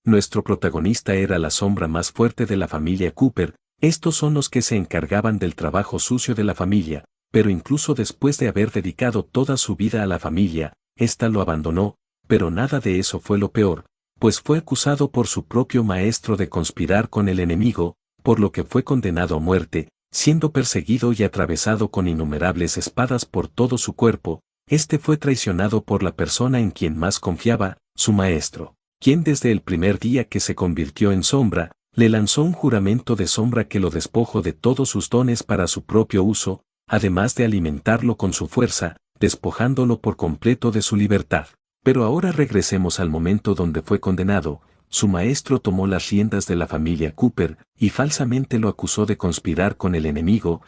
Nuestro protagonista era la sombra más fuerte de la familia Cooper. Estos son los que se encargaban del trabajo sucio de la familia, pero incluso después de haber dedicado toda su vida a la familia, ésta lo abandonó, pero nada de eso fue lo peor, pues fue acusado por su propio maestro de conspirar con el enemigo, por lo que fue condenado a muerte, siendo perseguido y atravesado con innumerables espadas por todo su cuerpo. Este fue traicionado por la persona en quien más confiaba, su maestro, quien desde el primer día que se convirtió en sombra, le lanzó un juramento de sombra que lo despojó de todos sus dones para su propio uso, además de alimentarlo con su fuerza, despojándolo por completo de su libertad. Pero ahora regresemos al momento donde fue condenado. Su maestro tomó las riendas de la familia Cooper y falsamente lo acusó de conspirar con el enemigo.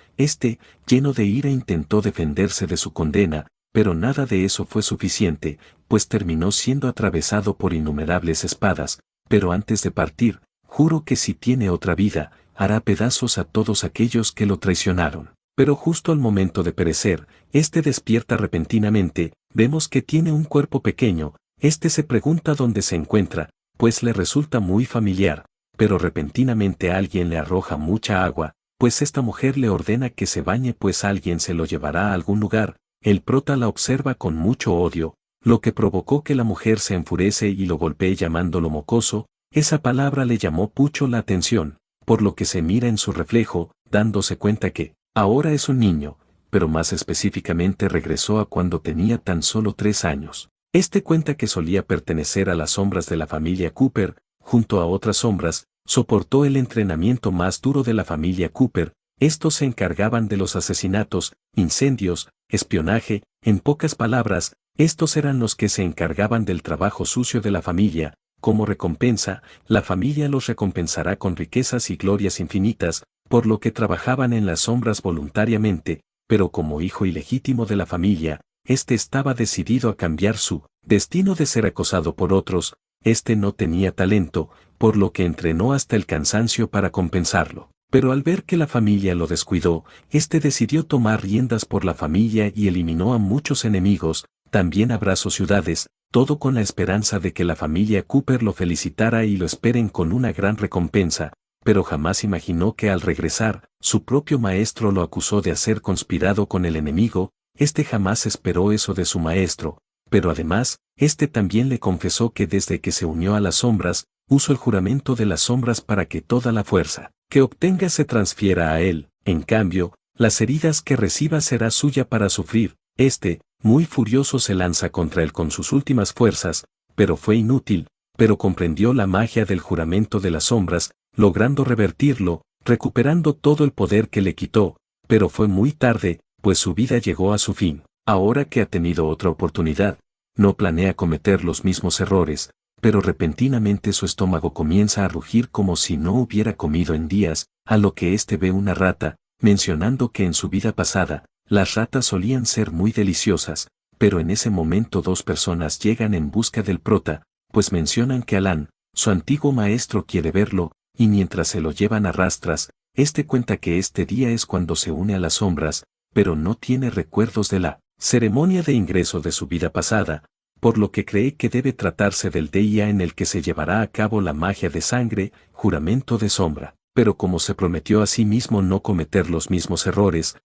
Lleno de ira, intentó defenderse de su condena, pero nada de eso fue suficiente, pues terminó siendo atravesado por innumerables espadas. Pero antes de partir, juro que si tiene otra vida, hará pedazos a todos aquellos que lo traicionaron. Pero justo al momento de perecer, despierta repentinamente. Vemos que tiene un cuerpo pequeño. Se pregunta dónde se encuentra, pues le resulta muy familiar, pero repentinamente alguien le arroja mucha agua, pues esta mujer le ordena que se bañe, pues alguien se lo llevará a algún lugar. El prota la observa con mucho odio, lo que provocó que la mujer se enfurece y lo golpee llamándolo mocoso. Esa palabra le llamó mucho la atención, por lo que se mira en su reflejo, dándose cuenta que ahora es un niño, pero más específicamente regresó a cuando tenía tan solo 3 años. Cuenta que solía pertenecer a las sombras de la familia Cooper. Junto a otras sombras, soportó el entrenamiento más duro de la familia Cooper. Estos se encargaban de los asesinatos, incendios, espionaje. En pocas palabras, estos eran los que se encargaban del trabajo sucio de la familia. Como recompensa, la familia los recompensará con riquezas y glorias infinitas, por lo que trabajaban en las sombras voluntariamente, pero como hijo ilegítimo de la familia, estaba decidido a cambiar su destino de ser acosado por otros. No tenía talento, por lo que entrenó hasta el cansancio para compensarlo. Pero al ver que la familia lo descuidó, decidió tomar riendas por la familia y eliminó a muchos enemigos. También abrazó ciudades, todo con la esperanza de que la familia Cooper lo felicitara y lo esperen con una gran recompensa. Pero jamás imaginó que al regresar, su propio maestro lo acusó de haber conspirado con el enemigo. Jamás esperó eso de su maestro, pero además, también le confesó que desde que se unió a las sombras, usó el juramento de las sombras para que toda la fuerza que obtenga se transfiera a él. En cambio, las heridas que reciba será suya para sufrir. Muy furioso, se lanza contra él con sus últimas fuerzas, pero fue inútil, pero comprendió la magia del juramento de las sombras, logrando revertirlo, recuperando todo el poder que le quitó, pero fue muy tarde, pues su vida llegó a su fin. Ahora que ha tenido otra oportunidad, no planea cometer los mismos errores, pero repentinamente su estómago comienza a rugir como si no hubiera comido en días, a lo que ve una rata, mencionando que en su vida pasada, las ratas solían ser muy deliciosas, pero en ese momento 2 personas llegan en busca del prota, pues mencionan que Alan, su antiguo maestro, quiere verlo, y mientras se lo llevan a rastras, cuenta que día es cuando se une a las sombras, pero no tiene recuerdos de la ceremonia de ingreso de su vida pasada, por lo que cree que debe tratarse del día en el que se llevará a cabo la magia de sangre, juramento de sombra. Pero como se prometió a sí mismo no cometer los mismos errores,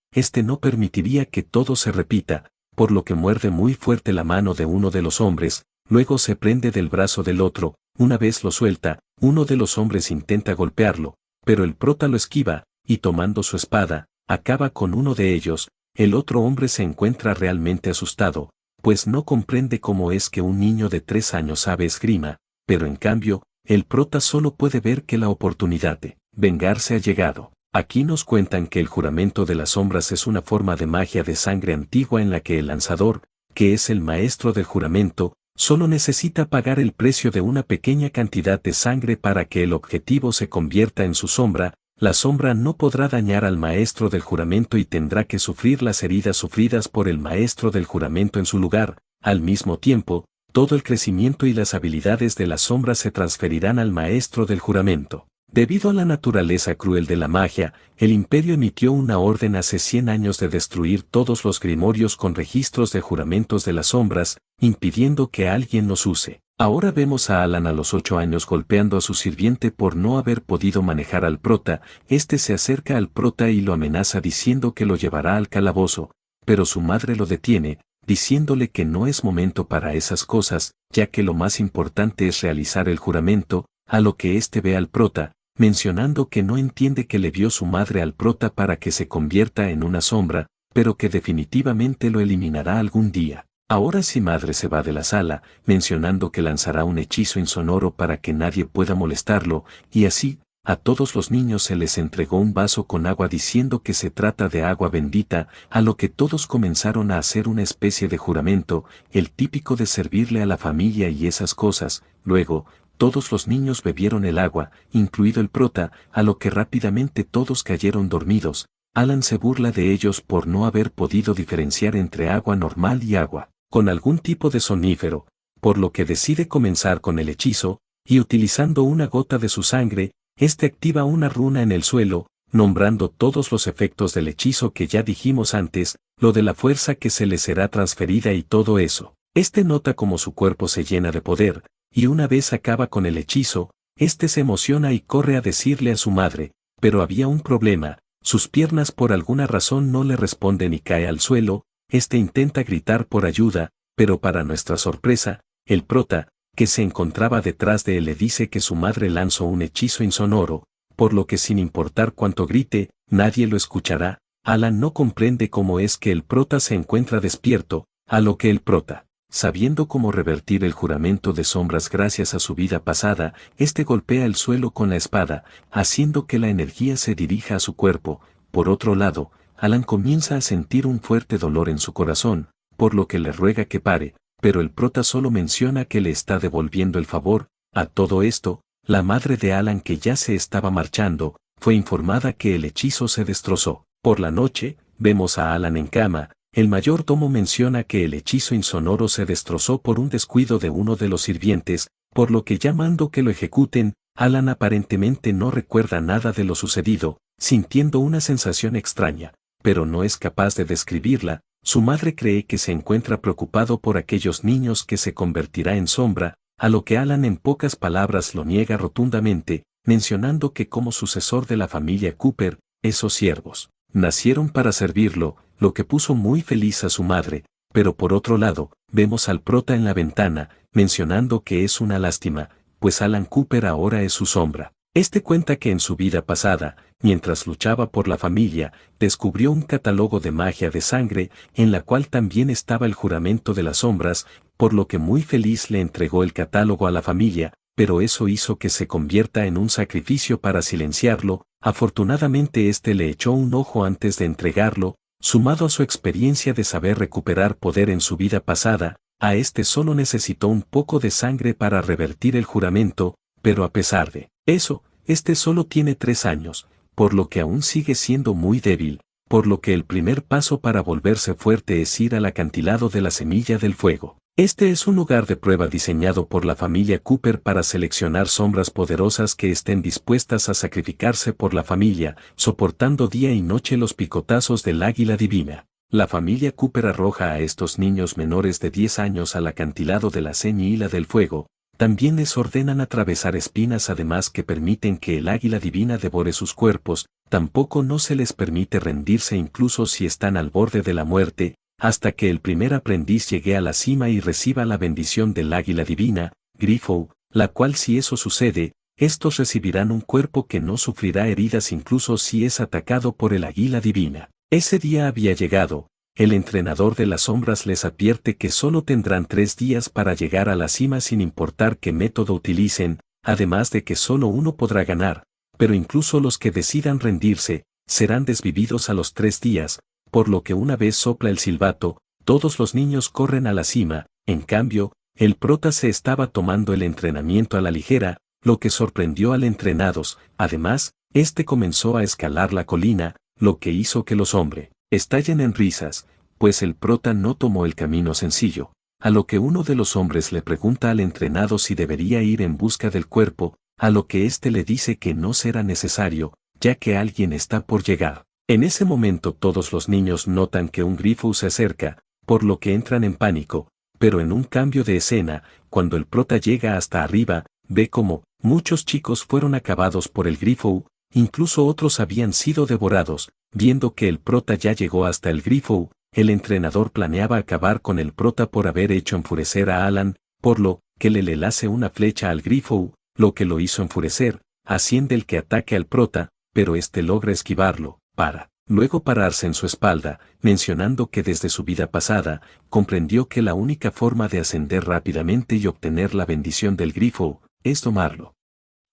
no permitiría que todo se repita, por lo que muerde muy fuerte la mano de uno de los hombres, luego se prende del brazo del otro. Una vez lo suelta, uno de los hombres intenta golpearlo, pero el prota lo esquiva, y tomando su espada, acaba con uno de ellos. El otro hombre se encuentra realmente asustado, pues no comprende cómo es que un niño de 3 años sabe esgrima, pero en cambio, el prota solo puede ver que la oportunidad de vengarse ha llegado. Aquí nos cuentan que el juramento de las sombras es una forma de magia de sangre antigua en la que el lanzador, que es el maestro del juramento, solo necesita pagar el precio de una pequeña cantidad de sangre para que el objetivo se convierta en su sombra. La sombra no podrá dañar al maestro del juramento y tendrá que sufrir las heridas sufridas por el maestro del juramento en su lugar. Al mismo tiempo, todo el crecimiento y las habilidades de la sombra se transferirán al maestro del juramento. Debido a la naturaleza cruel de la magia, el Imperio emitió una orden hace 100 años de destruir todos los grimorios con registros de juramentos de las sombras, impidiendo que alguien los use. Ahora vemos a Alan a los 8 años golpeando a su sirviente por no haber podido manejar al prota. Este se acerca al prota y lo amenaza diciendo que lo llevará al calabozo, pero su madre lo detiene, diciéndole que no es momento para esas cosas, ya que lo más importante es realizar el juramento, a lo que éste ve al prota, mencionando que no entiende que le vio su madre al prota para que se convierta en una sombra, pero que definitivamente lo eliminará algún día. Ahora sí madre se va de la sala, mencionando que lanzará un hechizo insonoro para que nadie pueda molestarlo, y así, a todos los niños se les entregó un vaso con agua diciendo que se trata de agua bendita, a lo que todos comenzaron a hacer una especie de juramento, el típico de servirle a la familia y esas cosas. Luego, todos los niños bebieron el agua, incluido el prota, a lo que rápidamente todos cayeron dormidos. Alan se burla de ellos por no haber podido diferenciar entre agua normal y agua con algún tipo de sonífero, por lo que decide comenzar con el hechizo, y utilizando una gota de su sangre, este activa una runa en el suelo, nombrando todos los efectos del hechizo que ya dijimos antes, lo de la fuerza que se le será transferida y todo eso. Este nota como su cuerpo se llena de poder, y una vez acaba con el hechizo, este se emociona y corre a decirle a su madre, pero había un problema, sus piernas por alguna razón no le responden y cae al suelo. Este intenta gritar por ayuda, pero para nuestra sorpresa, el prota, que se encontraba detrás de él le dice que su madre lanzó un hechizo insonoro, por lo que sin importar cuánto grite, nadie lo escuchará. Alan no comprende cómo es que el prota se encuentra despierto, a lo que el prota, sabiendo cómo revertir el juramento de sombras gracias a su vida pasada, este golpea el suelo con la espada, haciendo que la energía se dirija a su cuerpo. Por otro lado, Alan comienza a sentir un fuerte dolor en su corazón, por lo que le ruega que pare, pero el prota solo menciona que le está devolviendo el favor. A todo esto, la madre de Alan, que ya se estaba marchando, fue informada que el hechizo se destrozó. Por la noche, vemos a Alan en cama. El mayordomo menciona que el hechizo insonoro se destrozó por un descuido de uno de los sirvientes, por lo que llamando que lo ejecuten. Alan aparentemente no recuerda nada de lo sucedido, sintiendo una sensación extraña, pero no es capaz de describirla. Su madre cree que se encuentra preocupado por aquellos niños que se convertirá en sombra, a lo que Alan en pocas palabras lo niega rotundamente, mencionando que como sucesor de la familia Cooper, esos siervos nacieron para servirlo, lo que puso muy feliz a su madre. Pero por otro lado, vemos al prota en la ventana, mencionando que es una lástima, pues Alan Cooper ahora es su sombra. Este cuenta que en su vida pasada, mientras luchaba por la familia, descubrió un catálogo de magia de sangre, en la cual también estaba el juramento de las sombras, por lo que muy feliz le entregó el catálogo a la familia, pero eso hizo que se convierta en un sacrificio para silenciarlo. Afortunadamente este le echó un ojo antes de entregarlo, sumado a su experiencia de saber recuperar poder en su vida pasada, a este solo necesitó un poco de sangre para revertir el juramento, pero a pesar de eso, este solo tiene 3 años, por lo que aún sigue siendo muy débil, por lo que el primer paso para volverse fuerte es ir al acantilado de la Semilla del Fuego. Este es un lugar de prueba diseñado por la familia Cooper para seleccionar sombras poderosas que estén dispuestas a sacrificarse por la familia, soportando día y noche los picotazos del águila divina. La familia Cooper arroja a estos niños menores de 10 años al acantilado de la Semilla del Fuego. También les ordenan atravesar espinas, además que permiten que el águila divina devore sus cuerpos. Tampoco no se les permite rendirse incluso si están al borde de la muerte, hasta que el primer aprendiz llegue a la cima y reciba la bendición del águila divina, Grifo, la cual si eso sucede, estos recibirán un cuerpo que no sufrirá heridas incluso si es atacado por el águila divina. Ese día había llegado. El entrenador de las sombras les advierte que solo tendrán 3 días para llegar a la cima sin importar qué método utilicen, además de que solo uno podrá ganar, pero incluso los que decidan rendirse, serán desvividos a los 3 días, por lo que una vez sopla el silbato, todos los niños corren a la cima. En cambio, el prota se estaba tomando el entrenamiento a la ligera, lo que sorprendió al entrenados. Además, este comenzó a escalar la colina, lo que hizo que los hombres estallen en risas, pues el prota no tomó el camino sencillo, a lo que uno de los hombres le pregunta al entrenado si debería ir en busca del cuerpo. a lo que éste le dice que no será necesario, ya que alguien está por llegar. En ese momento todos los niños notan que un grifo se acerca, por lo que entran en pánico, pero en un cambio de escena, cuando el prota llega hasta arriba, ve como muchos chicos fueron acabados por el grifo, incluso otros habían sido devorados. Viendo que el prota ya llegó hasta el grifo, el entrenador planeaba acabar con el prota por haber hecho enfurecer a Alan, por lo que le lanza una flecha al grifo, lo que lo hizo enfurecer, asciende el que ataque al prota, pero este logra esquivarlo, para luego pararse en su espalda, mencionando que desde su vida pasada, comprendió que la única forma de ascender rápidamente y obtener la bendición del grifo, es tomarlo.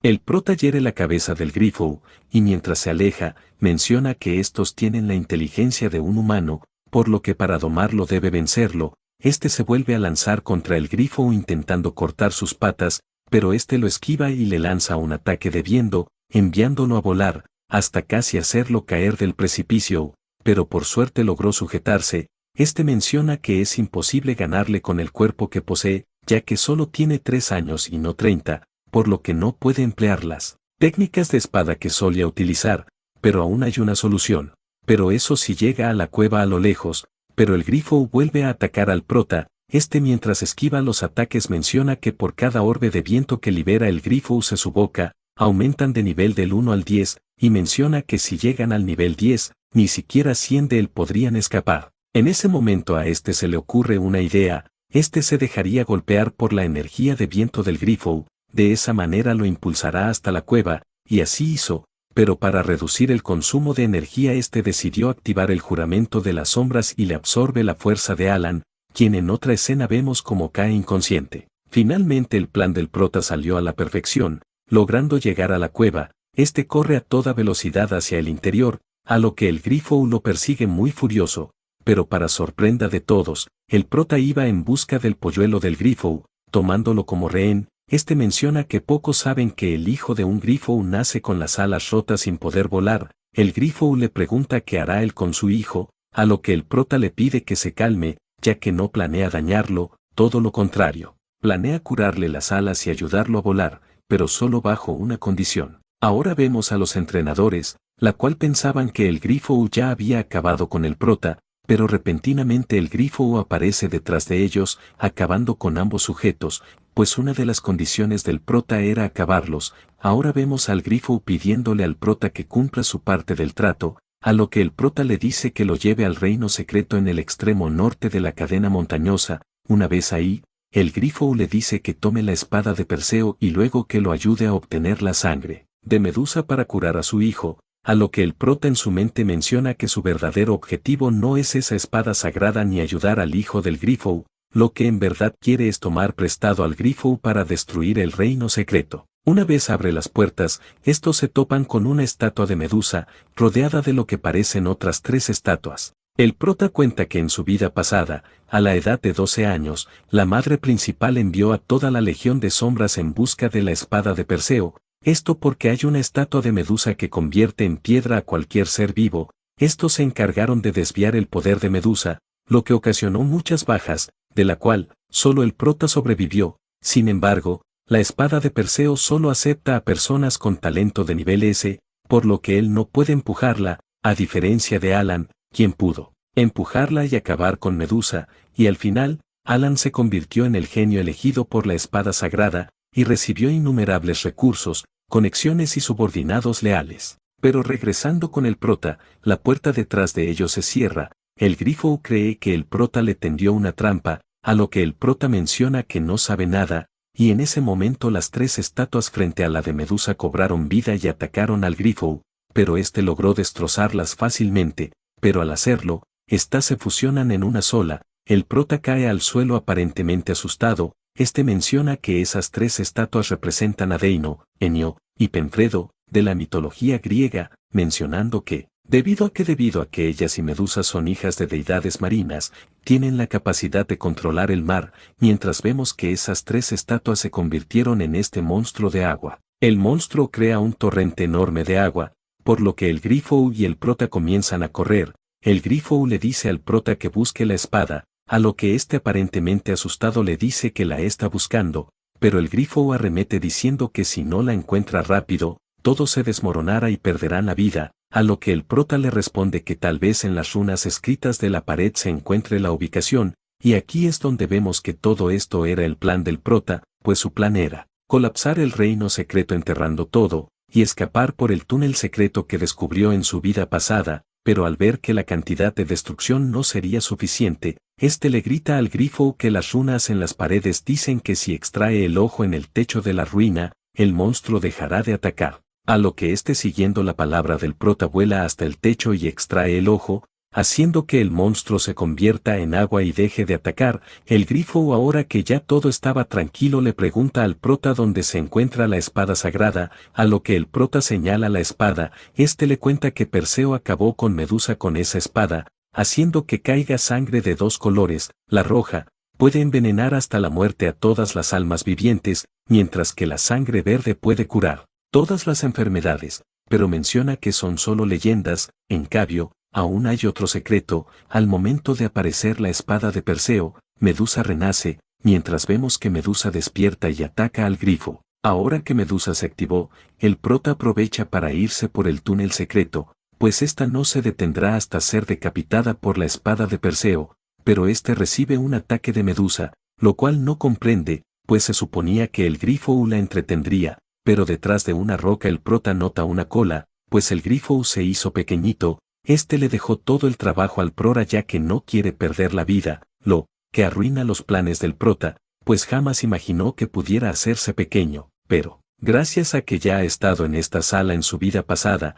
El prota hiere la cabeza del grifo, y mientras se aleja, menciona que estos tienen la inteligencia de un humano, por lo que para domarlo debe vencerlo. Este se vuelve a lanzar contra el grifo intentando cortar sus patas, pero este lo esquiva y le lanza un ataque de viento, enviándolo a volar, hasta casi hacerlo caer del precipicio, pero por suerte logró sujetarse. Este menciona que es imposible ganarle con el cuerpo que posee, ya que solo tiene 3 años y no 30, por lo que no puede emplear las técnicas de espada que solía utilizar, pero aún hay una solución. Pero eso sí llega a la cueva a lo lejos, pero el grifo vuelve a atacar al prota. Este mientras esquiva los ataques menciona que por cada orbe de viento que libera el grifo use su boca, aumentan de nivel del 1 al 10, y menciona que si llegan al nivel 10, ni siquiera 100 de él podrían escapar. En ese momento a este se le ocurre una idea, este se dejaría golpear por la energía de viento del grifo, de esa manera lo impulsará hasta la cueva, y así hizo, pero para reducir el consumo de energía este decidió activar el juramento de las sombras y le absorbe la fuerza de Alan, quien en otra escena vemos como cae inconsciente. Finalmente el plan del prota salió a la perfección, logrando llegar a la cueva, este corre a toda velocidad hacia el interior, a lo que el grifo lo persigue muy furioso, pero para sorpresa de todos, el prota iba en busca del polluelo del grifo, tomándolo como rehén. Este menciona que pocos saben que el hijo de un grifo nace con las alas rotas sin poder volar. El grifo le pregunta qué hará él con su hijo, a lo que el prota le pide que se calme, ya que no planea dañarlo, todo lo contrario. Planea curarle las alas y ayudarlo a volar, pero solo bajo una condición. Ahora vemos a los entrenadores, la cual pensaban que el grifo ya había acabado con el prota, pero repentinamente el grifo aparece detrás de ellos, acabando con ambos sujetos, pues una de las condiciones del prota era acabarlos. Ahora vemos al grifo pidiéndole al prota que cumpla su parte del trato, a lo que el prota le dice que lo lleve al reino secreto en el extremo norte de la cadena montañosa. Una vez ahí, el grifo le dice que tome la espada de Perseo y luego que lo ayude a obtener la sangre de Medusa para curar a su hijo, a lo que el prota en su mente menciona que su verdadero objetivo no es esa espada sagrada ni ayudar al hijo del grifo, lo que en verdad quiere es tomar prestado al grifo para destruir el reino secreto. Una vez abre las puertas, estos se topan con una estatua de Medusa, rodeada de lo que parecen otras 3 estatuas. El prota cuenta que en su vida pasada, a la edad de 12 años, la madre principal envió a toda la legión de sombras en busca de la espada de Perseo, esto porque hay una estatua de Medusa que convierte en piedra a cualquier ser vivo. Estos se encargaron de desviar el poder de Medusa, lo que ocasionó muchas bajas, de la cual solo el prota sobrevivió. Sin embargo, la espada de Perseo solo acepta a personas con talento de nivel S, por lo que él no puede empujarla, a diferencia de Alan, quien pudo empujarla y acabar con Medusa, y al final, Alan se convirtió en el genio elegido por la espada sagrada, y recibió innumerables recursos, conexiones y subordinados leales. Pero regresando con el prota, la puerta detrás de ellos se cierra. El grifo cree que el prota le tendió una trampa, a lo que el prota menciona que no sabe nada, y en ese momento las 3 estatuas frente a la de Medusa cobraron vida y atacaron al grifo, pero este logró destrozarlas fácilmente, pero al hacerlo, estas se fusionan en una sola. El prota cae al suelo aparentemente asustado. Este menciona que esas 3 estatuas representan a Deino, Enio y Penfredo, de la mitología griega, mencionando que, debido a que ellas y Medusa son hijas de deidades marinas, tienen la capacidad de controlar el mar, mientras vemos que esas 3 estatuas se convirtieron en este monstruo de agua. El monstruo crea un torrente enorme de agua, por lo que el grifo y el prota comienzan a correr. El grifo le dice al prota que busque la espada, a lo que este aparentemente asustado le dice que la está buscando, pero el grifo arremete diciendo que si no la encuentra rápido, todo se desmoronará y perderán la vida, a lo que el prota le responde que tal vez en las runas escritas de la pared se encuentre la ubicación, y aquí es donde vemos que todo esto era el plan del prota, pues su plan era colapsar el reino secreto enterrando todo, y escapar por el túnel secreto que descubrió en su vida pasada, pero al ver que la cantidad de destrucción no sería suficiente, le grita al grifo que las runas en las paredes dicen que si extrae el ojo en el techo de la ruina, el monstruo dejará de atacar. A lo que siguiendo la palabra del prota vuela hasta el techo y extrae el ojo, haciendo que el monstruo se convierta en agua y deje de atacar. El grifo, ahora que ya todo estaba tranquilo, le pregunta al prota dónde se encuentra la espada sagrada, a lo que el prota señala la espada. Le cuenta que Perseo acabó con Medusa con esa espada, haciendo que caiga sangre de dos colores, la roja puede envenenar hasta la muerte a todas las almas vivientes, mientras que la sangre verde puede curar todas las enfermedades, pero menciona que son solo leyendas. En cambio, aún hay otro secreto: al momento de aparecer la espada de Perseo, Medusa renace, mientras vemos que Medusa despierta y ataca al grifo. Ahora que Medusa se activó, el prota aprovecha para irse por el túnel secreto, pues esta no se detendrá hasta ser decapitada por la espada de Perseo, pero recibe un ataque de Medusa, lo cual no comprende, pues se suponía que el grifo la entretendría, pero detrás de una roca el prota nota una cola, pues el grifo se hizo pequeñito. Le dejó todo el trabajo al prota ya que no quiere perder la vida, lo que arruina los planes del prota, pues jamás imaginó que pudiera hacerse pequeño, pero gracias a que ya ha estado en esta sala en su vida pasada,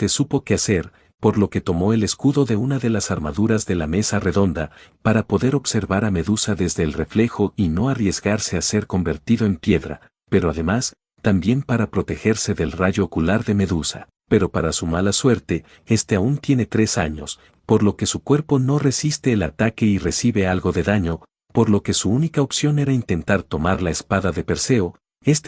supo qué hacer, por lo que tomó el escudo de una de las armaduras de la mesa redonda, para poder observar a Medusa desde el reflejo y no arriesgarse a ser convertido en piedra, pero además, también para protegerse del rayo ocular de Medusa. Pero para su mala suerte, aún tiene 3 años, por lo que su cuerpo no resiste el ataque y recibe algo de daño, por lo que su única opción era intentar tomar la espada de Perseo.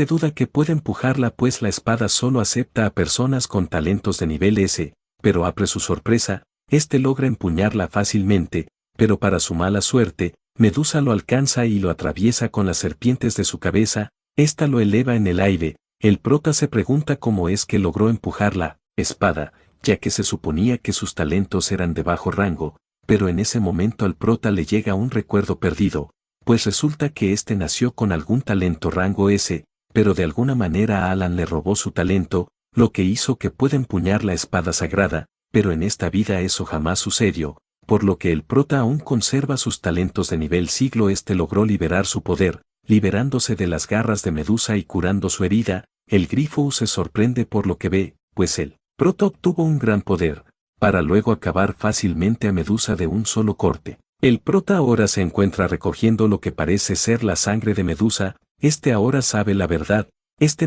Duda que puede empujarla, pues la espada solo acepta a personas con talentos de nivel S, pero apre su sorpresa, logra empuñarla fácilmente, pero para su mala suerte, Medusa lo alcanza y lo atraviesa con las serpientes de su cabeza. Lo eleva en el aire. El prota se pregunta cómo es que logró empujar la espada, ya que se suponía que sus talentos eran de bajo rango, pero en ese momento al prota le llega un recuerdo perdido, pues resulta que nació con algún talento rango S, pero de alguna manera Alan le robó su talento, lo que hizo que pueda empuñar la espada sagrada, pero en esta vida eso jamás sucedió, por lo que el prota aún conserva sus talentos de nivel siglo. Logró liberar su poder, liberándose de las garras de Medusa y curando su herida. El grifo se sorprende por lo que ve, pues el prota obtuvo un gran poder, para luego acabar fácilmente a Medusa de un solo corte. El prota ahora se encuentra recogiendo lo que parece ser la sangre de Medusa. Ahora sabe la verdad.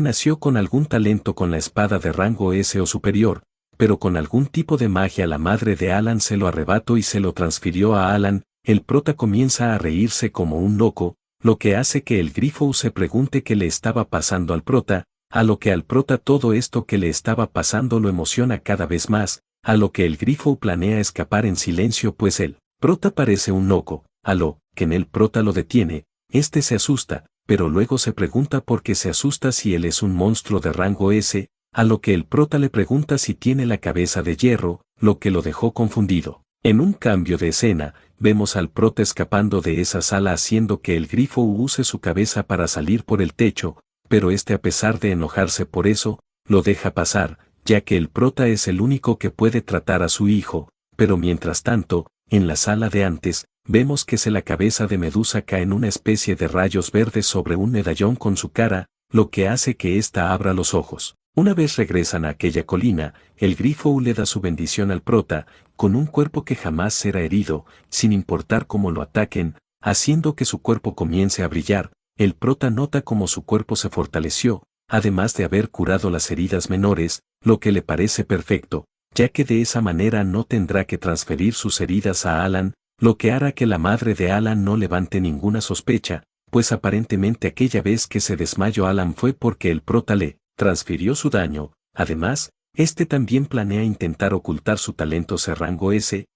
Nació con algún talento con la espada de rango S o superior, pero con algún tipo de magia la madre de Alan se lo arrebató y se lo transfirió a Alan. El prota comienza a reírse como un loco, lo que hace que el grifo se pregunte qué le estaba pasando al prota, a lo que al prota todo esto que le estaba pasando lo emociona cada vez más, a lo que el grifo planea escapar en silencio, pues el prota parece un loco, a lo que en el prota lo detiene. Se asusta, pero luego se pregunta por qué se asusta si él es un monstruo de rango S, a lo que el prota le pregunta si tiene la cabeza de hierro, lo que lo dejó confundido. En un cambio de escena, vemos al prota escapando de esa sala haciendo que el grifo use su cabeza para salir por el techo, pero a pesar de enojarse por eso, lo deja pasar, ya que el prota es el único que puede tratar a su hijo. Pero mientras tanto, en la sala de antes, vemos que la cabeza de Medusa cae en una especie de rayos verdes sobre un medallón con su cara, lo que hace que ésta abra los ojos. Una vez regresan a aquella colina, el grifo le da su bendición al prota, con un cuerpo que jamás será herido, sin importar cómo lo ataquen, haciendo que su cuerpo comience a brillar. El prota nota cómo su cuerpo se fortaleció, además de haber curado las heridas menores, lo que le parece perfecto, ya que de esa manera no tendrá que transferir sus heridas a Alan, lo que hará que la madre de Alan no levante ninguna sospecha, pues aparentemente aquella vez que se desmayó Alan fue porque el prota le transfirió su daño. Además, también planea intentar ocultar su talento rango S,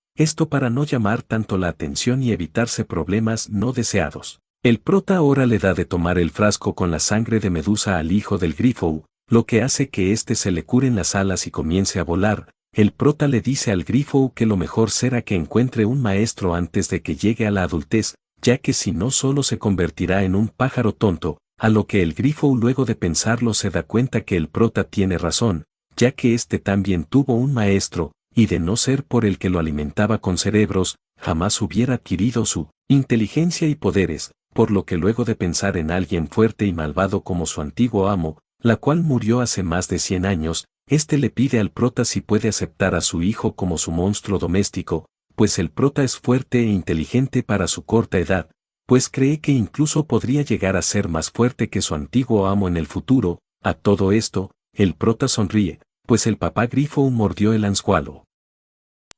para no llamar tanto la atención y evitarse problemas no deseados. El prota ahora le da de tomar el frasco con la sangre de Medusa al hijo del grifo, lo que hace que éste se le curen las alas y comience a volar. El prota le dice al grifo que lo mejor será que encuentre un maestro antes de que llegue a la adultez, ya que si no solo se convertirá en un pájaro tonto, a lo que el grifo luego de pensarlo se da cuenta que el prota tiene razón, ya que éste también tuvo un maestro, y de no ser por el que lo alimentaba con cerebros, jamás hubiera adquirido su inteligencia y poderes, por lo que luego de pensar en alguien fuerte y malvado como su antiguo amo, la cual murió hace más de 100 años, éste le pide al prota si puede aceptar a su hijo como su monstruo doméstico, pues el prota es fuerte e inteligente para su corta edad, pues cree que incluso podría llegar a ser más fuerte que su antiguo amo en el futuro. A todo esto, el prota sonríe, pues el papá grifo mordió el anzuelo.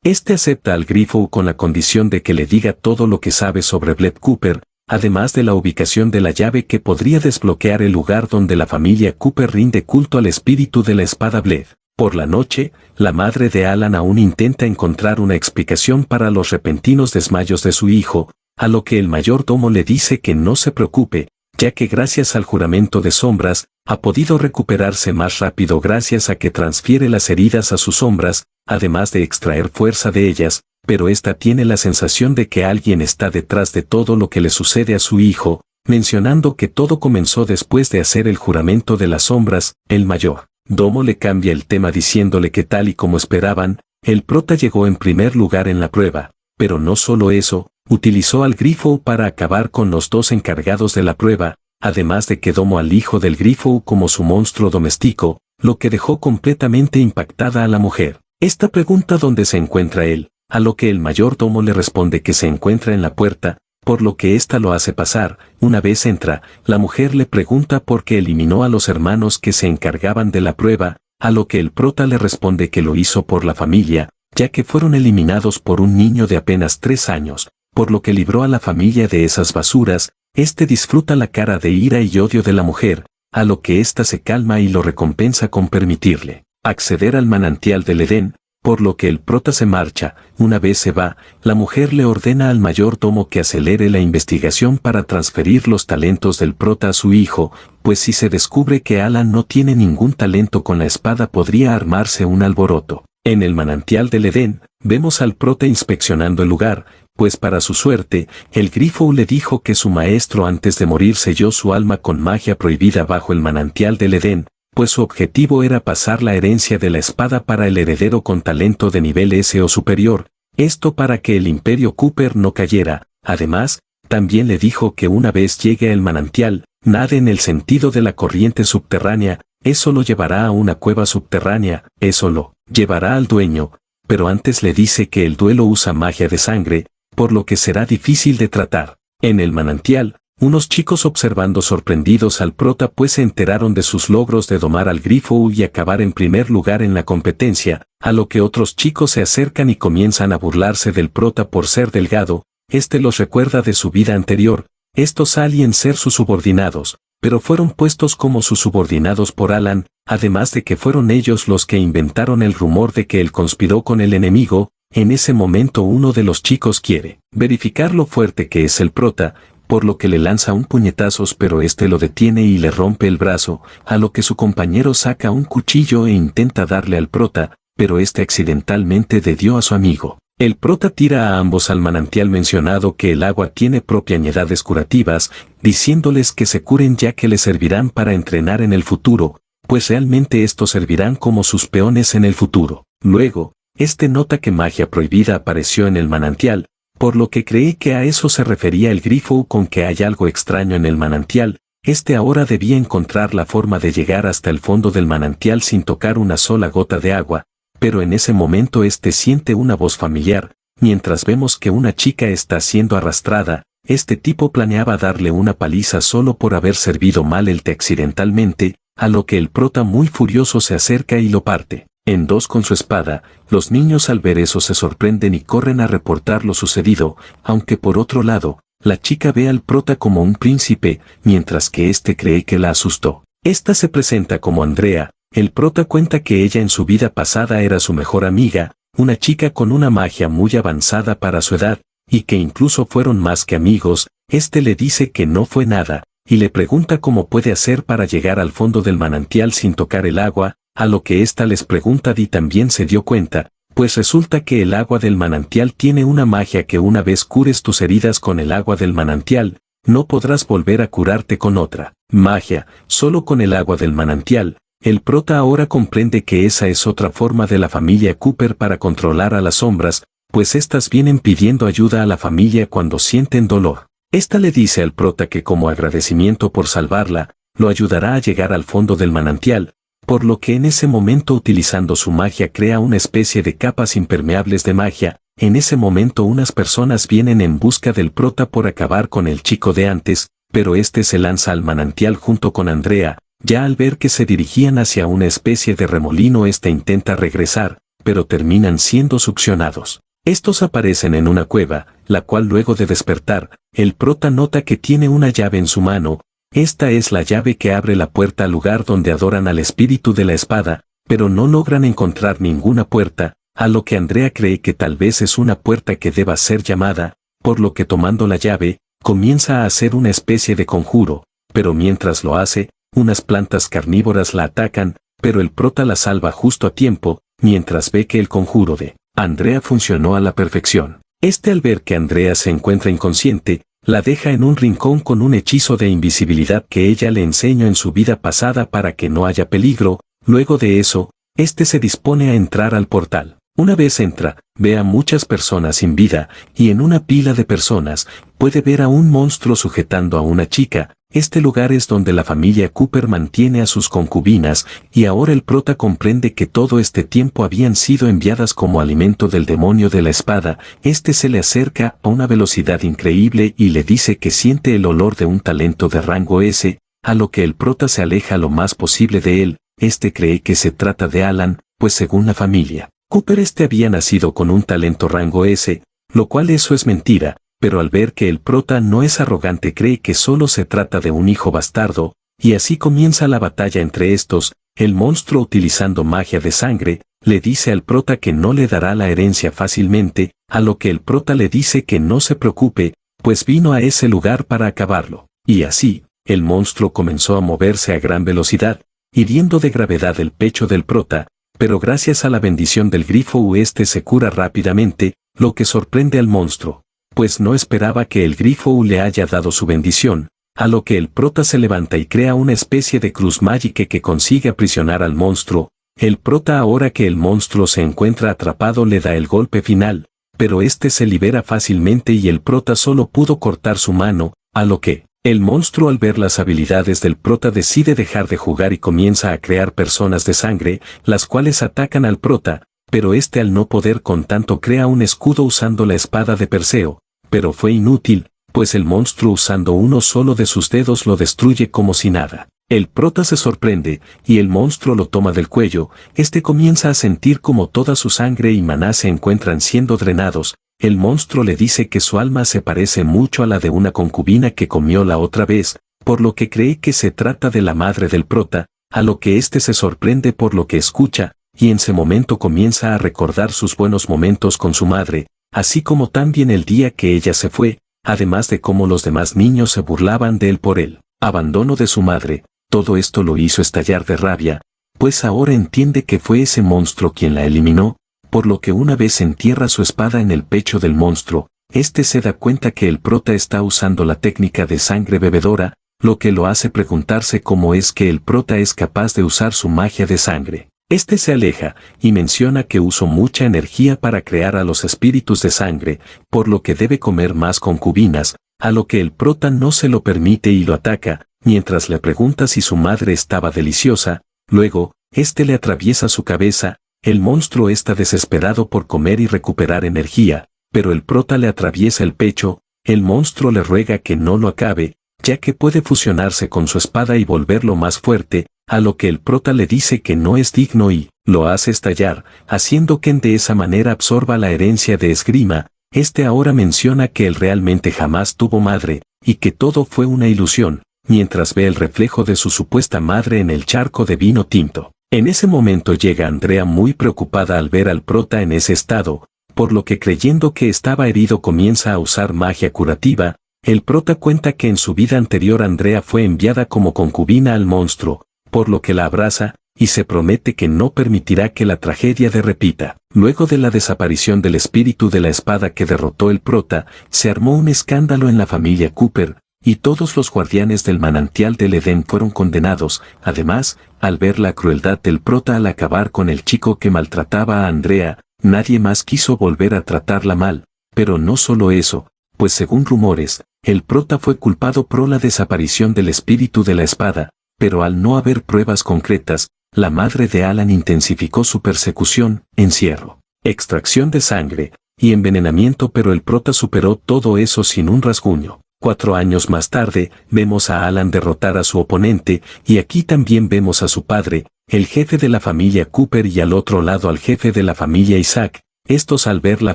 Este acepta al grifo con la condición de que le diga todo lo que sabe sobre Bled Cooper, además de la ubicación de la llave que podría desbloquear el lugar donde la familia Cooper rinde culto al espíritu de la espada Bled. Por la noche, la madre de Alan aún intenta encontrar una explicación para los repentinos desmayos de su hijo, a lo que el mayordomo le dice que no se preocupe, ya que gracias al juramento de sombras, ha podido recuperarse más rápido gracias a que transfiere las heridas a sus sombras, además de extraer fuerza de ellas, pero ésta tiene la sensación de que alguien está detrás de todo lo que le sucede a su hijo, mencionando que todo comenzó después de hacer el juramento de las sombras. El mayordomo le cambia el tema diciéndole que tal y como esperaban, el prota llegó en primer lugar en la prueba, pero no solo eso, utilizó al grifo para acabar con los dos encargados de la prueba, además de que domó al hijo del grifo como su monstruo doméstico, lo que dejó completamente impactada a la mujer. Esta pregunta dónde se encuentra él, a lo que el mayordomo le responde que se encuentra en la puerta, por lo que ésta lo hace pasar. Una vez entra, la mujer le pregunta por qué eliminó a los hermanos que se encargaban de la prueba, a lo que el prota le responde que lo hizo por la familia, ya que fueron eliminados por un niño de apenas 3 años, por lo que libró a la familia de esas basuras. Este disfruta la cara de ira y odio de la mujer, a lo que ésta se calma y lo recompensa con permitirle acceder al manantial del Edén, por lo que el prota se marcha. Una vez se va, la mujer le ordena al mayordomo que acelere la investigación para transferir los talentos del prota a su hijo, pues si se descubre que Alan no tiene ningún talento con la espada podría armarse un alboroto. En el manantial del Edén, vemos al prota inspeccionando el lugar, pues para su suerte, el grifo le dijo que su maestro antes de morir selló su alma con magia prohibida bajo el manantial del Edén, pues su objetivo era pasar la herencia de la espada para el heredero con talento de nivel S o superior, esto para que el imperio Cooper no cayera. Además, también le dijo que una vez llegue al manantial, nade en el sentido de la corriente subterránea, eso lo llevará a una cueva subterránea, eso lo llevará al dueño, pero antes le dice que el duelo usa magia de sangre, por lo que será difícil de tratar. En el manantial, unos chicos observando sorprendidos al prota pues se enteraron de sus logros de domar al grifo y acabar en primer lugar en la competencia, a lo que otros chicos se acercan y comienzan a burlarse del prota por ser delgado. Este los recuerda de su vida anterior. Estos salían ser sus subordinados, pero fueron puestos como sus subordinados por Alan, además de que fueron ellos los que inventaron el rumor de que él conspiró con el enemigo. En ese momento uno de los chicos quiere verificar lo fuerte que es el prota, por lo que le lanza un puñetazos pero este lo detiene y le rompe el brazo, a lo que su compañero saca un cuchillo e intenta darle al prota, pero este accidentalmente le dio a su amigo. El prota tira a ambos al manantial mencionado que el agua tiene propiedades curativas, diciéndoles que se curen ya que les servirán para entrenar en el futuro, pues realmente estos servirán como sus peones en el futuro. Luego, este nota que magia prohibida apareció en el manantial, por lo que cree que a eso se refería el grifo con que hay algo extraño en el manantial. Este ahora debía encontrar la forma de llegar hasta el fondo del manantial sin tocar una sola gota de agua, pero en ese momento este siente una voz familiar, mientras vemos que una chica está siendo arrastrada. Este tipo planeaba darle una paliza solo por haber servido mal el té accidentalmente, a lo que el prota muy furioso se acerca y lo parte en dos con su espada. Los niños al ver eso se sorprenden y corren a reportar lo sucedido, aunque por otro lado, la chica ve al prota como un príncipe, mientras que este cree que la asustó. Esta se presenta como Andrea. El prota cuenta que ella en su vida pasada era su mejor amiga, una chica con una magia muy avanzada para su edad, y que incluso fueron más que amigos, este le dice que no fue nada, y le pregunta cómo puede hacer para llegar al fondo del manantial sin tocar el agua, a lo que ésta les pregunta y también se dio cuenta, pues resulta que el agua del manantial tiene una magia que una vez cures tus heridas con el agua del manantial, no podrás volver a curarte con otra magia, solo con el agua del manantial. El prota ahora comprende que esa es otra forma de la familia Cooper para controlar a las sombras, pues éstas vienen pidiendo ayuda a la familia cuando sienten dolor. Esta le dice al prota que como agradecimiento por salvarla, lo ayudará a llegar al fondo del manantial, por lo que en ese momento utilizando su magia crea una especie de capas impermeables de magia. En ese momento unas personas vienen en busca del prota por acabar con el chico de antes, pero este se lanza al manantial junto con Andrea. Ya al ver que se dirigían hacia una especie de remolino, este intenta regresar, pero terminan siendo succionados. Estos aparecen en una cueva, la cual luego de despertar, el prota nota que tiene una llave en su mano. Esta es la llave que abre la puerta al lugar donde adoran al espíritu de la espada, pero no logran encontrar ninguna puerta, a lo que Andrea cree que tal vez es una puerta que deba ser llamada, por lo que tomando la llave, comienza a hacer una especie de conjuro, pero mientras lo hace, unas plantas carnívoras la atacan, pero el prota la salva justo a tiempo, mientras ve que el conjuro de Andrea funcionó a la perfección. Este al ver que Andrea se encuentra inconsciente, la deja en un rincón con un hechizo de invisibilidad que ella le enseñó en su vida pasada para que no haya peligro. Luego de eso, este se dispone a entrar al portal. Una vez entra, ve a muchas personas sin vida, y en una pila de personas, puede ver a un monstruo sujetando a una chica. Este lugar es donde la familia Cooper mantiene a sus concubinas, y ahora el prota comprende que todo este tiempo habían sido enviadas como alimento del demonio de la espada. Este se le acerca a una velocidad increíble y le dice que siente el olor de un talento de rango S, a lo que el prota se aleja lo más posible de él. Este cree que se trata de Alan, pues según la familia Cooper había nacido con un talento rango S, lo cual eso es mentira. Pero al ver que el prota no es arrogante cree que solo se trata de un hijo bastardo, y así comienza la batalla entre estos. El monstruo, utilizando magia de sangre, le dice al prota que no le dará la herencia fácilmente, a lo que el prota le dice que no se preocupe, pues vino a ese lugar para acabarlo. Y así, el monstruo comenzó a moverse a gran velocidad, hiriendo de gravedad el pecho del prota, pero gracias a la bendición del grifo este se cura rápidamente, lo que sorprende al monstruo, pues no esperaba que el grifo le haya dado su bendición, a lo que el prota se levanta y crea una especie de cruz mágica que consigue aprisionar al monstruo. El prota, ahora que el monstruo se encuentra atrapado, le da el golpe final, pero este se libera fácilmente y el prota solo pudo cortar su mano, a lo que el monstruo, al ver las habilidades del prota, decide dejar de jugar y comienza a crear personas de sangre, las cuales atacan al prota, pero este al no poder con tanto crea un escudo usando la espada de Perseo. Pero fue inútil, pues el monstruo usando uno solo de sus dedos lo destruye como si nada. El prota se sorprende, y el monstruo lo toma del cuello. Este comienza a sentir como toda su sangre y maná se encuentran siendo drenados. El monstruo le dice que su alma se parece mucho a la de una concubina que comió la otra vez, por lo que cree que se trata de la madre del prota, a lo que este se sorprende por lo que escucha, y en ese momento comienza a recordar sus buenos momentos con su madre, así como también el día que ella se fue, además de cómo los demás niños se burlaban de él por el abandono de su madre. Todo esto lo hizo estallar de rabia, pues ahora entiende que fue ese monstruo quien la eliminó, por lo que una vez entierra su espada en el pecho del monstruo, este se da cuenta que el prota está usando la técnica de sangre bebedora, lo que lo hace preguntarse cómo es que el prota es capaz de usar su magia de sangre. Este se aleja, y menciona que usó mucha energía para crear a los espíritus de sangre, por lo que debe comer más concubinas, a lo que el prota no se lo permite y lo ataca, mientras le pregunta si su madre estaba deliciosa. Luego, este le atraviesa su cabeza. El monstruo está desesperado por comer y recuperar energía, pero el prota le atraviesa el pecho. El monstruo le ruega que no lo acabe, ya que puede fusionarse con su espada y volverlo más fuerte, a lo que el prota le dice que no es digno y lo hace estallar, haciendo que de esa manera absorba la herencia de esgrima. Este ahora menciona que él realmente jamás tuvo madre, y que todo fue una ilusión, mientras ve el reflejo de su supuesta madre en el charco de vino tinto. En ese momento llega Andrea muy preocupada al ver al prota en ese estado, por lo que creyendo que estaba herido comienza a usar magia curativa. El prota cuenta que en su vida anterior Andrea fue enviada como concubina al monstruo, por lo que la abraza, y se promete que no permitirá que la tragedia se repita. Luego de la desaparición del espíritu de la espada que derrotó el prota, se armó un escándalo en la familia Cooper, y todos los guardianes del manantial del Edén fueron condenados. Además, al ver la crueldad del prota al acabar con el chico que maltrataba a Andrea, nadie más quiso volver a tratarla mal. Pero no solo eso, pues según rumores, el prota fue culpado por la desaparición del espíritu de la espada, pero al no haber pruebas concretas, la madre de Alan intensificó su persecución, encierro, extracción de sangre y envenenamiento, pero el prota superó todo eso sin un rasguño. 4 años más tarde, vemos a Alan derrotar a su oponente, y aquí también vemos a su padre, el jefe de la familia Cooper, y al otro lado al jefe de la familia Isaac. Estos, al ver la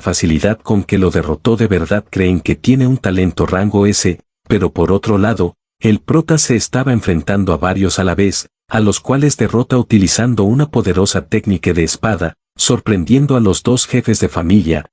facilidad con que lo derrotó, de verdad creen que tiene un talento rango S, pero por otro lado, el prota se estaba enfrentando a varios a la vez, a los cuales derrota utilizando una poderosa técnica de espada, sorprendiendo a los dos jefes de familia.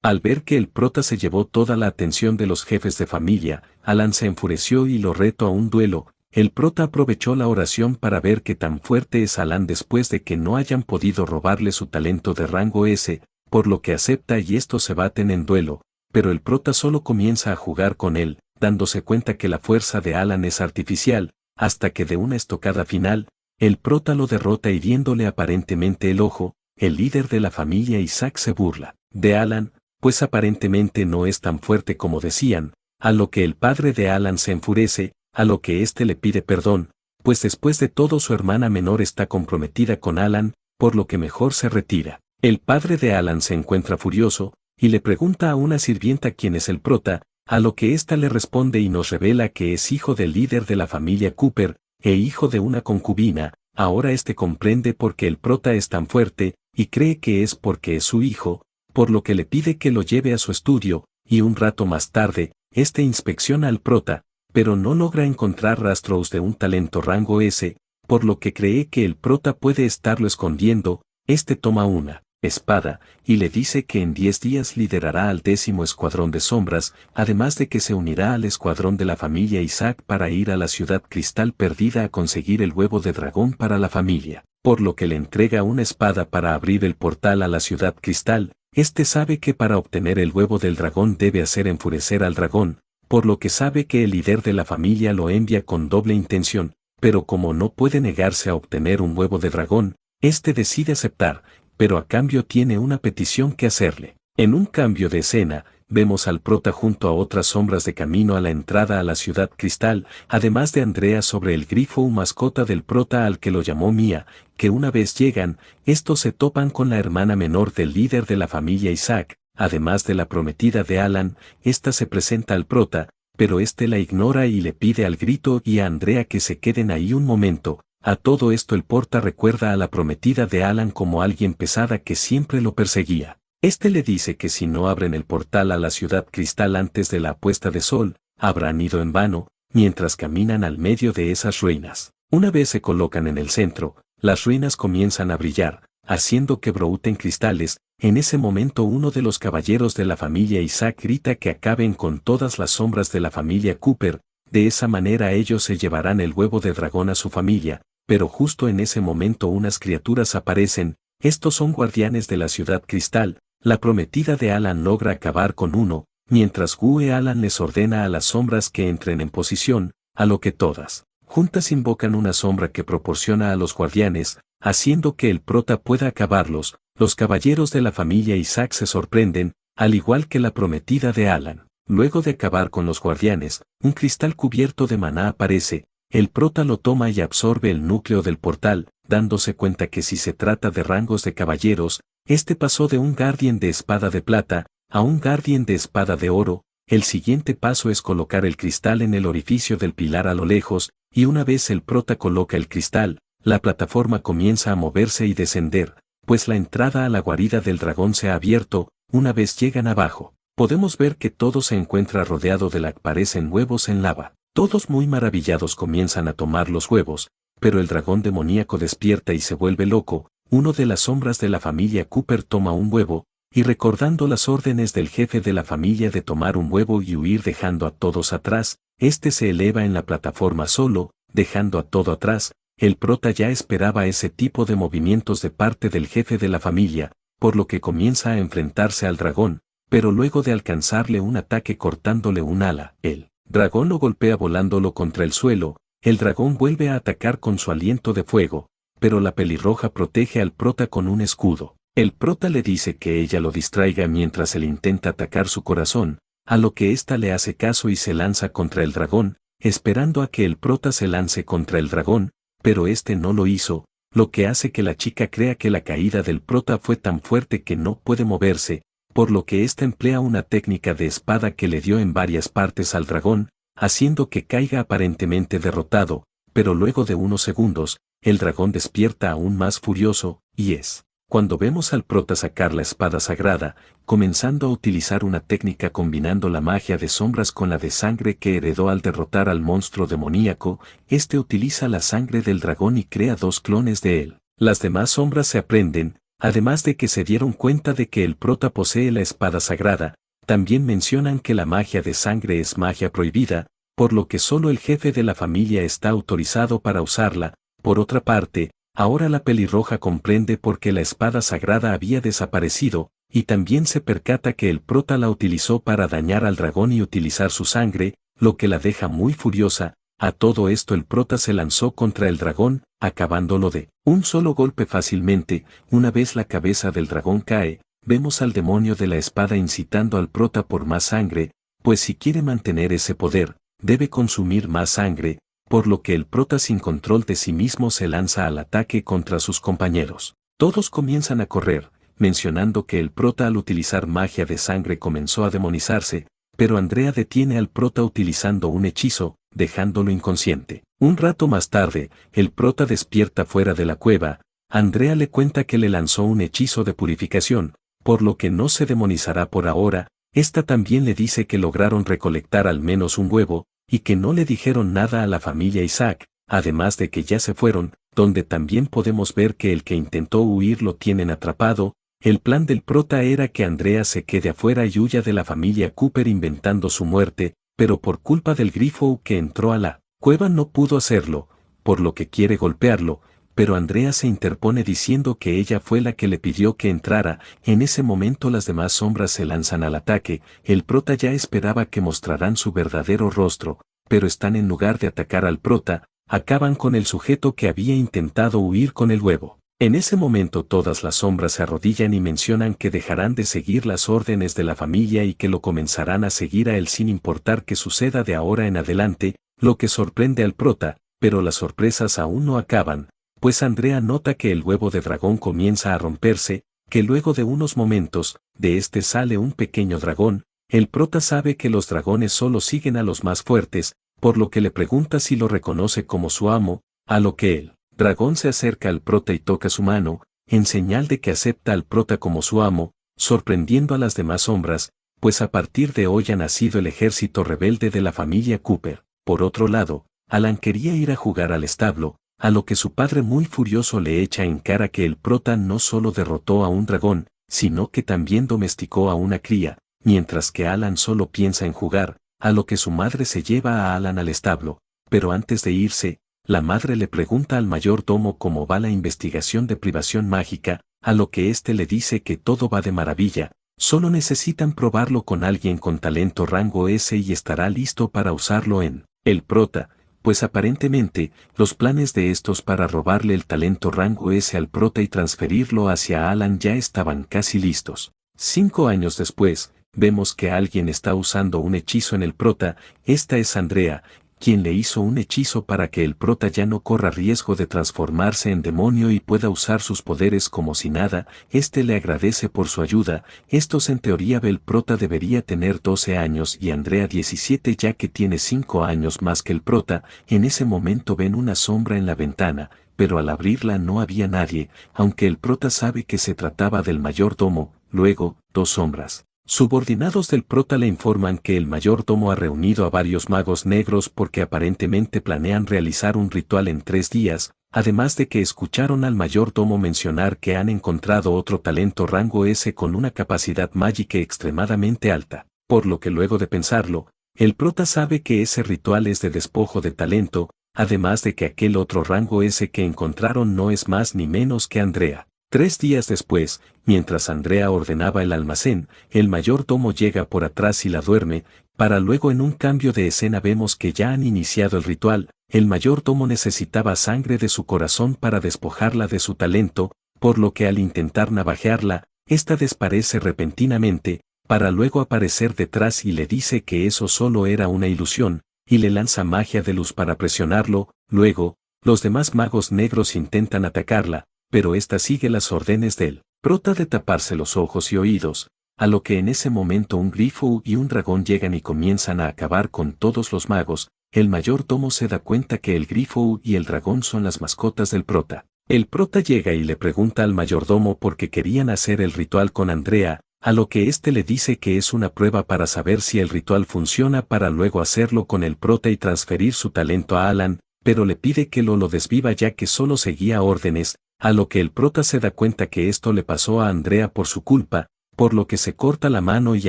Al ver que el prota se llevó toda la atención de los jefes de familia, Alan se enfureció y lo retó a un duelo. El prota aprovechó la oración para ver qué tan fuerte es Alan después de que no hayan podido robarle su talento de rango S, por lo que acepta y estos se baten en duelo, pero el prota solo comienza a jugar con él, dándose cuenta que la fuerza de Alan es artificial, hasta que de una estocada final, el prota lo derrota hiriéndole aparentemente el ojo. El líder de la familia Isaac se burla de Alan, pues aparentemente no es tan fuerte como decían, a lo que el padre de Alan se enfurece, a lo que éste le pide perdón, pues después de todo su hermana menor está comprometida con Alan, por lo que mejor se retira. El padre de Alan se encuentra furioso, y le pregunta a una sirvienta quién es el prota, a lo que ésta le responde y nos revela que es hijo del líder de la familia Cooper, e hijo de una concubina. Ahora este comprende por qué el prota es tan fuerte, y cree que es porque es su hijo, por lo que le pide que lo lleve a su estudio, y un rato más tarde, este inspecciona al prota, pero no logra encontrar rastros de un talento rango S, por lo que cree que el prota puede estarlo escondiendo. Este toma una espada, y le dice que en 10 días liderará al 10º escuadrón de sombras, además de que se unirá al escuadrón de la familia Isaac para ir a la ciudad cristal perdida a conseguir el huevo de dragón para la familia, por lo que le entrega una espada para abrir el portal a la ciudad cristal. Este sabe que para obtener el huevo del dragón debe hacer enfurecer al dragón, por lo que sabe que el líder de la familia lo envía con doble intención, pero como no puede negarse a obtener un huevo de dragón, este decide aceptar, pero a cambio tiene una petición que hacerle. En un cambio de escena, vemos al prota junto a otras sombras de camino a la entrada a la ciudad cristal, además de Andrea sobre el grifo, mascota del prota al que lo llamó Mia, que una vez llegan, estos se topan con la hermana menor del líder de la familia Isaac, además de la prometida de Alan. Esta se presenta al prota, pero este la ignora y le pide al grito y a Andrea que se queden ahí un momento. A todo esto el prota recuerda a la prometida de Alan como alguien pesada que siempre lo perseguía. Este le dice que si no abren el portal a la ciudad cristal antes de la puesta de sol, habrán ido en vano, mientras caminan al medio de esas ruinas. Una vez se colocan en el centro, las ruinas comienzan a brillar, haciendo que broten cristales. En ese momento uno de los caballeros de la familia Isaac grita que acaben con todas las sombras de la familia Cooper. De esa manera ellos se llevarán el huevo de dragón a su familia. Pero justo en ese momento unas criaturas aparecen. Estos son guardianes de la ciudad cristal. La prometida de Alan logra acabar con uno, mientras Alan les ordena a las sombras que entren en posición, a lo que todas juntas invocan una sombra que proporciona a los guardianes, haciendo que el prota pueda acabarlos. Los caballeros de la familia Isaac se sorprenden, al igual que la prometida de Alan. Luego de acabar con los guardianes, un cristal cubierto de maná aparece. El prota lo toma y absorbe el núcleo del portal, dándose cuenta que si se trata de rangos de caballeros, este pasó de un guardián de espada de plata a un guardián de espada de oro. El siguiente paso es colocar el cristal en el orificio del pilar a lo lejos, y una vez el prota coloca el cristal, la plataforma comienza a moverse y descender, pues la entrada a la guarida del dragón se ha abierto. Una vez llegan abajo, podemos ver que todo se encuentra rodeado de aparecen huevos en lava. Todos muy maravillados comienzan a tomar los huevos, pero el dragón demoníaco despierta y se vuelve loco. Uno de las sombras de la familia Cooper toma un huevo, y recordando las órdenes del jefe de la familia de tomar un huevo y huir dejando a todos atrás, este se eleva en la plataforma solo, dejando a todo atrás. El prota ya esperaba ese tipo de movimientos de parte del jefe de la familia, por lo que comienza a enfrentarse al dragón, pero luego de alcanzarle un ataque cortándole un ala, el dragón lo golpea volándolo contra el suelo. El dragón vuelve a atacar con su aliento de fuego, pero la pelirroja protege al prota con un escudo. El prota le dice que ella lo distraiga mientras él intenta atacar su corazón, a lo que ésta le hace caso y se lanza contra el dragón, esperando a que el prota se lance contra el dragón, pero este no lo hizo, lo que hace que la chica crea que la caída del prota fue tan fuerte que no puede moverse, por lo que ésta emplea una técnica de espada que le dio en varias partes al dragón, haciendo que caiga aparentemente derrotado, pero luego de unos segundos, el dragón despierta aún más furioso, y es cuando vemos al prota sacar la espada sagrada, comenzando a utilizar una técnica combinando la magia de sombras con la de sangre que heredó al derrotar al monstruo demoníaco. Este utiliza la sangre del dragón y crea 2 clones de él. Las demás sombras se aprenden, además de que se dieron cuenta de que el prota posee la espada sagrada. También mencionan que la magia de sangre es magia prohibida, por lo que solo el jefe de la familia está autorizado para usarla. Por otra parte, ahora la pelirroja comprende por qué la espada sagrada había desaparecido, y también se percata que el prota la utilizó para dañar al dragón y utilizar su sangre, lo que la deja muy furiosa. A todo esto el prota se lanzó contra el dragón, acabándolo de un solo golpe fácilmente. Una vez la cabeza del dragón cae, vemos al demonio de la espada incitando al prota por más sangre, pues si quiere mantener ese poder, debe consumir más sangre, por lo que el prota sin control de sí mismo se lanza al ataque contra sus compañeros. Todos comienzan a correr, mencionando que el prota al utilizar magia de sangre comenzó a demonizarse, pero Andrea detiene al prota utilizando un hechizo, dejándolo inconsciente. Un rato más tarde, el prota despierta fuera de la cueva. Andrea le cuenta que le lanzó un hechizo de purificación, por lo que no se demonizará por ahora. Esta también le dice que lograron recolectar al menos un huevo, y que no le dijeron nada a la familia Isaac, además de que ya se fueron, donde también podemos ver que el que intentó huir lo tienen atrapado. El plan del prota era que Andrea se quede afuera y huya de la familia Cooper inventando su muerte, pero por culpa del grifo que entró a la cueva no pudo hacerlo, por lo que quiere golpearlo, pero Andrea se interpone diciendo que ella fue la que le pidió que entrara. En ese momento las demás sombras se lanzan al ataque. El prota ya esperaba que mostraran su verdadero rostro, pero están en lugar de atacar al prota, acaban con el sujeto que había intentado huir con el huevo. En ese momento todas las sombras se arrodillan y mencionan que dejarán de seguir las órdenes de la familia y que lo comenzarán a seguir a él sin importar qué suceda de ahora en adelante, lo que sorprende al prota, pero las sorpresas aún no acaban, pues Andrea nota que el huevo de dragón comienza a romperse, que luego de unos momentos, de este sale un pequeño dragón. El prota sabe que los dragones solo siguen a los más fuertes, por lo que le pregunta si lo reconoce como su amo, a lo que el dragón se acerca al prota y toca su mano, en señal de que acepta al prota como su amo, sorprendiendo a las demás sombras, pues a partir de hoy ha nacido el ejército rebelde de la familia Cooper. Por otro lado, Alan quería ir a jugar al establo, a lo que su padre muy furioso le echa en cara que el prota no solo derrotó a un dragón, sino que también domesticó a una cría, mientras que Alan solo piensa en jugar, a lo que su madre se lleva a Alan al establo, pero antes de irse, la madre le pregunta al mayordomo cómo va la investigación de privación mágica, a lo que éste le dice que todo va de maravilla, solo necesitan probarlo con alguien con talento rango S y estará listo para usarlo en el prota, pues aparentemente, los planes de estos para robarle el talento rango S al prota y transferirlo hacia Alan ya estaban casi listos. 5 años después, vemos que alguien está usando un hechizo en el prota. Esta es Andrea, quien le hizo un hechizo para que el prota ya no corra riesgo de transformarse en demonio y pueda usar sus poderes como si nada. Este le agradece por su ayuda. Estos en teoría el prota debería tener 12 años y Andrea 17 ya que tiene 5 años más que el prota. En ese momento ven una sombra en la ventana, pero al abrirla no había nadie, aunque el prota sabe que se trataba del mayordomo. Luego, 2 sombras subordinados del prota le informan que el mayordomo ha reunido a varios magos negros porque aparentemente planean realizar un ritual en 3 días, además de que escucharon al mayordomo mencionar que han encontrado otro talento rango S con una capacidad mágica extremadamente alta, por lo que luego de pensarlo, el prota sabe que ese ritual es de despojo de talento, además de que aquel otro rango S que encontraron no es más ni menos que Andrea. 3 días después, mientras Andrea ordenaba el almacén, el mayordomo llega por atrás y la duerme, para luego en un cambio de escena vemos que ya han iniciado el ritual. El mayordomo necesitaba sangre de su corazón para despojarla de su talento, por lo que al intentar navajearla, ésta desaparece repentinamente, para luego aparecer detrás y le dice que eso solo era una ilusión, y le lanza magia de luz para presionarlo. Luego, los demás magos negros intentan atacarla, pero ésta sigue las órdenes del prota de taparse los ojos y oídos, a lo que en ese momento un grifo y un dragón llegan y comienzan a acabar con todos los magos. El mayordomo se da cuenta que el grifo y el dragón son las mascotas del prota. El prota llega y le pregunta al mayordomo por qué querían hacer el ritual con Andrea, a lo que éste le dice que es una prueba para saber si el ritual funciona para luego hacerlo con el prota y transferir su talento a Alan, pero le pide que lo desviva ya que solo seguía órdenes, a lo que el prota se da cuenta que esto le pasó a Andrea por su culpa, por lo que se corta la mano y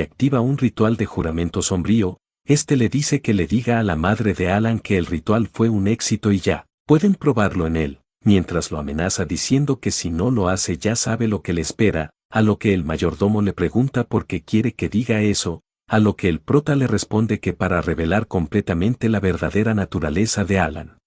activa un ritual de juramento sombrío. Este le dice que le diga a la madre de Alan que el ritual fue un éxito y ya pueden probarlo en él, mientras lo amenaza diciendo que si no lo hace ya sabe lo que le espera, a lo que el mayordomo le pregunta por qué quiere que diga eso, a lo que el prota le responde que para revelar completamente la verdadera naturaleza de Alan.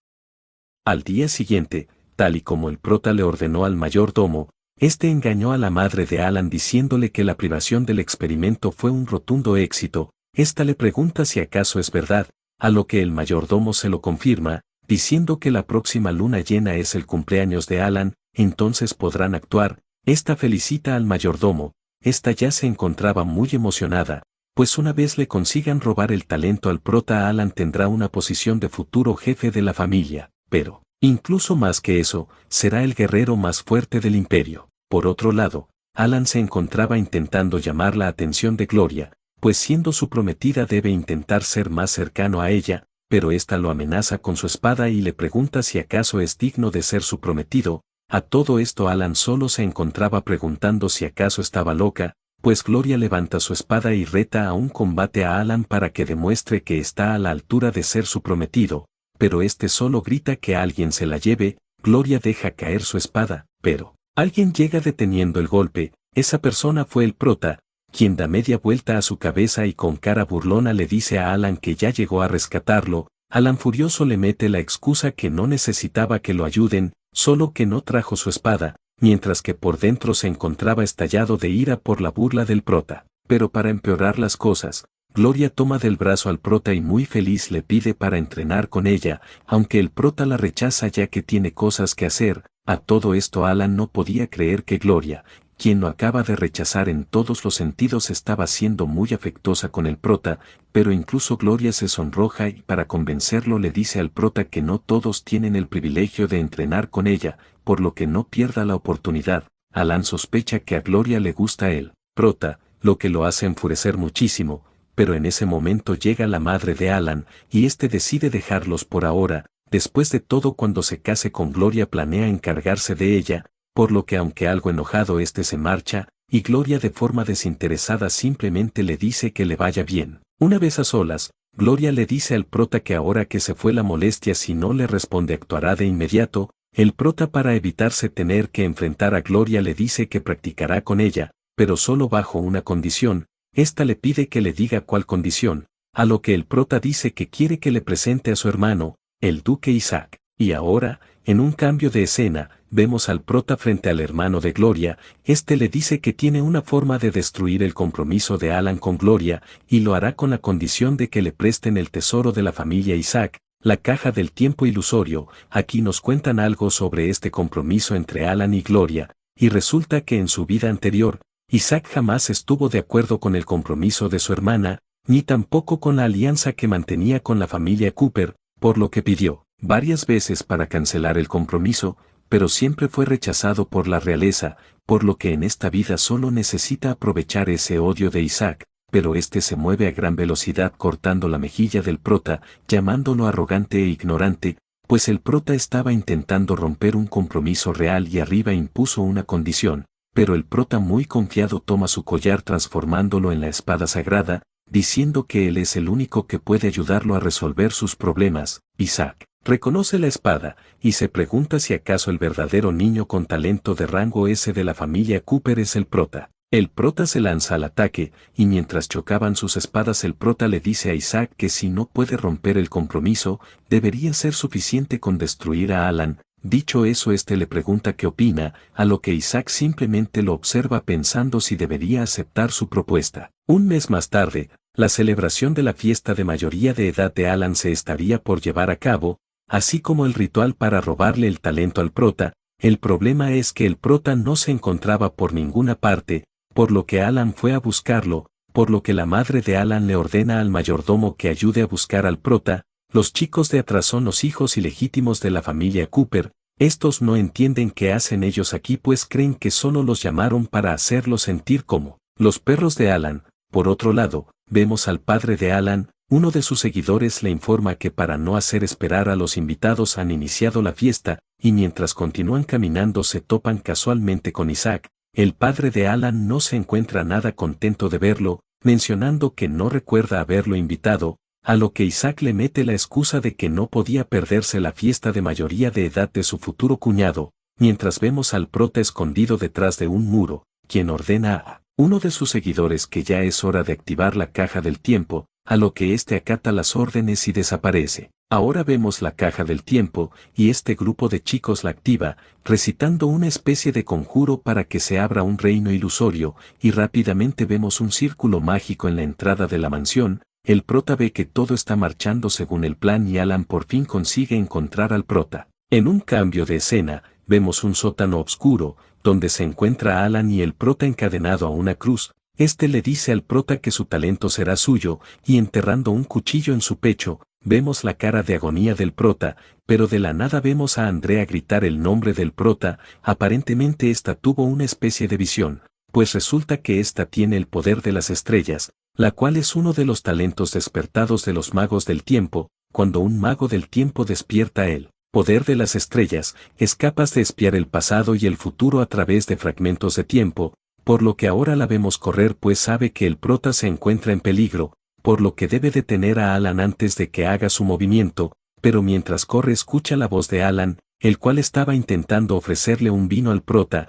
Al día siguiente, tal y como el prota le ordenó al mayordomo, este engañó a la madre de Alan diciéndole que la privación del experimento fue un rotundo éxito. Esta le pregunta si acaso es verdad, a lo que el mayordomo se lo confirma, diciendo que la próxima luna llena es el cumpleaños de Alan, entonces podrán actuar. Esta felicita al mayordomo, esta ya se encontraba muy emocionada, pues una vez le consigan robar el talento al prota Alan tendrá una posición de futuro jefe de la familia, pero, incluso más que eso, será el guerrero más fuerte del imperio. Por otro lado, Alan se encontraba intentando llamar la atención de Gloria, pues siendo su prometida debe intentar ser más cercano a ella, pero ésta lo amenaza con su espada y le pregunta si acaso es digno de ser su prometido. A todo esto Alan solo se encontraba preguntando si acaso estaba loca, pues Gloria levanta su espada y reta a un combate a Alan para que demuestre que está a la altura de ser su prometido, pero este solo grita que alguien se la lleve. Gloria deja caer su espada, pero alguien llega deteniendo el golpe. Esa persona fue el prota, quien da media vuelta a su cabeza y con cara burlona le dice a Alan que ya llegó a rescatarlo. Alan furioso le mete la excusa que no necesitaba que lo ayuden, solo que no trajo su espada, mientras que por dentro se encontraba estallado de ira por la burla del prota. Pero para empeorar las cosas, Gloria toma del brazo al prota y muy feliz le pide para entrenar con ella, aunque el prota la rechaza ya que tiene cosas que hacer. A todo esto Alan no podía creer que Gloria, quien lo acaba de rechazar en todos los sentidos, estaba siendo muy afectuosa con el prota, pero incluso Gloria se sonroja y para convencerlo le dice al prota que no todos tienen el privilegio de entrenar con ella, por lo que no pierda la oportunidad. Alan sospecha que a Gloria le gusta el prota, lo que lo hace enfurecer muchísimo, pero en ese momento llega la madre de Alan, y este decide dejarlos por ahora. Después de todo, cuando se case con Gloria planea encargarse de ella, por lo que aunque algo enojado este se marcha, y Gloria de forma desinteresada simplemente le dice que le vaya bien. Una vez a solas, Gloria le dice al prota que ahora que se fue la molestia si no le responde actuará de inmediato. El prota para evitarse tener que enfrentar a Gloria le dice que practicará con ella, pero solo bajo una condición. Esta le pide que le diga cuál condición, a lo que el prota dice que quiere que le presente a su hermano, el duque Isaac. Y ahora, en un cambio de escena, vemos al prota frente al hermano de Gloria. Este le dice que tiene una forma de destruir el compromiso de Alan con Gloria, y lo hará con la condición de que le presten el tesoro de la familia Isaac, la caja del tiempo ilusorio. Aquí nos cuentan algo sobre este compromiso entre Alan y Gloria, y resulta que en su vida anterior, Isaac jamás estuvo de acuerdo con el compromiso de su hermana, ni tampoco con la alianza que mantenía con la familia Cooper, por lo que pidió varias veces para cancelar el compromiso, pero siempre fue rechazado por la realeza, por lo que en esta vida solo necesita aprovechar ese odio de Isaac, pero este se mueve a gran velocidad cortando la mejilla del prota, llamándolo arrogante e ignorante, pues el prota estaba intentando romper un compromiso real y arriba impuso una condición, pero el prota muy confiado toma su collar transformándolo en la espada sagrada, diciendo que él es el único que puede ayudarlo a resolver sus problemas. Isaac reconoce la espada, y se pregunta si acaso el verdadero niño con talento de rango S de la familia Cooper es el prota. El prota se lanza al ataque, y mientras chocaban sus espadas el prota le dice a Isaac que si no puede romper el compromiso, debería ser suficiente con destruir a Alan. Dicho eso le pregunta qué opina, a lo que Isaac simplemente lo observa pensando si debería aceptar su propuesta. Un mes más tarde, la celebración de la fiesta de mayoría de edad de Alan se estaría por llevar a cabo, así como el ritual para robarle el talento al prota. El problema es que el prota no se encontraba por ninguna parte, por lo que Alan fue a buscarlo, por lo que la madre de Alan le ordena al mayordomo que ayude a buscar al prota. Los chicos de atrás son los hijos ilegítimos de la familia Cooper. Estos no entienden qué hacen ellos aquí pues creen que solo los llamaron para hacerlos sentir como los perros de Alan. Por otro lado, vemos al padre de Alan. Uno de sus seguidores le informa que para no hacer esperar a los invitados han iniciado la fiesta, y mientras continúan caminando se topan casualmente con Isaac. El padre de Alan no se encuentra nada contento de verlo, mencionando que no recuerda haberlo invitado, a lo que Isaac le mete la excusa de que no podía perderse la fiesta de mayoría de edad de su futuro cuñado, mientras vemos al prota escondido detrás de un muro, quien ordena a uno de sus seguidores que ya es hora de activar la caja del tiempo, a lo que acata las órdenes y desaparece. Ahora vemos la caja del tiempo, y este grupo de chicos la activa, recitando una especie de conjuro para que se abra un reino ilusorio, y rápidamente vemos un círculo mágico en la entrada de la mansión. El prota ve que todo está marchando según el plan y Alan por fin consigue encontrar al prota. En un cambio de escena, vemos un sótano oscuro, donde se encuentra Alan y el prota encadenado a una cruz. Le dice al prota que su talento será suyo, y enterrando un cuchillo en su pecho, vemos la cara de agonía del prota, pero de la nada vemos a Andrea gritar el nombre del prota. Aparentemente tuvo una especie de visión, pues resulta que tiene el poder de las estrellas, la cual es uno de los talentos despertados de los magos del tiempo. Cuando un mago del tiempo despierta el poder de las estrellas, es capaz de espiar el pasado y el futuro a través de fragmentos de tiempo, por lo que ahora la vemos correr pues sabe que el prota se encuentra en peligro, por lo que debe detener a Alan antes de que haga su movimiento, pero mientras corre escucha la voz de Alan, el cual estaba intentando ofrecerle un vino al prota.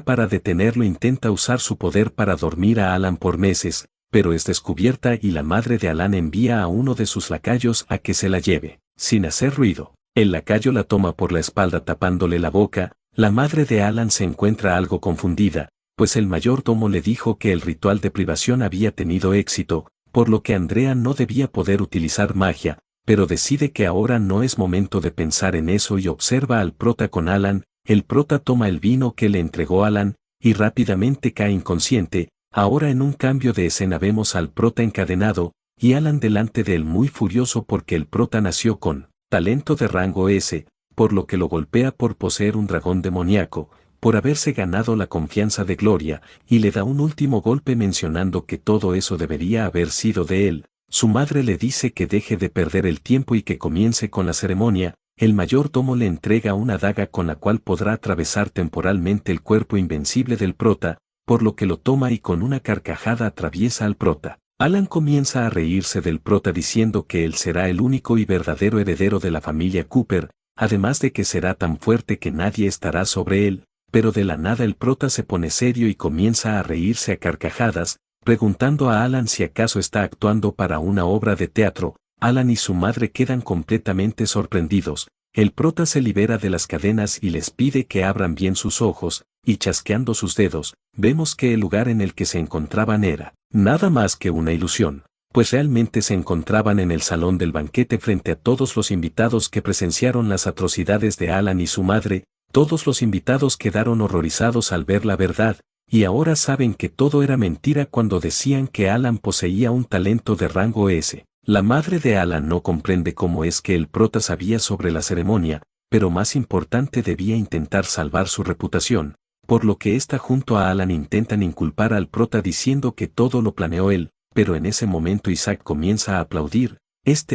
Para detenerlo intenta usar su poder para dormir a Alan por meses, pero es descubierta y la madre de Alan envía a uno de sus lacayos a que se la lleve, sin hacer ruido. El lacayo la toma por la espalda tapándole la boca. La madre de Alan se encuentra algo confundida, pues el mayordomo le dijo que el ritual de privación había tenido éxito, por lo que Andrea no debía poder utilizar magia, pero decide que ahora no es momento de pensar en eso y observa al prota con Alan. El prota toma el vino que le entregó Alan, y rápidamente cae inconsciente. Ahora en un cambio de escena vemos al prota encadenado, y Alan delante de él muy furioso porque el prota nació con talento de rango S, por lo que lo golpea por poseer un dragón demoníaco, por haberse ganado la confianza de Gloria, y le da un último golpe mencionando que todo eso debería haber sido de él. Su madre le dice que deje de perder el tiempo y que comience con la ceremonia. El mayordomo le entrega una daga con la cual podrá atravesar temporalmente el cuerpo invencible del prota, por lo que lo toma y con una carcajada atraviesa al prota. Alan comienza a reírse del prota diciendo que él será el único y verdadero heredero de la familia Cooper, además de que será tan fuerte que nadie estará sobre él. Pero de la nada el prota se pone serio y comienza a reírse a carcajadas, preguntando a Alan si acaso está actuando para una obra de teatro. Alan y su madre quedan completamente sorprendidos. El prota se libera de las cadenas y les pide que abran bien sus ojos, y chasqueando sus dedos, vemos que el lugar en el que se encontraban era nada más que una ilusión, pues realmente se encontraban en el salón del banquete frente a todos los invitados que presenciaron las atrocidades de Alan y su madre. Todos los invitados quedaron horrorizados al ver la verdad, y ahora saben que todo era mentira cuando decían que Alan poseía un talento de rango S. La madre de Alan no comprende cómo es que el prota sabía sobre la ceremonia, pero más importante debía intentar salvar su reputación, por lo que junto a Alan intentan inculpar al prota diciendo que todo lo planeó él, pero en ese momento Isaac comienza a aplaudir.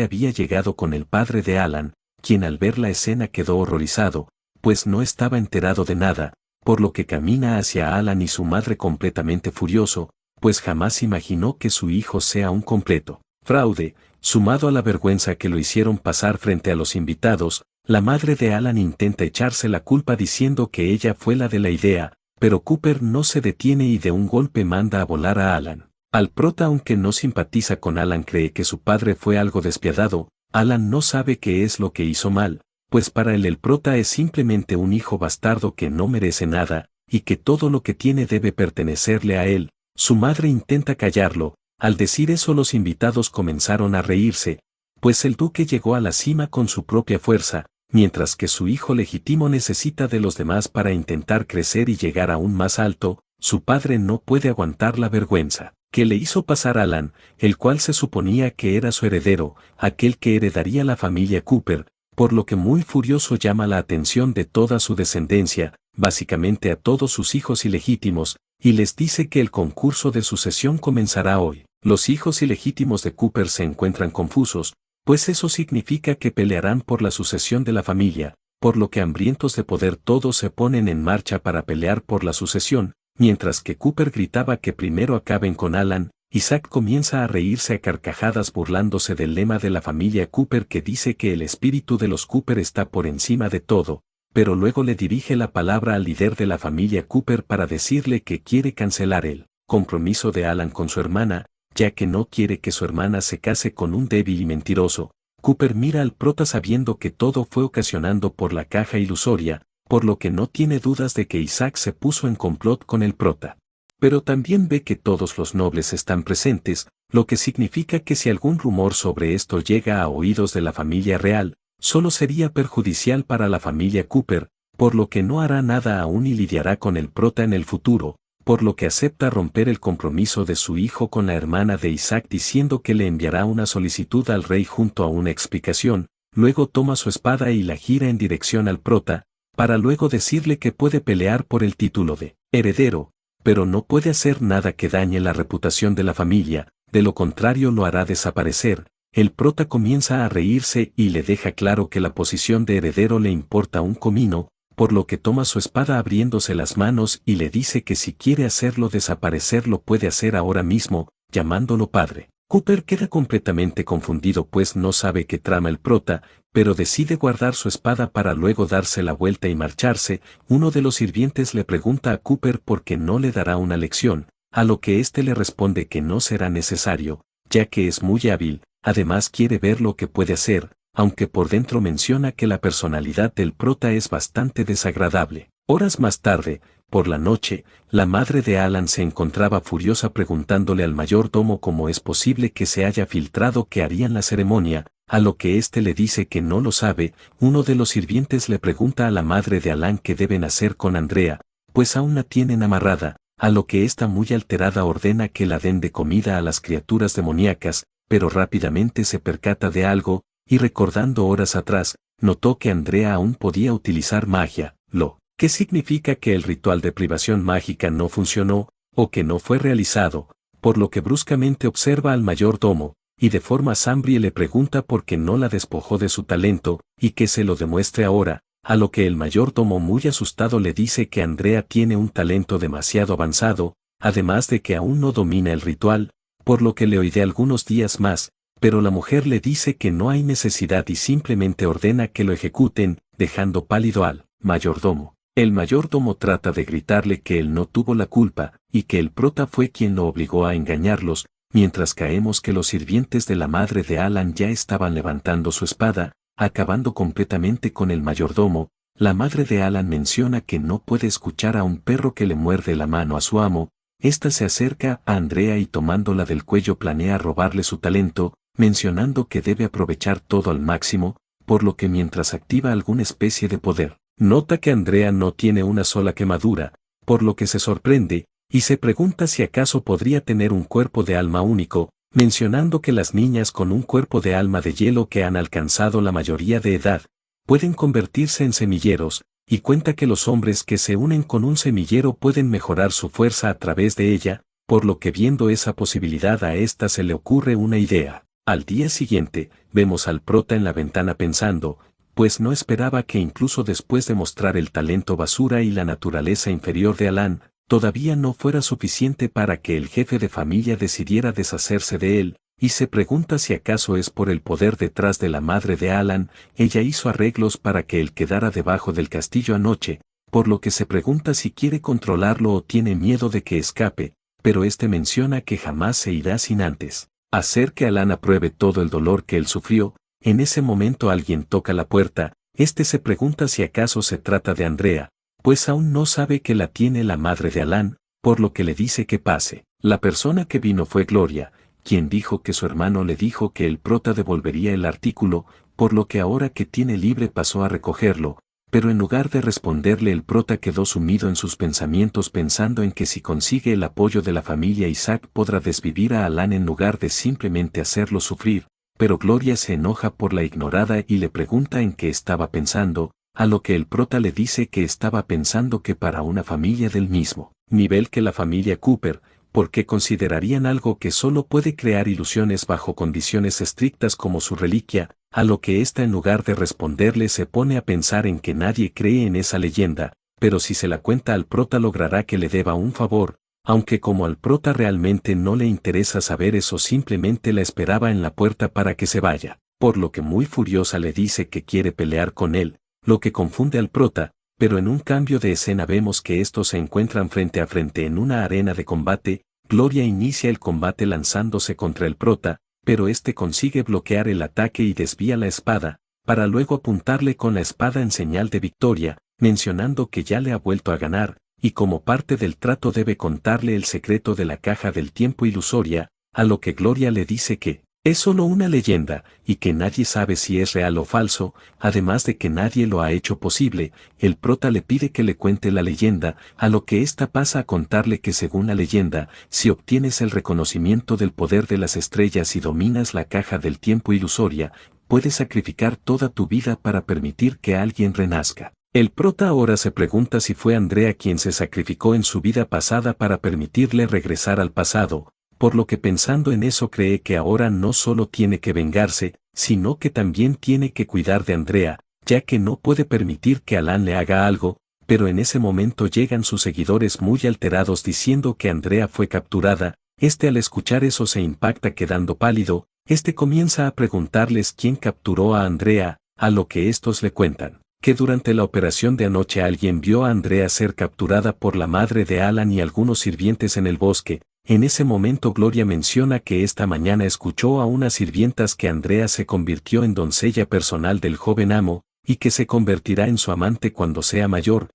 Había llegado con el padre de Alan, quien al ver la escena quedó horrorizado, pues no estaba enterado de nada, por lo que camina hacia Alan y su madre completamente furioso, pues jamás imaginó que su hijo sea un completo fraude. Sumado a la vergüenza que lo hicieron pasar frente a los invitados, la madre de Alan intenta echarse la culpa diciendo que ella fue la de la idea, pero Cooper no se detiene y de un golpe manda a volar a Alan. Al prota, aunque no simpatiza con Alan, cree que su padre fue algo despiadado. Alan no sabe qué es lo que hizo mal, pues para él el prota es simplemente un hijo bastardo que no merece nada, y que todo lo que tiene debe pertenecerle a él. Su madre intenta callarlo. Al decir eso los invitados comenzaron a reírse, pues el duque llegó a la cima con su propia fuerza, mientras que su hijo legítimo necesita de los demás para intentar crecer y llegar aún más alto. Su padre no puede aguantar la vergüenza que le hizo pasar Alan, el cual se suponía que era su heredero, aquel que heredaría la familia Cooper, por lo que muy furioso llama la atención de toda su descendencia, básicamente a todos sus hijos ilegítimos, y les dice que el concurso de sucesión comenzará hoy. Los hijos ilegítimos de Cooper se encuentran confusos, pues eso significa que pelearán por la sucesión de la familia, por lo que hambrientos de poder todos se ponen en marcha para pelear por la sucesión, mientras que Cooper gritaba que primero acaben con Alan. Isaac comienza a reírse a carcajadas burlándose del lema de la familia Cooper que dice que el espíritu de los Cooper está por encima de todo, pero luego le dirige la palabra al líder de la familia Cooper para decirle que quiere cancelar el compromiso de Alan con su hermana, ya que no quiere que su hermana se case con un débil y mentiroso. Cooper mira al prota sabiendo que todo fue ocasionado por la caja ilusoria, por lo que no tiene dudas de que Isaac se puso en complot con el prota. Pero también ve que todos los nobles están presentes, lo que significa que si algún rumor sobre esto llega a oídos de la familia real, solo sería perjudicial para la familia Cooper, por lo que no hará nada aún y lidiará con el prota en el futuro, por lo que acepta romper el compromiso de su hijo con la hermana de Isaac diciendo que le enviará una solicitud al rey junto a una explicación. Luego toma su espada y la gira en dirección al prota, para luego decirle que puede pelear por el título de heredero, pero no puede hacer nada que dañe la reputación de la familia, de lo contrario lo hará desaparecer. El prota comienza a reírse y le deja claro que la posición de heredero le importa un comino, por lo que toma su espada abriéndose las manos y le dice que si quiere hacerlo desaparecer lo puede hacer ahora mismo, llamándolo padre. Cooper queda completamente confundido pues no sabe qué trama el prota, pero decide guardar su espada para luego darse la vuelta y marcharse. Uno de los sirvientes le pregunta a Cooper por qué no le dará una lección, a lo que éste le responde que no será necesario, ya que es muy hábil, además quiere ver lo que puede hacer, aunque por dentro menciona que la personalidad del prota es bastante desagradable. Horas más tarde, por la noche, la madre de Alan se encontraba furiosa preguntándole al mayordomo cómo es posible que se haya filtrado que harían la ceremonia, a lo que éste le dice que no lo sabe. Uno de los sirvientes le pregunta a la madre de Alan qué deben hacer con Andrea, pues aún la tienen amarrada, a lo que ésta muy alterada ordena que la den de comida a las criaturas demoníacas, pero rápidamente se percata de algo, y recordando horas atrás, notó que Andrea aún podía utilizar magia, lo que significa que el ritual de privación mágica no funcionó, o que no fue realizado, por lo que bruscamente observa al mayordomo, y de forma sambrie le pregunta por qué no la despojó de su talento, y que se lo demuestre ahora, a lo que el mayordomo muy asustado le dice que Andrea tiene un talento demasiado avanzado, además de que aún no domina el ritual, por lo que le oiré algunos días más, pero la mujer le dice que no hay necesidad y simplemente ordena que lo ejecuten, dejando pálido al mayordomo. El mayordomo trata de gritarle que él no tuvo la culpa, y que el prota fue quien lo obligó a engañarlos, mientras caemos que los sirvientes de la madre de Alan ya estaban levantando su espada, acabando completamente con el mayordomo. La madre de Alan menciona que no puede escuchar a un perro que le muerde la mano a su amo. Esta se acerca a Andrea y tomándola del cuello planea robarle su talento, mencionando que debe aprovechar todo al máximo, por lo que mientras activa alguna especie de poder, nota que Andrea no tiene una sola quemadura, por lo que se sorprende, y se pregunta si acaso podría tener un cuerpo de alma único, mencionando que las niñas con un cuerpo de alma de hielo que han alcanzado la mayoría de edad, pueden convertirse en semilleros, y cuenta que los hombres que se unen con un semillero pueden mejorar su fuerza a través de ella, por lo que viendo esa posibilidad a esta se le ocurre una idea. Al día siguiente, vemos al prota en la ventana pensando, pues no esperaba que incluso después de mostrar el talento basura y la naturaleza inferior de Alan, todavía no fuera suficiente para que el jefe de familia decidiera deshacerse de él, y se pregunta si acaso es por el poder detrás de la madre de Alan. Ella hizo arreglos para que él quedara debajo del castillo anoche, por lo que se pregunta si quiere controlarlo o tiene miedo de que escape, pero este menciona que jamás se irá sin antes hacer que Alan apruebe todo el dolor que él sufrió. En ese momento alguien toca la puerta. Se pregunta si acaso se trata de Andrea, pues aún no sabe que la tiene la madre de Alan, por lo que le dice que pase. La persona que vino fue Gloria, quien dijo que su hermano le dijo que el prota devolvería el artículo, por lo que ahora que tiene libre pasó a recogerlo, pero en lugar de responderle el prota quedó sumido en sus pensamientos pensando en que si consigue el apoyo de la familia Isaac podrá desvivir a Alan en lugar de simplemente hacerlo sufrir. Pero Gloria se enoja por la ignorada y le pregunta en qué estaba pensando, a lo que el prota le dice que estaba pensando que para una familia del mismo nivel que la familia Cooper, porque considerarían algo que solo puede crear ilusiones bajo condiciones estrictas como su reliquia, a lo que ésta en lugar de responderle se pone a pensar en que nadie cree en esa leyenda, pero si se la cuenta al prota logrará que le deba un favor, aunque como al prota realmente no le interesa saber eso simplemente la esperaba en la puerta para que se vaya, por lo que muy furiosa le dice que quiere pelear con él, lo que confunde al prota, pero en un cambio de escena vemos que estos se encuentran frente a frente en una arena de combate. Gloria inicia el combate lanzándose contra el prota, pero consigue bloquear el ataque y desvía la espada, para luego apuntarle con la espada en señal de victoria, mencionando que ya le ha vuelto a ganar, y como parte del trato debe contarle el secreto de la caja del tiempo ilusoria, a lo que Gloria le dice que es solo una leyenda, y que nadie sabe si es real o falso, además de que nadie lo ha hecho posible. El prota le pide que le cuente la leyenda, a lo que ésta pasa a contarle que según la leyenda, si obtienes el reconocimiento del poder de las estrellas y dominas la caja del tiempo ilusoria, puedes sacrificar toda tu vida para permitir que alguien renazca. El prota ahora se pregunta si fue Andrea quien se sacrificó en su vida pasada para permitirle regresar al pasado, por lo que pensando en eso cree que ahora no solo tiene que vengarse, sino que también tiene que cuidar de Andrea, ya que no puede permitir que Alan le haga algo, pero en ese momento llegan sus seguidores muy alterados diciendo que Andrea fue capturada. Al escuchar eso se impacta quedando pálido. Comienza a preguntarles quién capturó a Andrea, a lo que estos le cuentan que durante la operación de anoche alguien vio a Andrea ser capturada por la madre de Alan y algunos sirvientes en el bosque. En ese momento Gloria menciona que esta mañana escuchó a unas sirvientas que Andrea se convirtió en doncella personal del joven amo, y que se convertirá en su amante cuando sea mayor.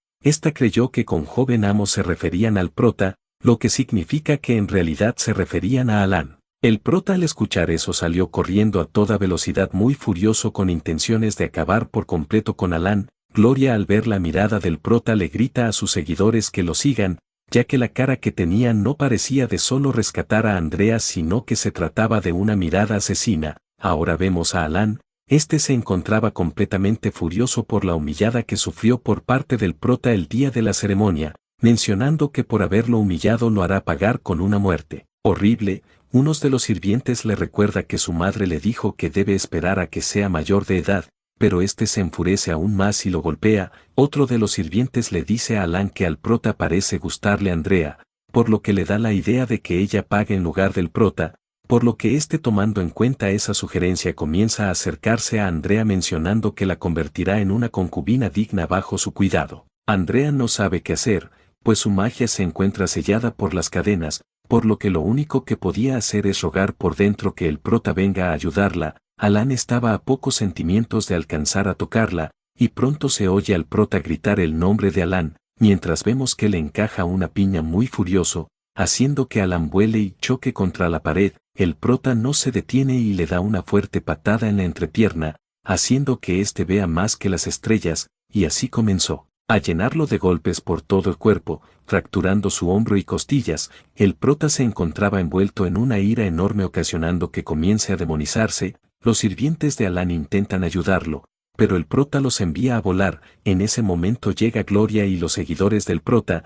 Creyó que con joven amo se referían al prota, lo que significa que en realidad se referían a Alan. El prota al escuchar eso salió corriendo a toda velocidad muy furioso con intenciones de acabar por completo con Alan. Gloria al ver la mirada del prota le grita a sus seguidores que lo sigan, ya que la cara que tenía no parecía de solo rescatar a Andrea sino que se trataba de una mirada asesina. Ahora vemos a Alan. Se encontraba completamente furioso por la humillada que sufrió por parte del prota el día de la ceremonia, mencionando que por haberlo humillado lo hará pagar con una muerte horrible. Uno de los sirvientes le recuerda que su madre le dijo que debe esperar a que sea mayor de edad, pero se enfurece aún más y lo golpea. Otro de los sirvientes le dice a Alan que al prota parece gustarle Andrea, por lo que le da la idea de que ella pague en lugar del prota, por lo que tomando en cuenta esa sugerencia comienza a acercarse a Andrea mencionando que la convertirá en una concubina digna bajo su cuidado. Andrea no sabe qué hacer, pues su magia se encuentra sellada por las cadenas, por lo que lo único que podía hacer es rogar por dentro que el prota venga a ayudarla. Alan estaba a pocos centímetros de alcanzar a tocarla, y pronto se oye al prota gritar el nombre de Alan, mientras vemos que le encaja una piña muy furioso, haciendo que Alan vuele y choque contra la pared. El prota no se detiene y le da una fuerte patada en la entrepierna, haciendo que vea más que las estrellas, y así comenzó a llenarlo de golpes por todo el cuerpo, fracturando su hombro y costillas. El prota se encontraba envuelto en una ira enorme ocasionando que comience a demonizarse. Los sirvientes de Alan intentan ayudarlo, pero el prota los envía a volar. En ese momento llega Gloria y los seguidores del prota.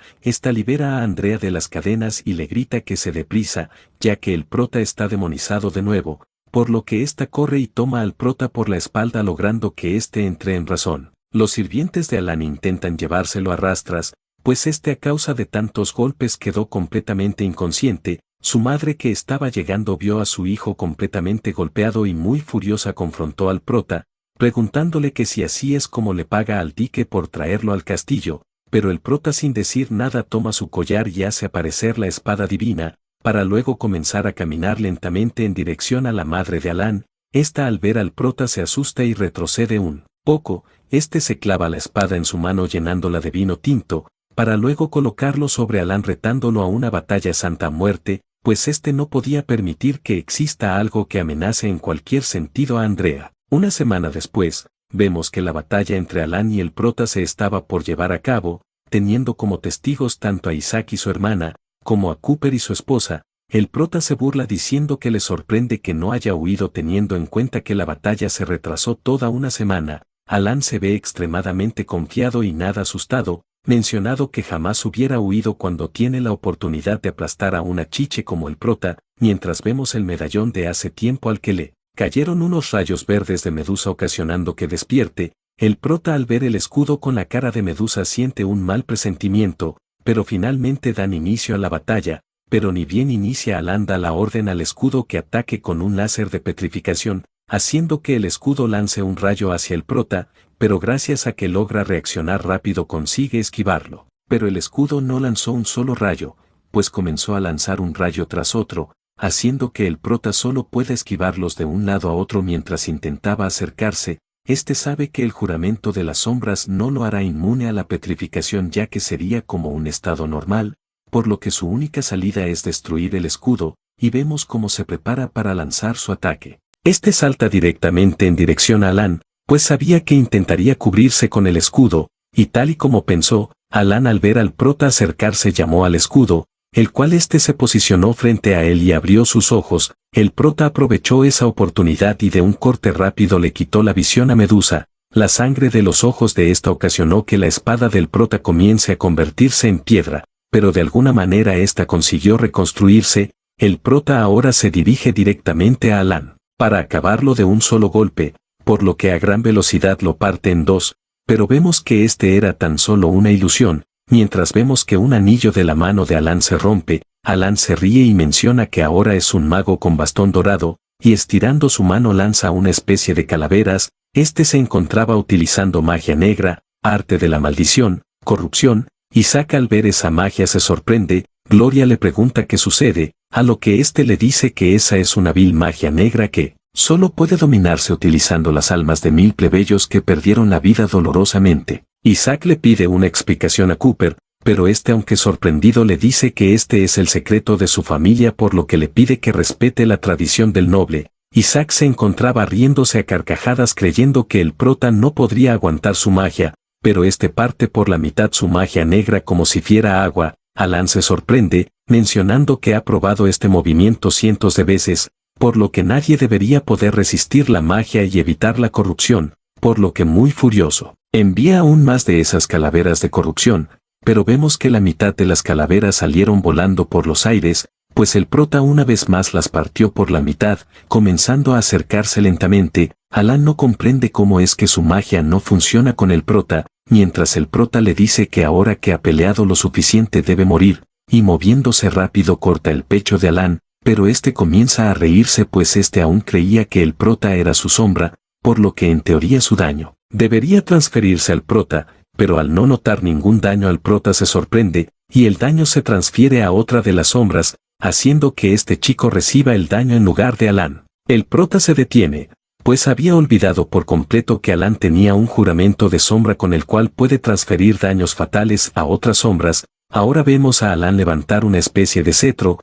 Libera a Andrea de las cadenas y le grita que se dé prisa, ya que el prota está demonizado de nuevo. por lo que ésta corre y toma al prota por la espalda logrando que éste entre en razón. Los sirvientes de Alan intentan llevárselo a rastras, pues a causa de tantos golpes quedó completamente inconsciente. Su madre que estaba llegando vio a su hijo completamente golpeado y muy furiosa confrontó al prota, preguntándole que si así es como le paga al dique por traerlo al castillo, pero el prota sin decir nada toma su collar y hace aparecer la espada divina, para luego comenzar a caminar lentamente en dirección a la madre de Alan. Esta al ver al prota se asusta y retrocede un poco, se clava la espada en su mano llenándola de vino tinto, para luego colocarlo sobre Alan retándolo a una batalla santa muerte, pues no podía permitir que exista algo que amenace en cualquier sentido a Andrea. Una semana después, vemos que la batalla entre Alan y el prota se estaba por llevar a cabo, teniendo como testigos tanto a Isaac y su hermana, como a Cooper y su esposa. El prota se burla diciendo que le sorprende que no haya huido teniendo en cuenta que la batalla se retrasó toda una semana. Alan se ve extremadamente confiado y nada asustado, mencionado que jamás hubiera huido cuando tiene la oportunidad de aplastar a una chiche como el prota, mientras vemos el medallón de hace tiempo al que le cayeron unos rayos verdes de Medusa ocasionando que despierte. El prota al ver el escudo con la cara de Medusa siente un mal presentimiento, pero finalmente dan inicio a la batalla, pero ni bien inicia Alan da la orden al escudo que ataque con un láser de petrificación, haciendo que el escudo lance un rayo hacia el prota, pero gracias a que logra reaccionar rápido consigue esquivarlo. Pero el escudo no lanzó un solo rayo, pues comenzó a lanzar un rayo tras otro, haciendo que el prota solo pueda esquivarlos de un lado a otro mientras intentaba acercarse. Sabe que el juramento de las sombras no lo hará inmune a la petrificación ya que sería como un estado normal, por lo que su única salida es destruir el escudo, y vemos cómo se prepara para lanzar su ataque. Salta directamente en dirección a Alan, pues sabía que intentaría cubrirse con el escudo, y tal y como pensó, Alan al ver al prota acercarse llamó al escudo, el cual se posicionó frente a él y abrió sus ojos. El prota aprovechó esa oportunidad y de un corte rápido le quitó la visión a Medusa. La sangre de los ojos de esta ocasionó que la espada del prota comience a convertirse en piedra, pero de alguna manera consiguió reconstruirse. El prota ahora se dirige directamente a Alan, para acabarlo de un solo golpe, por lo que a gran velocidad lo parte en dos, pero vemos que era tan solo una ilusión. Mientras vemos que un anillo de la mano de Alan se rompe, Alan se ríe y menciona que ahora es un mago con bastón dorado, y estirando su mano lanza una especie de calaveras. Se encontraba utilizando magia negra, arte de la maldición, corrupción. Isaac al ver esa magia se sorprende. Gloria le pregunta qué sucede, a lo que le dice que esa es una vil magia negra que solo puede dominarse utilizando las almas de 1000 plebeyos que perdieron la vida dolorosamente. Isaac le pide una explicación a Cooper, pero aunque sorprendido le dice que es el secreto de su familia por lo que le pide que respete la tradición del noble. Isaac se encontraba riéndose a carcajadas creyendo que el prota no podría aguantar su magia, pero parte por la mitad su magia negra como si fuera agua. Alan se sorprende, mencionando que ha probado movimiento cientos de veces, por lo que nadie debería poder resistir la magia y evitar la corrupción, por lo que muy furioso, envía aún más de esas calaveras de corrupción, pero vemos que la mitad de las calaveras salieron volando por los aires, pues el prota una vez más las partió por la mitad, comenzando a acercarse lentamente. Alan no comprende cómo es que su magia no funciona con el prota, mientras el prota le dice que ahora que ha peleado lo suficiente debe morir, y moviéndose rápido corta el pecho de Alan, pero comienza a reírse pues aún creía que el prota era su sombra, por lo que en teoría su daño debería transferirse al prota, pero al no notar ningún daño al prota se sorprende, y el daño se transfiere a otra de las sombras, haciendo que chico reciba el daño en lugar de Alan. El prota se detiene, pues había olvidado por completo que Alan tenía un juramento de sombra con el cual puede transferir daños fatales a otras sombras. Ahora vemos a Alan levantar una especie de cetro.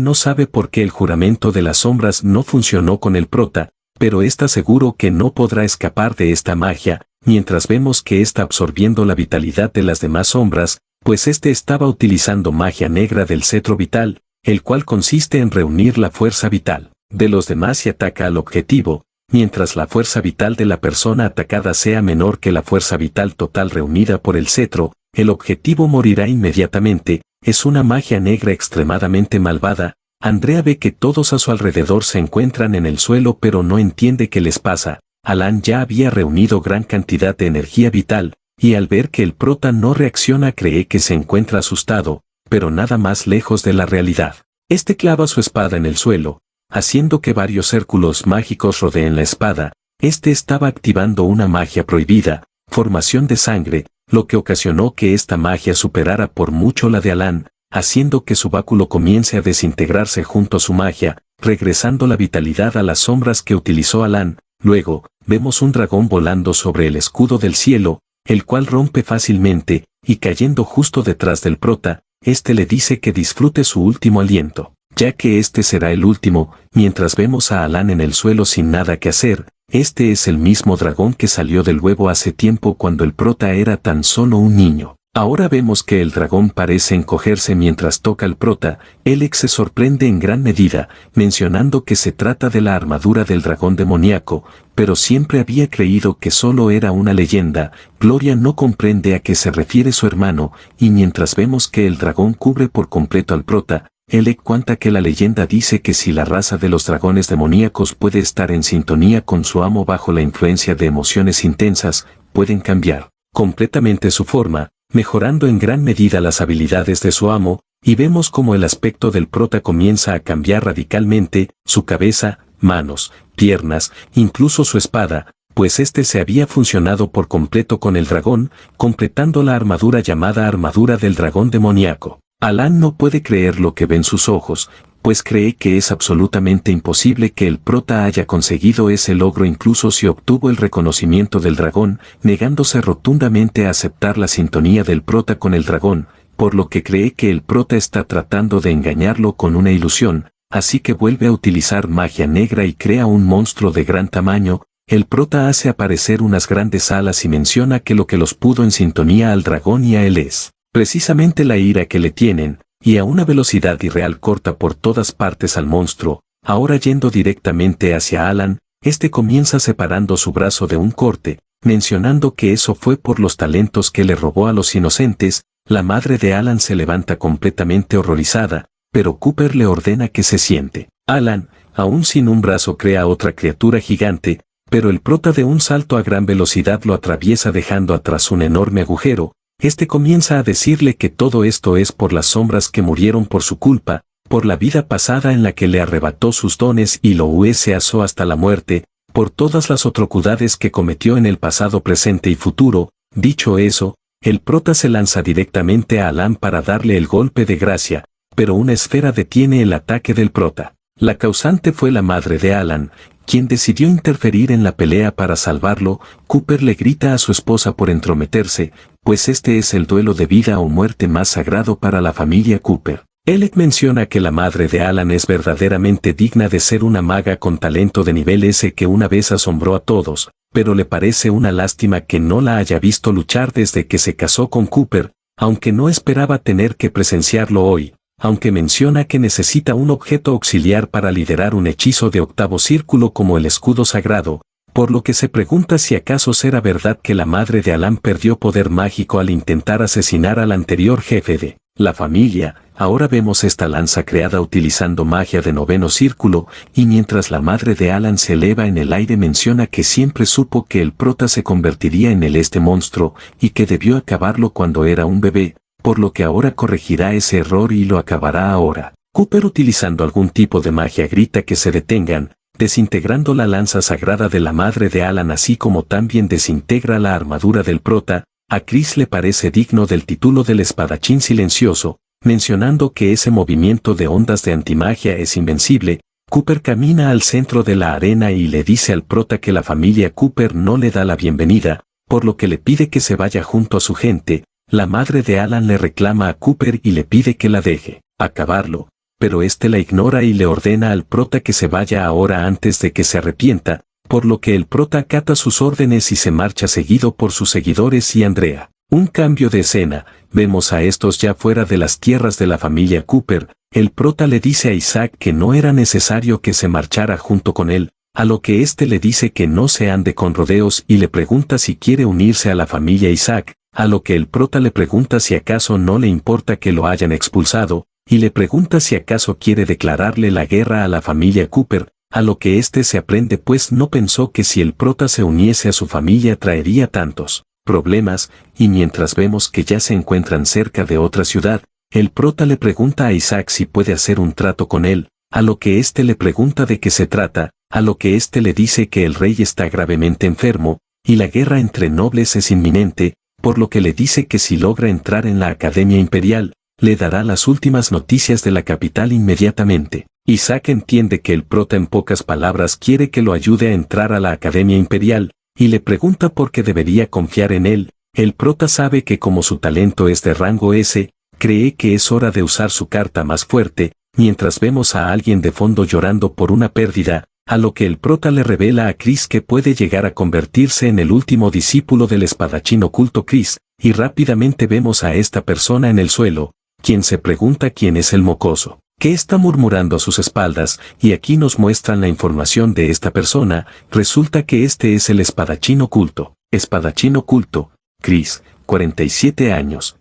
No sabe por qué el juramento de las sombras no funcionó con el prota, pero está seguro que no podrá escapar de esta magia, mientras vemos que está absorbiendo la vitalidad de las demás sombras, pues estaba utilizando magia negra del cetro vital, el cual consiste en reunir la fuerza vital de los demás y ataca al objetivo, mientras la fuerza vital de la persona atacada sea menor que la fuerza vital total reunida por el cetro, el objetivo morirá inmediatamente. Es una magia negra extremadamente malvada. Andrea ve que todos a su alrededor se encuentran en el suelo pero no entiende qué les pasa. Alan ya había reunido gran cantidad de energía vital, y al ver que el prota no reacciona cree que se encuentra asustado, pero nada más lejos de la realidad. Este clava su espada en el suelo, haciendo que varios círculos mágicos rodeen la espada. Este estaba activando una magia prohibida, formación de sangre, lo que ocasionó que esta magia superara por mucho la de Alan, haciendo que su báculo comience a desintegrarse junto a su magia, regresando la vitalidad a las sombras que utilizó Alan. Luego, vemos un dragón volando sobre el escudo del cielo, el cual rompe fácilmente, y cayendo justo detrás del prota, este le dice que disfrute su último aliento, ya que este será el último. Mientras vemos a Alan en el suelo sin nada que hacer, este es el mismo dragón que salió del huevo hace tiempo cuando el prota era tan solo un niño. Ahora vemos que el dragón parece encogerse mientras toca al prota. Elec se sorprende en gran medida, mencionando que se trata de la armadura del dragón demoníaco, pero siempre había creído que solo era una leyenda. Gloria no comprende a qué se refiere su hermano, y mientras vemos que el dragón cubre por completo al prota, Elec cuenta que la leyenda dice que si la raza de los dragones demoníacos puede estar en sintonía con su amo bajo la influencia de emociones intensas, pueden cambiar completamente su forma, mejorando en gran medida las habilidades de su amo, y vemos como el aspecto del prota comienza a cambiar radicalmente, su cabeza, manos, piernas, incluso su espada, pues este se había funcionado por completo con el dragón, completando la armadura llamada armadura del dragón demoníaco. Alan no puede creer lo que ven sus ojos, pues cree que es absolutamente imposible que el prota haya conseguido ese logro incluso si obtuvo el reconocimiento del dragón, negándose rotundamente a aceptar la sintonía del prota con el dragón, por lo que cree que el prota está tratando de engañarlo con una ilusión, así que vuelve a utilizar magia negra y crea un monstruo de gran tamaño. El prota hace aparecer unas grandes alas y menciona que lo que los pudo en sintonía al dragón y a él es precisamente la ira que le tienen, y a una velocidad irreal corta por todas partes al monstruo. Ahora yendo directamente hacia Alan, este comienza separando su brazo de un corte, mencionando que eso fue por los talentos que le robó a los inocentes. La madre de Alan se levanta completamente horrorizada, pero Cooper le ordena que se siente. Alan, aún sin un brazo, crea otra criatura gigante, pero el prota de un salto a gran velocidad lo atraviesa dejando atrás un enorme agujero. Este comienza a decirle que todo esto es por las sombras que murieron por su culpa, por la vida pasada en la que le arrebató sus dones y lo asó hasta la muerte, por todas las atrocidades que cometió en el pasado, presente y futuro. Dicho eso, el prota se lanza directamente a Alan para darle el golpe de gracia, pero una esfera detiene el ataque del prota. La causante fue la madre de Alan, quien decidió interferir en la pelea para salvarlo. Cooper le grita a su esposa por entrometerse, pues este es el duelo de vida o muerte más sagrado para la familia Cooper. Elec menciona que la madre de Alan es verdaderamente digna de ser una maga con talento de nivel S que una vez asombró a todos, pero le parece una lástima que no la haya visto luchar desde que se casó con Cooper, aunque no esperaba tener que presenciarlo hoy. Aunque menciona que necesita un objeto auxiliar para liderar un hechizo de octavo círculo como el escudo sagrado, por lo que se pregunta si acaso será verdad que la madre de Alan perdió poder mágico al intentar asesinar al anterior jefe de la familia. Ahora vemos esta lanza creada utilizando magia de noveno círculo, y mientras la madre de Alan se eleva en el aire menciona que siempre supo que el prota se convertiría en este monstruo, y que debió acabarlo cuando era un bebé, por lo que ahora corregirá ese error y lo acabará ahora. Cooper, utilizando algún tipo de magia, grita que se detengan, desintegrando la lanza sagrada de la madre de Alan, así como también desintegra la armadura del prota. A Chris le parece digno del título del espadachín silencioso, mencionando que ese movimiento de ondas de antimagia es invencible. Cooper camina al centro de la arena y le dice al prota que la familia Cooper no le da la bienvenida, por lo que le pide que se vaya junto a su gente. La madre de Alan le reclama a Cooper y le pide que la deje acabarlo, pero este la ignora y le ordena al prota que se vaya ahora antes de que se arrepienta, por lo que el prota acata sus órdenes y se marcha seguido por sus seguidores y Andrea. Un cambio de escena, vemos a estos ya fuera de las tierras de la familia Cooper. El prota le dice a Isaac que no era necesario que se marchara junto con él, a lo que éste le dice que no se ande con rodeos y le pregunta si quiere unirse a la familia Isaac, a lo que el prota le pregunta si acaso no le importa que lo hayan expulsado, y le pregunta si acaso quiere declararle la guerra a la familia Cooper, a lo que éste se aprende pues no pensó que si el prota se uniese a su familia traería tantos problemas, y mientras vemos que ya se encuentran cerca de otra ciudad, el prota le pregunta a Isaac si puede hacer un trato con él, a lo que éste le pregunta de qué se trata, a lo que éste le dice que el rey está gravemente enfermo, y la guerra entre nobles es inminente, por lo que le dice que si logra entrar en la Academia Imperial, le dará las últimas noticias de la capital inmediatamente. Isaac entiende que el prota en pocas palabras quiere que lo ayude a entrar a la Academia Imperial, y le pregunta por qué debería confiar en él. El prota sabe que como su talento es de rango S, cree que es hora de usar su carta más fuerte, mientras vemos a alguien de fondo llorando por una pérdida, a lo que el prota le revela a Chris que puede llegar a convertirse en el último discípulo del espadachín oculto Chris, y rápidamente vemos a esta persona en el suelo, quien se pregunta quién es el mocoso, que está murmurando a sus espaldas, y aquí nos muestran la información de esta persona. Resulta que este es el espadachín oculto. Espadachín oculto, Chris, 47 años,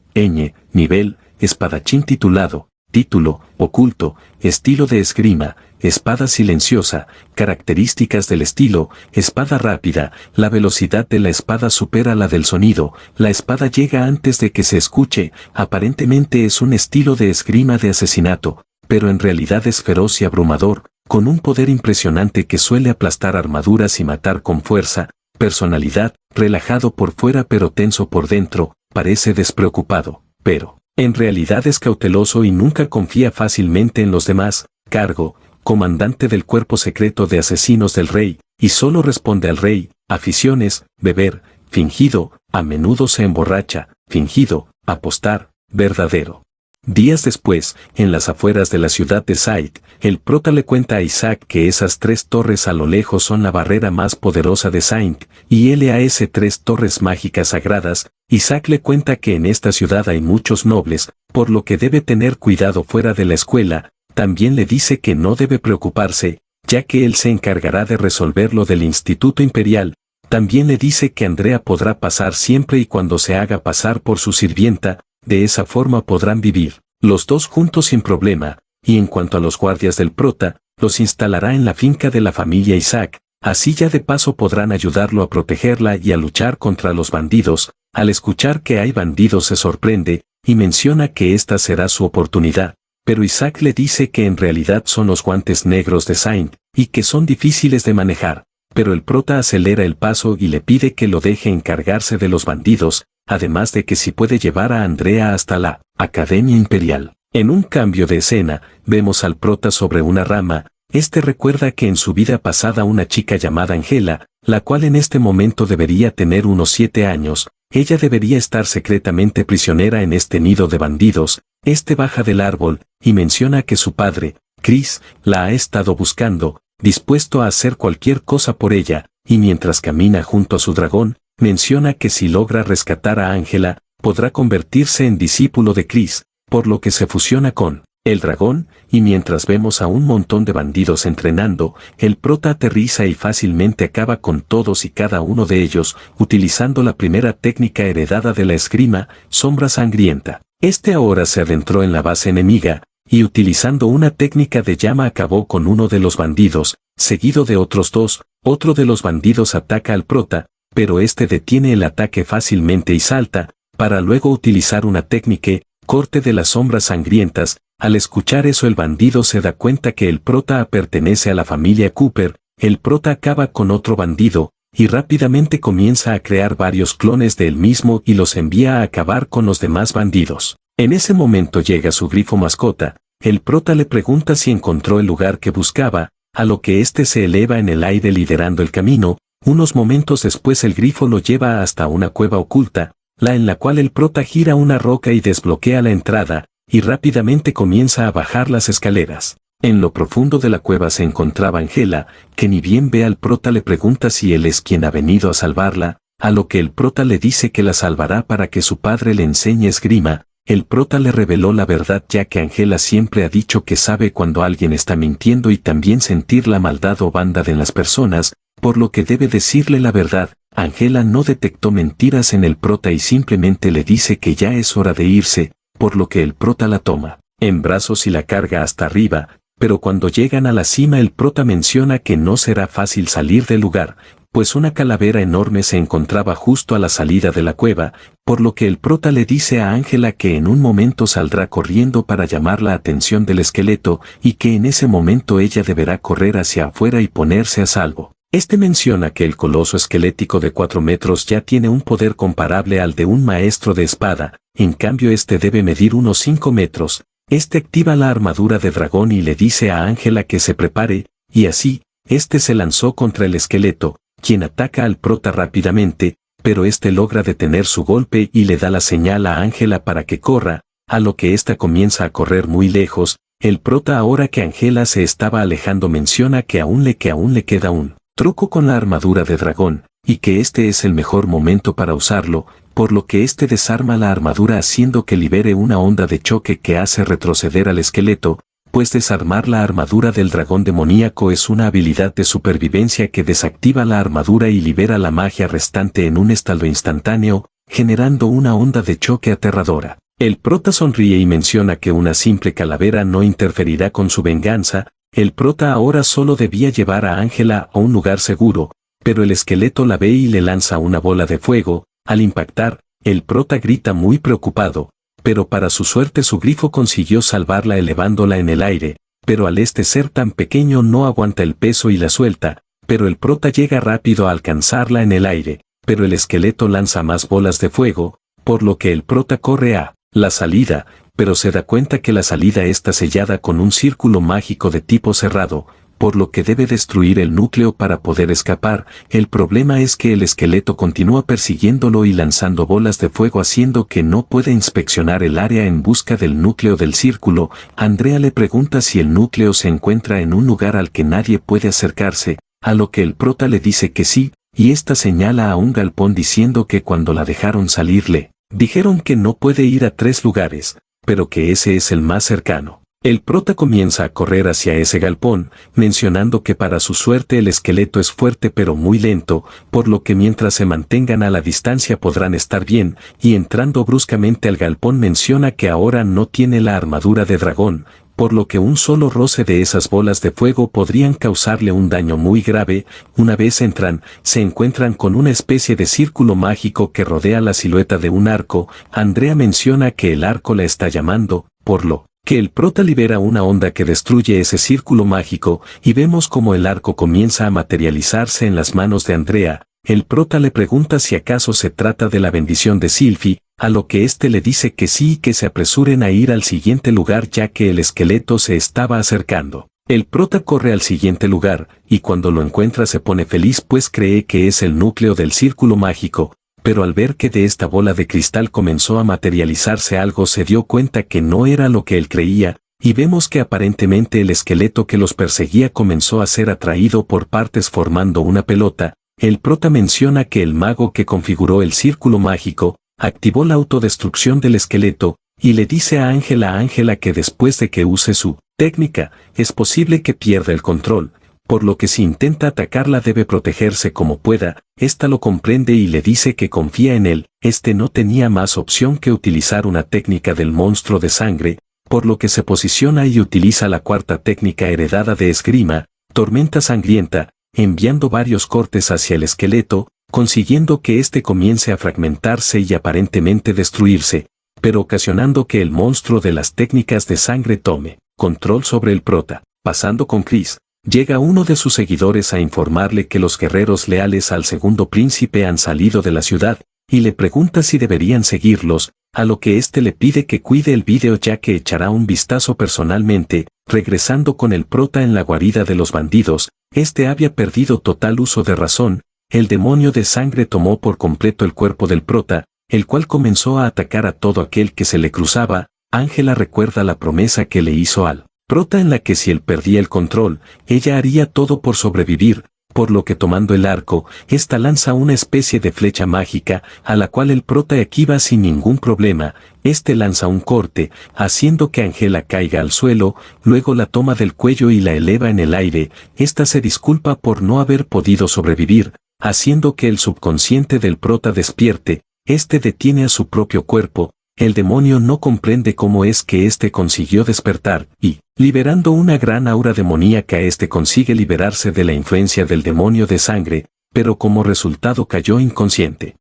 nivel, espadachín titulado, título, oculto, estilo de esgrima, espada silenciosa, características del estilo, espada rápida, la velocidad de la espada supera la del sonido, la espada llega antes de que se escuche, aparentemente es un estilo de esgrima de asesinato, pero en realidad es feroz y abrumador, con un poder impresionante que suele aplastar armaduras y matar con fuerza. Personalidad, relajado por fuera pero tenso por dentro, parece despreocupado, pero en realidad es cauteloso y nunca confía fácilmente en los demás. Cargo, comandante del cuerpo secreto de asesinos del rey, y solo responde al rey. Aficiones, beber, fingido, a menudo se emborracha, fingido, apostar, verdadero. Días después, en las afueras de la ciudad de Said, el prota le cuenta a Isaac que esas 3 torres a lo lejos son la barrera más poderosa de Said, y LAS 3 torres mágicas sagradas. Isaac le cuenta que en esta ciudad hay muchos nobles, por lo que debe tener cuidado fuera de la escuela. También le dice que no debe preocuparse, ya que él se encargará de resolver lo del Instituto Imperial. También le dice que Andrea podrá pasar siempre y cuando se haga pasar por su sirvienta. De esa forma podrán vivir los dos juntos sin problema, y en cuanto a los guardias del prota, los instalará en la finca de la familia Isaac, así ya de paso podrán ayudarlo a protegerla y a luchar contra los bandidos. Al escuchar que hay bandidos se sorprende, y menciona que esta será su oportunidad, pero Isaac le dice que en realidad son los guantes negros de Saint, y que son difíciles de manejar, pero el prota acelera el paso y le pide que lo deje encargarse de los bandidos, además de que si puede llevar a Andrea hasta la Academia Imperial. En un cambio de escena, vemos al prota sobre una rama. Este recuerda que en su vida pasada una chica llamada Angela, la cual en este momento debería tener unos 7 años, ella debería estar secretamente prisionera en este nido de bandidos. Este baja del árbol, y menciona que su padre, Chris, la ha estado buscando, dispuesto a hacer cualquier cosa por ella, y mientras camina junto a su dragón, menciona que si logra rescatar a Angela, podrá convertirse en discípulo de Chris, por lo que se fusiona con el dragón, y mientras vemos a un montón de bandidos entrenando, el prota aterriza y fácilmente acaba con todos y cada uno de ellos, utilizando la primera técnica heredada de la esgrima, sombra sangrienta. Este ahora se adentró en la base enemiga, y utilizando una técnica de llama acabó con uno de los bandidos, seguido de otros 2, otro de los bandidos ataca al prota, pero este detiene el ataque fácilmente y salta, para luego utilizar una técnica, corte de las sombras sangrientas. Al escuchar eso el bandido se da cuenta que el prota pertenece a la familia Cooper. El prota acaba con otro bandido, y rápidamente comienza a crear varios clones de él mismo y los envía a acabar con los demás bandidos. En ese momento llega su grifo mascota. El prota le pregunta si encontró el lugar que buscaba, a lo que éste se eleva en el aire liderando el camino. Unos momentos después el grifo lo lleva hasta una cueva oculta, en la cual el prota gira una roca y desbloquea la entrada, y rápidamente comienza a bajar las escaleras. En lo profundo de la cueva se encontraba Angela, que ni bien ve al prota le pregunta si él es quien ha venido a salvarla, a lo que el prota le dice que la salvará para que su padre le enseñe esgrima. El prota le reveló la verdad ya que Angela siempre ha dicho que sabe cuando alguien está mintiendo y también sentir la maldad o bondad en las personas, por lo que debe decirle la verdad. Angela no detectó mentiras en el prota y simplemente le dice que ya es hora de irse, por lo que el prota la toma. en brazos y la carga hasta arriba, pero cuando llegan a la cima el prota menciona que no será fácil salir del lugar, pues una calavera enorme se encontraba justo a la salida de la cueva, por lo que el prota le dice a Ángela que en un momento saldrá corriendo para llamar la atención del esqueleto y que en ese momento ella deberá correr hacia afuera y ponerse a salvo. Este menciona que el coloso esquelético de 4 metros ya tiene un poder comparable al de un maestro de espada, en cambio este debe medir unos 5 metros. Este activa la armadura de dragón y le dice a Ángela que se prepare, y así, este se lanzó contra el esqueleto, quien ataca al prota rápidamente, pero este logra detener su golpe y le da la señal a Ángela para que corra, a lo que ésta comienza a correr muy lejos. El prota, ahora que Ángela se estaba alejando, menciona que aún le queda un truco con la armadura de dragón, y que este es el mejor momento para usarlo, por lo que este desarma la armadura haciendo que libere una onda de choque que hace retroceder al esqueleto, pues desarmar la armadura del dragón demoníaco es una habilidad de supervivencia que desactiva la armadura y libera la magia restante en un estado instantáneo, generando una onda de choque aterradora. El prota sonríe y menciona que una simple calavera no interferirá con su venganza. El prota ahora solo debía llevar a Ángela a un lugar seguro, pero el esqueleto la ve y le lanza una bola de fuego. Al impactar, el prota grita muy preocupado, pero para su suerte su grifo consiguió salvarla elevándola en el aire, pero al ser tan pequeño no aguanta el peso y la suelta, pero el prota llega rápido a alcanzarla en el aire, pero el esqueleto lanza más bolas de fuego, por lo que el prota corre a la salida, pero se da cuenta que la salida está sellada con un círculo mágico de tipo cerrado, por lo que debe destruir el núcleo para poder escapar. El problema es que el esqueleto continúa persiguiéndolo y lanzando bolas de fuego haciendo que no pueda inspeccionar el área en busca del núcleo del círculo. Andrea le pregunta si el núcleo se encuentra en un lugar al que nadie puede acercarse, a lo que el prota le dice que sí, y esta señala a un galpón diciendo que cuando la dejaron salir le dijeron que no puede ir a 3 lugares, pero que ese es el más cercano. El prota comienza a correr hacia ese galpón, mencionando que para su suerte el esqueleto es fuerte pero muy lento, por lo que mientras se mantengan a la distancia podrán estar bien, y entrando bruscamente al galpón menciona que ahora no tiene la armadura de dragón, por lo que un solo roce de esas bolas de fuego podrían causarle un daño muy grave. Una vez entran, se encuentran con una especie de círculo mágico que rodea la silueta de un arco. Andrea menciona que el arco la está llamando, por lo que el prota libera una onda que destruye ese círculo mágico, y vemos como el arco comienza a materializarse en las manos de Andrea. El prota le pregunta si acaso se trata de la bendición de Sylvie, a lo que éste le dice que sí y que se apresuren a ir al siguiente lugar ya que el esqueleto se estaba acercando. El prota corre al siguiente lugar, y cuando lo encuentra se pone feliz pues cree que es el núcleo del círculo mágico, pero al ver que de esta bola de cristal comenzó a materializarse algo se dio cuenta que no era lo que él creía, y vemos que aparentemente el esqueleto que los perseguía comenzó a ser atraído por partes formando una pelota. El prota menciona que el mago que configuró el círculo mágico activó la autodestrucción del esqueleto, y le dice a Ángela que después de que use su técnica, es posible que pierda el control, por lo que si intenta atacarla debe protegerse como pueda. Esta lo comprende y le dice que confía en él. Este no tenía más opción que utilizar una técnica del monstruo de sangre, por lo que se posiciona y utiliza la cuarta técnica heredada de esgrima, tormenta sangrienta, enviando varios cortes hacia el esqueleto, consiguiendo que éste comience a fragmentarse y aparentemente destruirse, pero ocasionando que el monstruo de las técnicas de sangre tome control sobre el prota. Pasando con Chris, llega uno de sus seguidores a informarle que los guerreros leales al segundo príncipe han salido de la ciudad, y le pregunta si deberían seguirlos, a lo que éste le pide que cuide el vídeo ya que echará un vistazo personalmente. Regresando con el prota en la guarida de los bandidos, este había perdido total uso de razón. El demonio de sangre tomó por completo el cuerpo del prota, el cual comenzó a atacar a todo aquel que se le cruzaba. Ángela recuerda la promesa que le hizo al prota en la que si él perdía el control, ella haría todo por sobrevivir, por lo que tomando el arco, esta lanza una especie de flecha mágica, a la cual el prota esquiva sin ningún problema. Este lanza un corte, haciendo que Ángela caiga al suelo, luego la toma del cuello y la eleva en el aire. Esta se disculpa por no haber podido sobrevivir, haciendo que el subconsciente del prota despierte. Este detiene a su propio cuerpo, el demonio no comprende cómo es que éste consiguió despertar, y, liberando una gran aura demoníaca, éste consigue liberarse de la influencia del demonio de sangre, pero como resultado cayó inconsciente.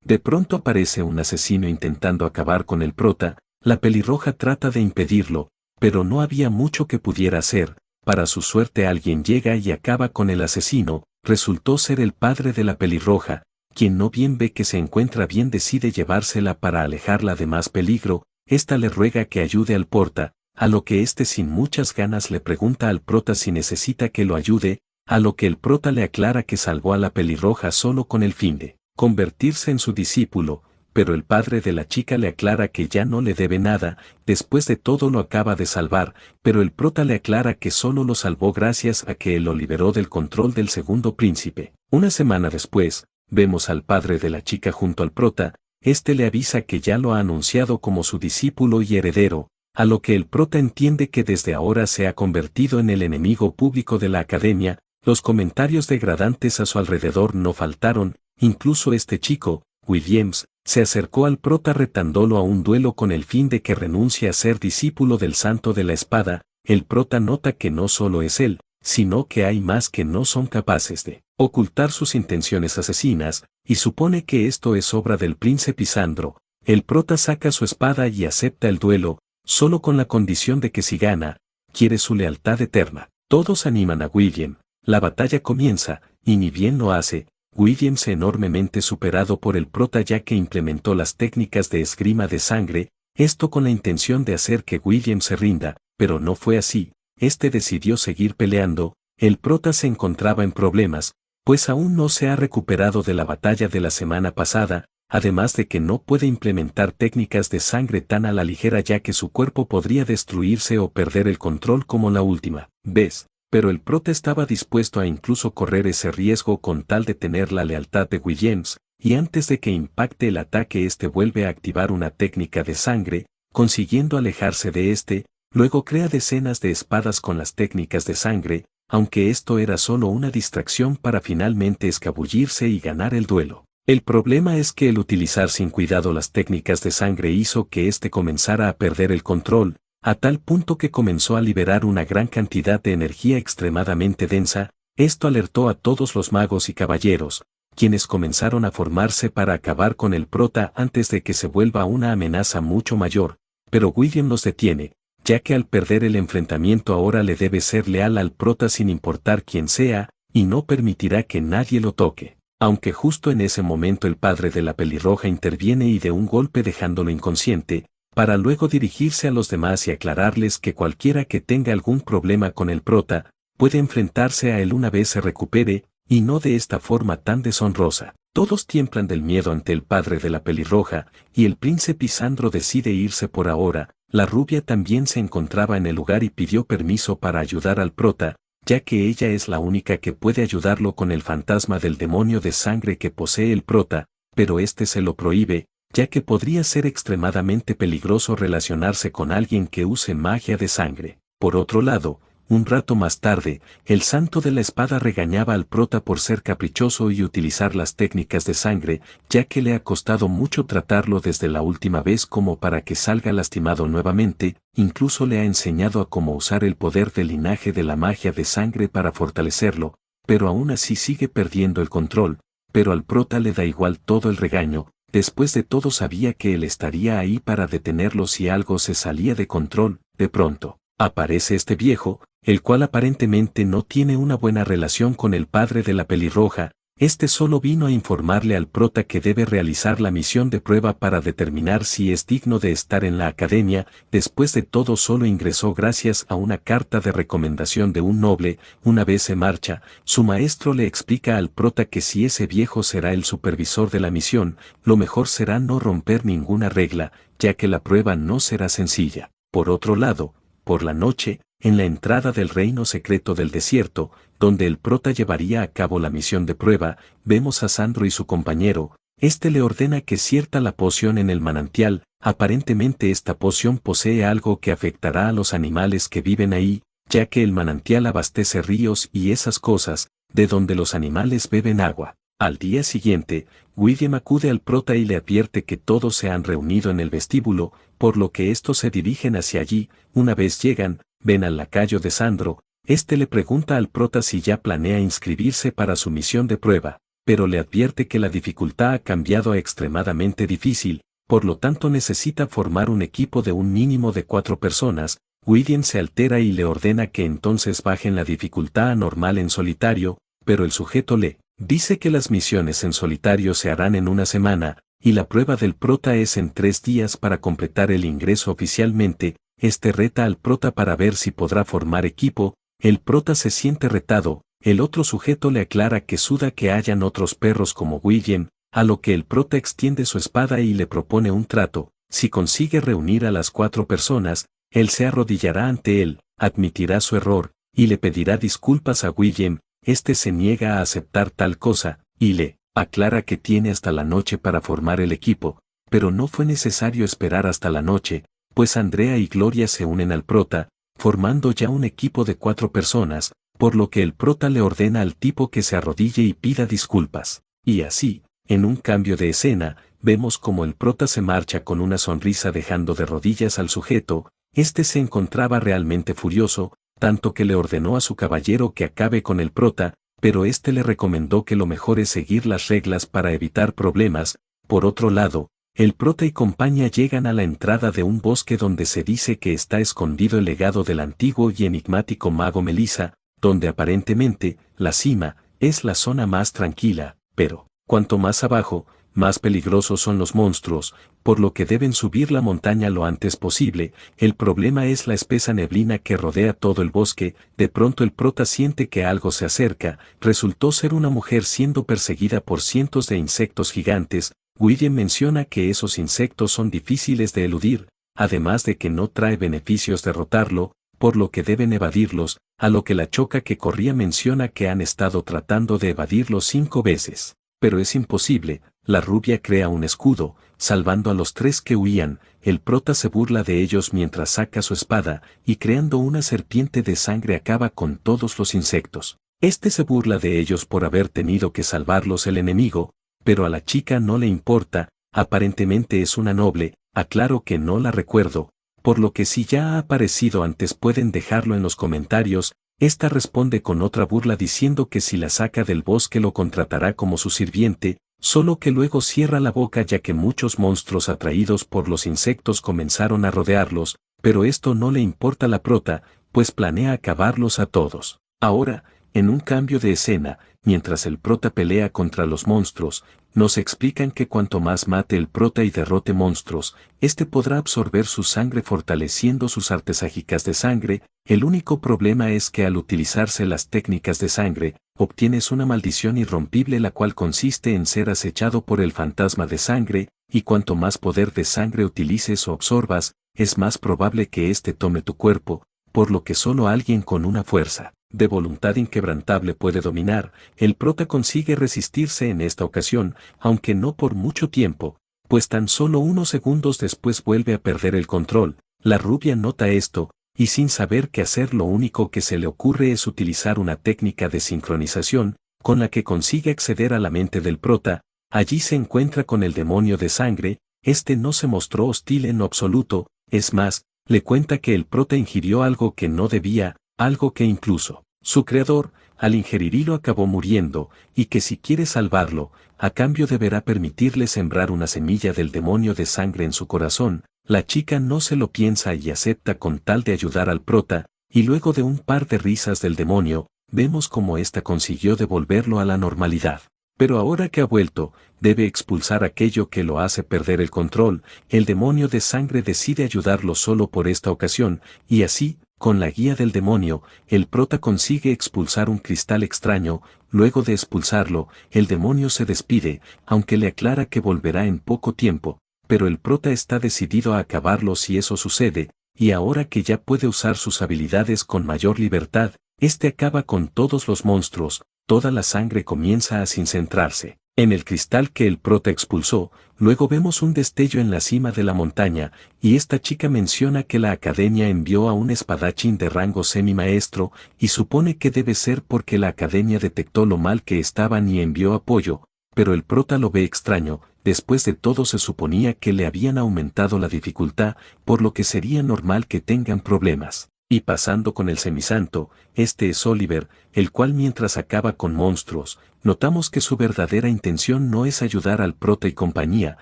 De pronto aparece un asesino intentando acabar con el prota, la pelirroja trata de impedirlo, pero no había mucho que pudiera hacer. Para su suerte alguien llega y acaba con el asesino. Resultó ser el padre de la pelirroja, quien no bien ve que se encuentra bien decide llevársela para alejarla de más peligro. Esta le ruega que ayude al prota, a lo que éste sin muchas ganas le pregunta al prota si necesita que lo ayude, a lo que el prota le aclara que salvó a la pelirroja solo con el fin de convertirse en su discípulo, pero el padre de la chica le aclara que ya no le debe nada, después de todo lo acaba de salvar, pero el prota le aclara que solo lo salvó gracias a que él lo liberó del control del segundo príncipe. Una semana después, vemos al padre de la chica junto al prota, este le avisa que ya lo ha anunciado como su discípulo y heredero, a lo que el prota entiende que desde ahora se ha convertido en el enemigo público de la academia. Los comentarios degradantes a su alrededor no faltaron, incluso este chico, Williams, se acercó al prota retándolo a un duelo con el fin de que renuncie a ser discípulo del Santo de la Espada. El prota nota que no solo es él, sino que hay más que no son capaces de ocultar sus intenciones asesinas, y supone que esto es obra del príncipe Isandro. El prota saca su espada y acepta el duelo, solo con la condición de que si gana, quiere su lealtad eterna. Todos animan a William, la batalla comienza, y ni bien lo hace, William se enormemente superado por el prota ya que implementó las técnicas de esgrima de sangre, esto con la intención de hacer que William se rinda, pero no fue así, este decidió seguir peleando. El prota se encontraba en problemas, pues aún no se ha recuperado de la batalla de la semana pasada, además de que no puede implementar técnicas de sangre tan a la ligera ya que su cuerpo podría destruirse o perder el control como la última vez. Pero el prota estaba dispuesto a incluso correr ese riesgo con tal de tener la lealtad de Williams, y antes de que impacte el ataque este vuelve a activar una técnica de sangre, consiguiendo alejarse de este, luego crea decenas de espadas con las técnicas de sangre, aunque esto era solo una distracción para finalmente escabullirse y ganar el duelo. El problema es que el utilizar sin cuidado las técnicas de sangre hizo que este comenzara a perder el control, a tal punto que comenzó a liberar una gran cantidad de energía extremadamente densa. Esto alertó a todos los magos y caballeros, quienes comenzaron a formarse para acabar con el prota antes de que se vuelva una amenaza mucho mayor, pero William los detiene, ya que al perder el enfrentamiento ahora le debe ser leal al prota sin importar quién sea, y no permitirá que nadie lo toque. Aunque justo en ese momento el padre de la pelirroja interviene y de un golpe dejándolo inconsciente, para luego dirigirse a los demás y aclararles que cualquiera que tenga algún problema con el prota, puede enfrentarse a él una vez se recupere, y no de esta forma tan deshonrosa. Todos tiemblan del miedo ante el padre de la pelirroja, y el príncipe Isandro decide irse por ahora. La rubia también se encontraba en el lugar y pidió permiso para ayudar al prota, ya que ella es la única que puede ayudarlo con el fantasma del demonio de sangre que posee el prota, pero este se lo prohíbe, ya que podría ser extremadamente peligroso relacionarse con alguien que use magia de sangre. Por otro lado, un rato más tarde, el Santo de la Espada regañaba al prota por ser caprichoso y utilizar las técnicas de sangre, ya que le ha costado mucho tratarlo desde la última vez como para que salga lastimado nuevamente, incluso le ha enseñado a cómo usar el poder del linaje de la magia de sangre para fortalecerlo, pero aún así sigue perdiendo el control, pero al prota le da igual todo el regaño. Después de todo sabía que él estaría ahí para detenerlo si algo se salía de control. De pronto, aparece este viejo, el cual aparentemente no tiene una buena relación con el padre de la pelirroja. Este solo vino a informarle al prota que debe realizar la misión de prueba para determinar si es digno de estar en la academia. Después de todo solo ingresó gracias a una carta de recomendación de un noble. Una vez se marcha, su maestro le explica al prota que si ese viejo será el supervisor de la misión, lo mejor será no romper ninguna regla, ya que la prueba no será sencilla. Por otro lado, por la noche, en la entrada del reino secreto del desierto, donde el prota llevaría a cabo la misión de prueba, vemos a Sandro y su compañero. Este le ordena que cierta la poción en el manantial. Aparentemente esta poción posee algo que afectará a los animales que viven ahí, ya que el manantial abastece ríos y esas cosas, de donde los animales beben agua. Al día siguiente, William acude al prota y le advierte que todos se han reunido en el vestíbulo, por lo que estos se dirigen hacia allí. Una vez llegan, ven al lacayo de Sandro. Este le pregunta al prota si ya planea inscribirse para su misión de prueba, pero le advierte que la dificultad ha cambiado a extremadamente difícil, por lo tanto necesita formar un equipo de un mínimo de 4 personas. William se altera y le ordena que entonces bajen la dificultad a normal en solitario, pero el sujeto le dice que las misiones en solitario se harán en una semana, y la prueba del prota es en 3 días para completar el ingreso oficialmente. Este reta al prota para ver si podrá formar equipo. El prota se siente retado, el otro sujeto le aclara que suda que hayan otros perros como William, a lo que el prota extiende su espada y le propone un trato. Si consigue reunir a las 4 personas, él se arrodillará ante él, admitirá su error, y le pedirá disculpas a William. Este se niega a aceptar tal cosa, y le aclara que tiene hasta la noche para formar el equipo, pero no fue necesario esperar hasta la noche, pues Andrea y Gloria se unen al prota, formando ya un equipo de 4 personas, por lo que el prota le ordena al tipo que se arrodille y pida disculpas. Y así, en un cambio de escena, vemos como el prota se marcha con una sonrisa dejando de rodillas al sujeto. Este se encontraba realmente furioso, tanto que le ordenó a su caballero que acabe con el prota, pero este le recomendó que lo mejor es seguir las reglas para evitar problemas. Por otro lado, el prota y compañía llegan a la entrada de un bosque donde se dice que está escondido el legado del antiguo y enigmático mago Melissa, donde aparentemente, la cima, es la zona más tranquila, pero, cuanto más abajo, más peligrosos son los monstruos, por lo que deben subir la montaña lo antes posible. El problema es la espesa neblina que rodea todo el bosque. De pronto el prota siente que algo se acerca. Resultó ser una mujer siendo perseguida por cientos de insectos gigantes. William menciona que esos insectos son difíciles de eludir, además de que no trae beneficios derrotarlo, por lo que deben evadirlos, a lo que la choca que corría menciona que han estado tratando de evadirlos 5 veces. Pero es imposible. La rubia crea un escudo, salvando a los 3 que huían. El prota se burla de ellos mientras saca su espada, y creando una serpiente de sangre acaba con todos los insectos. Este se burla de ellos por haber tenido que salvarlos el enemigo, pero a la chica no le importa. Aparentemente es una noble, aclaro que no la recuerdo, por lo que si ya ha aparecido antes pueden dejarlo en los comentarios. Esta responde con otra burla diciendo que si la saca del bosque lo contratará como su sirviente, solo que luego cierra la boca ya que muchos monstruos atraídos por los insectos comenzaron a rodearlos, pero esto no le importa a la prota, pues planea acabarlos a todos. Ahora, en un cambio de escena, mientras el prota pelea contra los monstruos, nos explican que cuanto más mate el prota y derrote monstruos, este podrá absorber su sangre fortaleciendo sus artes mágicas de sangre. El único problema es que al utilizarse las técnicas de sangre, obtienes una maldición irrompible la cual consiste en ser acechado por el fantasma de sangre, y cuanto más poder de sangre utilices o absorbas, es más probable que éste tome tu cuerpo, por lo que solo alguien con una fuerza de voluntad inquebrantable puede dominar. El prota consigue resistirse en esta ocasión, aunque no por mucho tiempo, pues tan solo unos segundos después vuelve a perder el control. La rubia nota esto, y sin saber qué hacer lo único que se le ocurre es utilizar una técnica de sincronización, con la que consigue acceder a la mente del prota. Allí se encuentra con el demonio de sangre. Este no se mostró hostil en lo absoluto, es más, le cuenta que el prota ingirió algo que no debía, algo que incluso su creador, al ingerirlo acabó muriendo, y que si quiere salvarlo, a cambio deberá permitirle sembrar una semilla del demonio de sangre en su corazón. La chica no se lo piensa y acepta con tal de ayudar al prota, y luego de un par de risas del demonio, vemos cómo ésta consiguió devolverlo a la normalidad. Pero ahora que ha vuelto, debe expulsar aquello que lo hace perder el control. El demonio de sangre decide ayudarlo solo por esta ocasión, y así, con la guía del demonio, el prota consigue expulsar un cristal extraño. Luego de expulsarlo, el demonio se despide, aunque le aclara que volverá en poco tiempo, pero el prota está decidido a acabarlo si eso sucede, y ahora que ya puede usar sus habilidades con mayor libertad, este acaba con todos los monstruos. Toda la sangre comienza a concentrarse en el cristal que el prota expulsó. Luego vemos un destello en la cima de la montaña, y esta chica menciona que la academia envió a un espadachín de rango semi-maestro, y supone que debe ser porque la academia detectó lo mal que estaban y envió apoyo. pero el prota lo ve extraño. Después de todo se suponía que le habían aumentado la dificultad, por lo que sería normal que tengan problemas. Y pasando con el semisanto, este es Oliver, el cual mientras acaba con monstruos, notamos que su verdadera intención no es ayudar al prota y compañía,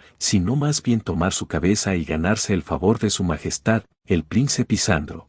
sino más bien tomar su cabeza y ganarse el favor de su majestad, el príncipe Isandro.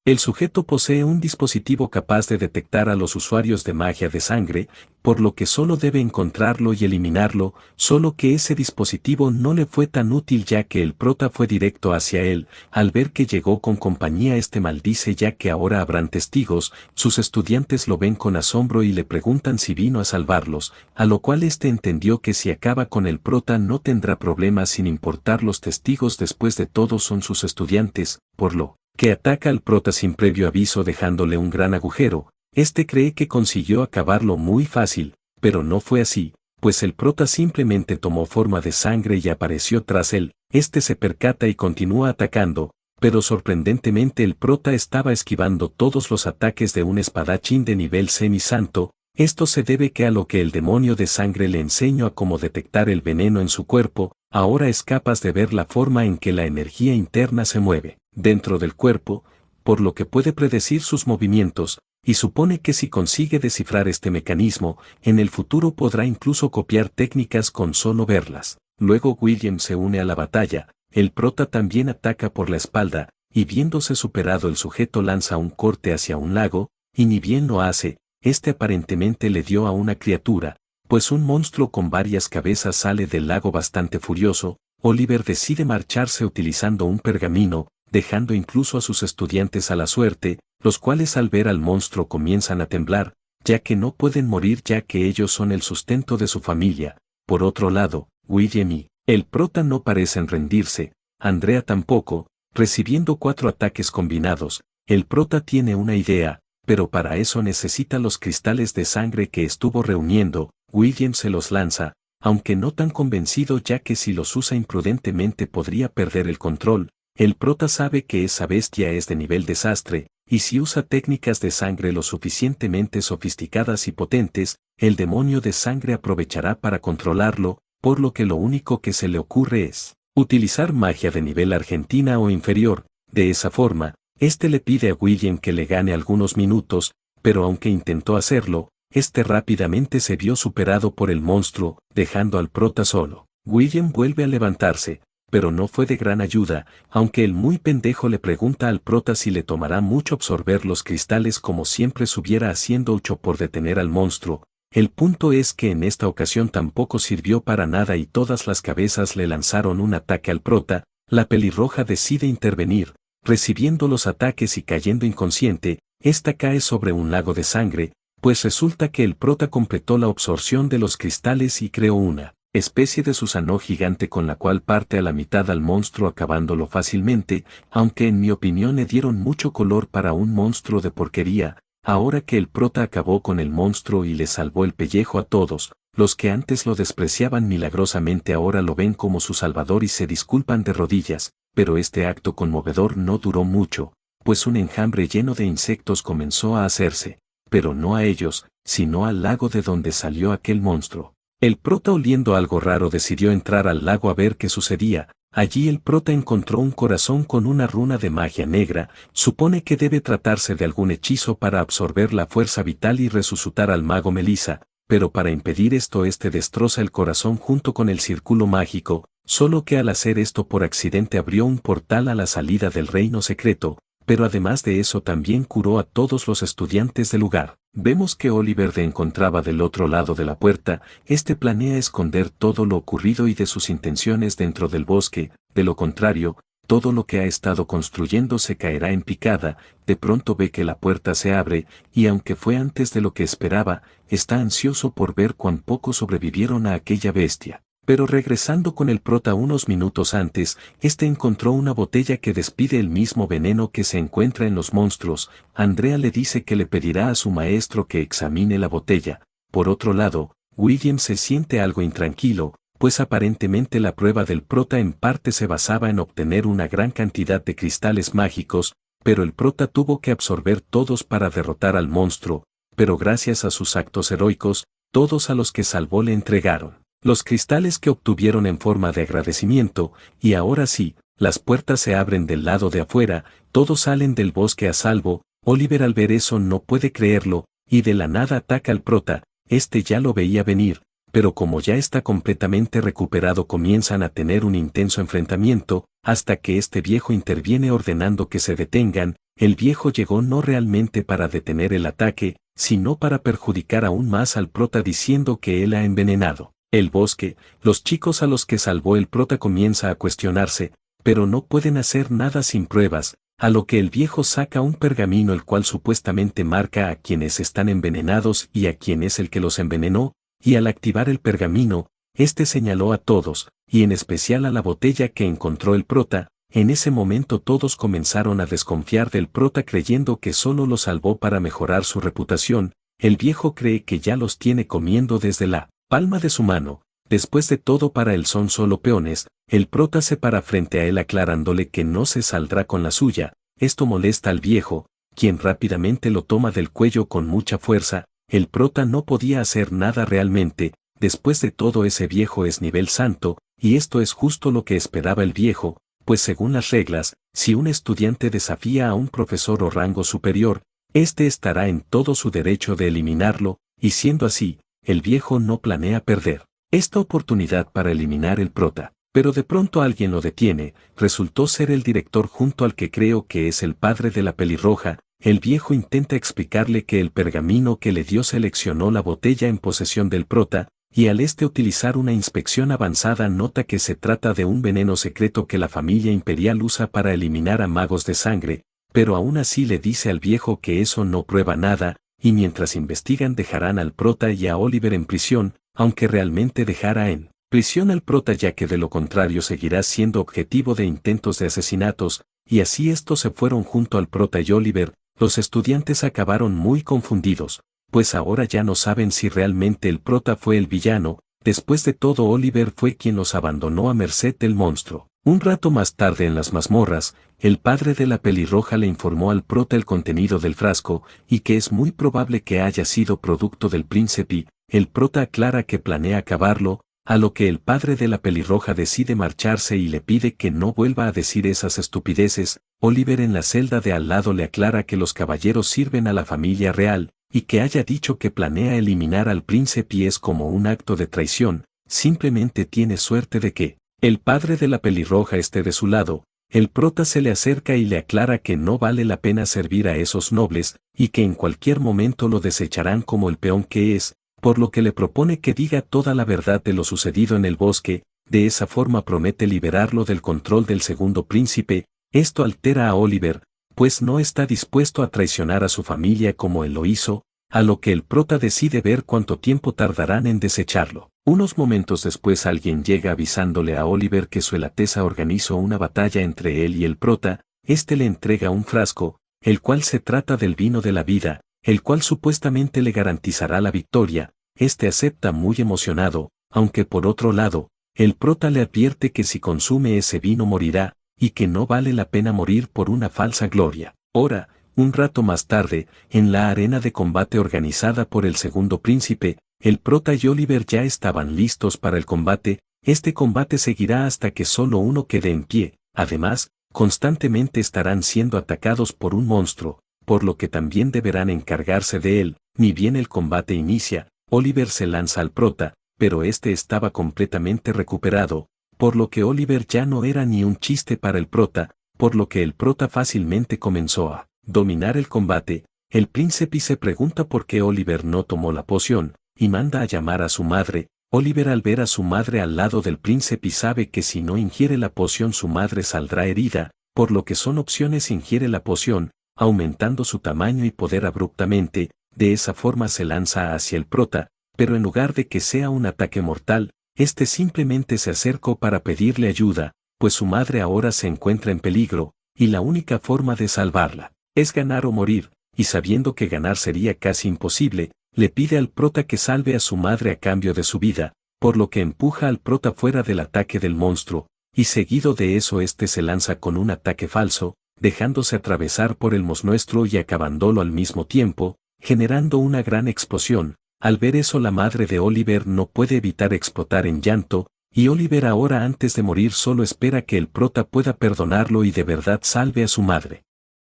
El sujeto posee un dispositivo capaz de detectar a los usuarios de magia de sangre, por lo que solo debe encontrarlo y eliminarlo, solo que ese dispositivo no le fue tan útil ya que el prota fue directo hacia él. Al ver que llegó con compañía este maldice ya que ahora habrán testigos, sus estudiantes lo ven con asombro y le preguntan si vino a salvarlos, a lo cual este entendió que si acaba con el prota no tendrá problemas sin importar los testigos, después de todo son sus estudiantes, por lo que ataca al prota sin previo aviso dejándole un gran agujero. Este cree que consiguió acabarlo muy fácil, pero no fue así, pues el prota simplemente tomó forma de sangre y apareció tras él. Este se percata y continúa atacando, pero sorprendentemente el prota estaba esquivando todos los ataques de un espadachín de nivel semisanto. Esto se debe que a lo que el demonio de sangre le enseñó a cómo detectar el veneno en su cuerpo, ahora es capaz de ver la forma en que la energía interna se mueve dentro del cuerpo, por lo que puede predecir sus movimientos, y supone que si consigue descifrar este mecanismo, en el futuro podrá incluso copiar técnicas con solo verlas. Luego William se une a la batalla, el prota también ataca por la espalda, y viéndose superado el sujeto lanza un corte hacia un lago, y ni bien lo hace, este aparentemente le dio a una criatura, pues un monstruo con varias cabezas sale del lago bastante furioso. Oliver decide marcharse utilizando un pergamino, dejando incluso a sus estudiantes a la suerte, los cuales al ver al monstruo comienzan a temblar, ya que no pueden morir ya que ellos son el sustento de su familia. Por otro lado, William y el prota no parecen rendirse, Andrea tampoco, recibiendo 4 ataques combinados. El prota tiene una idea, pero para eso necesita los cristales de sangre que estuvo reuniendo. William se los lanza, aunque no tan convencido ya que si los usa imprudentemente podría perder el control. El prota sabe que esa bestia es de nivel desastre, y si usa técnicas de sangre lo suficientemente sofisticadas y potentes, el demonio de sangre aprovechará para controlarlo, por lo que lo único que se le ocurre es utilizar magia de nivel argentina o inferior. De esa forma, este le pide a William que le gane algunos minutos, pero aunque intentó hacerlo, este rápidamente se vio superado por el monstruo, dejando al prota solo. William vuelve a levantarse, pero no fue de gran ayuda, aunque el muy pendejo le pregunta al prota si le tomará mucho absorber los cristales como siempre estuviera haciendo 8 por detener al monstruo. El punto es que en esta ocasión tampoco sirvió para nada y todas las cabezas le lanzaron un ataque al prota. La pelirroja decide intervenir, recibiendo los ataques y cayendo inconsciente. Esta cae sobre un lago de sangre, pues resulta que el prota completó la absorción de los cristales y creó una especie de Susano gigante con la cual parte a la mitad al monstruo acabándolo fácilmente, aunque en mi opinión le dieron mucho color para un monstruo de porquería. Ahora que el prota acabó con el monstruo y le salvó el pellejo a todos, los que antes lo despreciaban milagrosamente ahora lo ven como su salvador y se disculpan de rodillas, pero este acto conmovedor no duró mucho, pues un enjambre lleno de insectos comenzó a hacerse, pero no a ellos, sino al lago de donde salió aquel monstruo. El prota, oliendo algo raro, decidió entrar al lago a ver qué sucedía. Allí el prota encontró un corazón con una runa de magia negra. Supone que debe tratarse de algún hechizo para absorber la fuerza vital y resucitar al mago Melissa, pero para impedir esto este destroza el corazón junto con el círculo mágico, solo que al hacer esto por accidente abrió un portal a la salida del reino secreto, pero además de eso también curó a todos los estudiantes del lugar. Vemos que Oliver se encontraba del otro lado de la puerta. Este planea esconder todo lo ocurrido y de sus intenciones dentro del bosque, de lo contrario, todo lo que ha estado construyendo se caerá en picada. De pronto ve que la puerta se abre, y aunque fue antes de lo que esperaba, está ansioso por ver cuán pocos sobrevivieron a aquella bestia. Pero regresando con el prota unos minutos antes, este encontró una botella que despide el mismo veneno que se encuentra en los monstruos. Andrea le dice que le pedirá a su maestro que examine la botella. Por otro lado, William se siente algo intranquilo, pues aparentemente la prueba del prota en parte se basaba en obtener una gran cantidad de cristales mágicos, pero el prota tuvo que absorber todos para derrotar al monstruo, pero gracias a sus actos heroicos, todos a los que salvó le entregaron los cristales que obtuvieron en forma de agradecimiento, y ahora sí, las puertas se abren del lado de afuera, todos salen del bosque a salvo. Oliver al ver eso no puede creerlo, y de la nada ataca al prota. Este ya lo veía venir, pero como ya está completamente recuperado comienzan a tener un intenso enfrentamiento, hasta que este viejo interviene ordenando que se detengan. El viejo llegó no realmente para detener el ataque, sino para perjudicar aún más al prota diciendo que él ha envenenado el bosque. Los chicos a los que salvó el prota comienza a cuestionarse, pero no pueden hacer nada sin pruebas, a lo que el viejo saca un pergamino el cual supuestamente marca a quienes están envenenados y a quién es el que los envenenó, y al activar el pergamino, este señaló a todos, y en especial a la botella que encontró el prota. En ese momento todos comenzaron a desconfiar del prota creyendo que solo lo salvó para mejorar su reputación. El viejo cree que ya los tiene comiendo desde la palma de su mano. Después de todo para él son solo peones. El prota se para frente a él aclarándole que no se saldrá con la suya. Esto molesta al viejo, quien rápidamente lo toma del cuello con mucha fuerza. El prota no podía hacer nada realmente. Después de todo ese viejo es nivel santo, y esto es justo lo que esperaba el viejo, pues según las reglas, si un estudiante desafía a un profesor o rango superior, este estará en todo su derecho de eliminarlo, y siendo así, el viejo no planea perder esta oportunidad para eliminar el prota. Pero de pronto alguien lo detiene. Resultó ser el director junto al que creo que es el padre de la pelirroja. El viejo intenta explicarle que el pergamino que le dio seleccionó la botella en posesión del prota, y al utilizar una inspección avanzada nota que se trata de un veneno secreto que la familia imperial usa para eliminar a magos de sangre, pero aún así le dice al viejo que eso no prueba nada, y mientras investigan dejarán al prota y a Oliver en prisión, aunque realmente dejará en prisión al prota ya que de lo contrario seguirá siendo objetivo de intentos de asesinatos, y así estos se fueron junto al prota y Oliver. Los estudiantes acabaron muy confundidos, pues ahora ya no saben si realmente el prota fue el villano. Después de todo Oliver fue quien los abandonó a merced del monstruo. Un rato más tarde en las mazmorras, el padre de la pelirroja le informó al prota el contenido del frasco, y que es muy probable que haya sido producto del príncipe. El prota aclara que planea acabarlo, a lo que el padre de la pelirroja decide marcharse y le pide que no vuelva a decir esas estupideces. Oliver en la celda de al lado le aclara que los caballeros sirven a la familia real, y que haya dicho que planea eliminar al príncipe es como un acto de traición. Simplemente tiene suerte de que el padre de la pelirroja esté de su lado. El prota se le acerca y le aclara que no vale la pena servir a esos nobles, y que en cualquier momento lo desecharán como el peón que es, por lo que le propone que diga toda la verdad de lo sucedido en el bosque. De esa forma promete liberarlo del control del segundo príncipe. Esto altera a Oliver, pues no está dispuesto a traicionar a su familia como él lo hizo, a lo que el prota decide ver cuánto tiempo tardarán en desecharlo. Unos momentos después alguien llega avisándole a Oliver que su Alteza organizó una batalla entre él y el prota. Este le entrega un frasco, el cual se trata del vino de la vida, el cual supuestamente le garantizará la victoria. Este acepta muy emocionado, aunque por otro lado, el prota le advierte que si consume ese vino morirá, y que no vale la pena morir por una falsa gloria. Ahora, un rato más tarde, en la arena de combate organizada por el segundo príncipe, el prota y Oliver ya estaban listos para el combate. Este combate seguirá hasta que solo uno quede en pie. Además, constantemente estarán siendo atacados por un monstruo, por lo que también deberán encargarse de él. Ni bien el combate inicia, Oliver se lanza al prota, pero este estaba completamente recuperado, por lo que Oliver ya no era ni un chiste para el prota, por lo que el prota fácilmente comenzó a dominar el combate. El príncipe se pregunta por qué Oliver no tomó la poción, y manda a llamar a su madre. Oliver al ver a su madre al lado del príncipe sabe que si no ingiere la poción su madre saldrá herida, por lo que son opciones: ingiere la poción, aumentando su tamaño y poder abruptamente. De esa forma se lanza hacia el prota, pero en lugar de que sea un ataque mortal, este simplemente se acercó para pedirle ayuda, pues su madre ahora se encuentra en peligro, y la única forma de salvarla es ganar o morir, y sabiendo que ganar sería casi imposible, le pide al prota que salve a su madre a cambio de su vida, por lo que empuja al prota fuera del ataque del monstruo, y seguido de eso este se lanza con un ataque falso, dejándose atravesar por el monstruo y acabándolo al mismo tiempo, generando una gran explosión. Al ver eso la madre de Oliver no puede evitar explotar en llanto, y Oliver ahora antes de morir solo espera que el prota pueda perdonarlo y de verdad salve a su madre.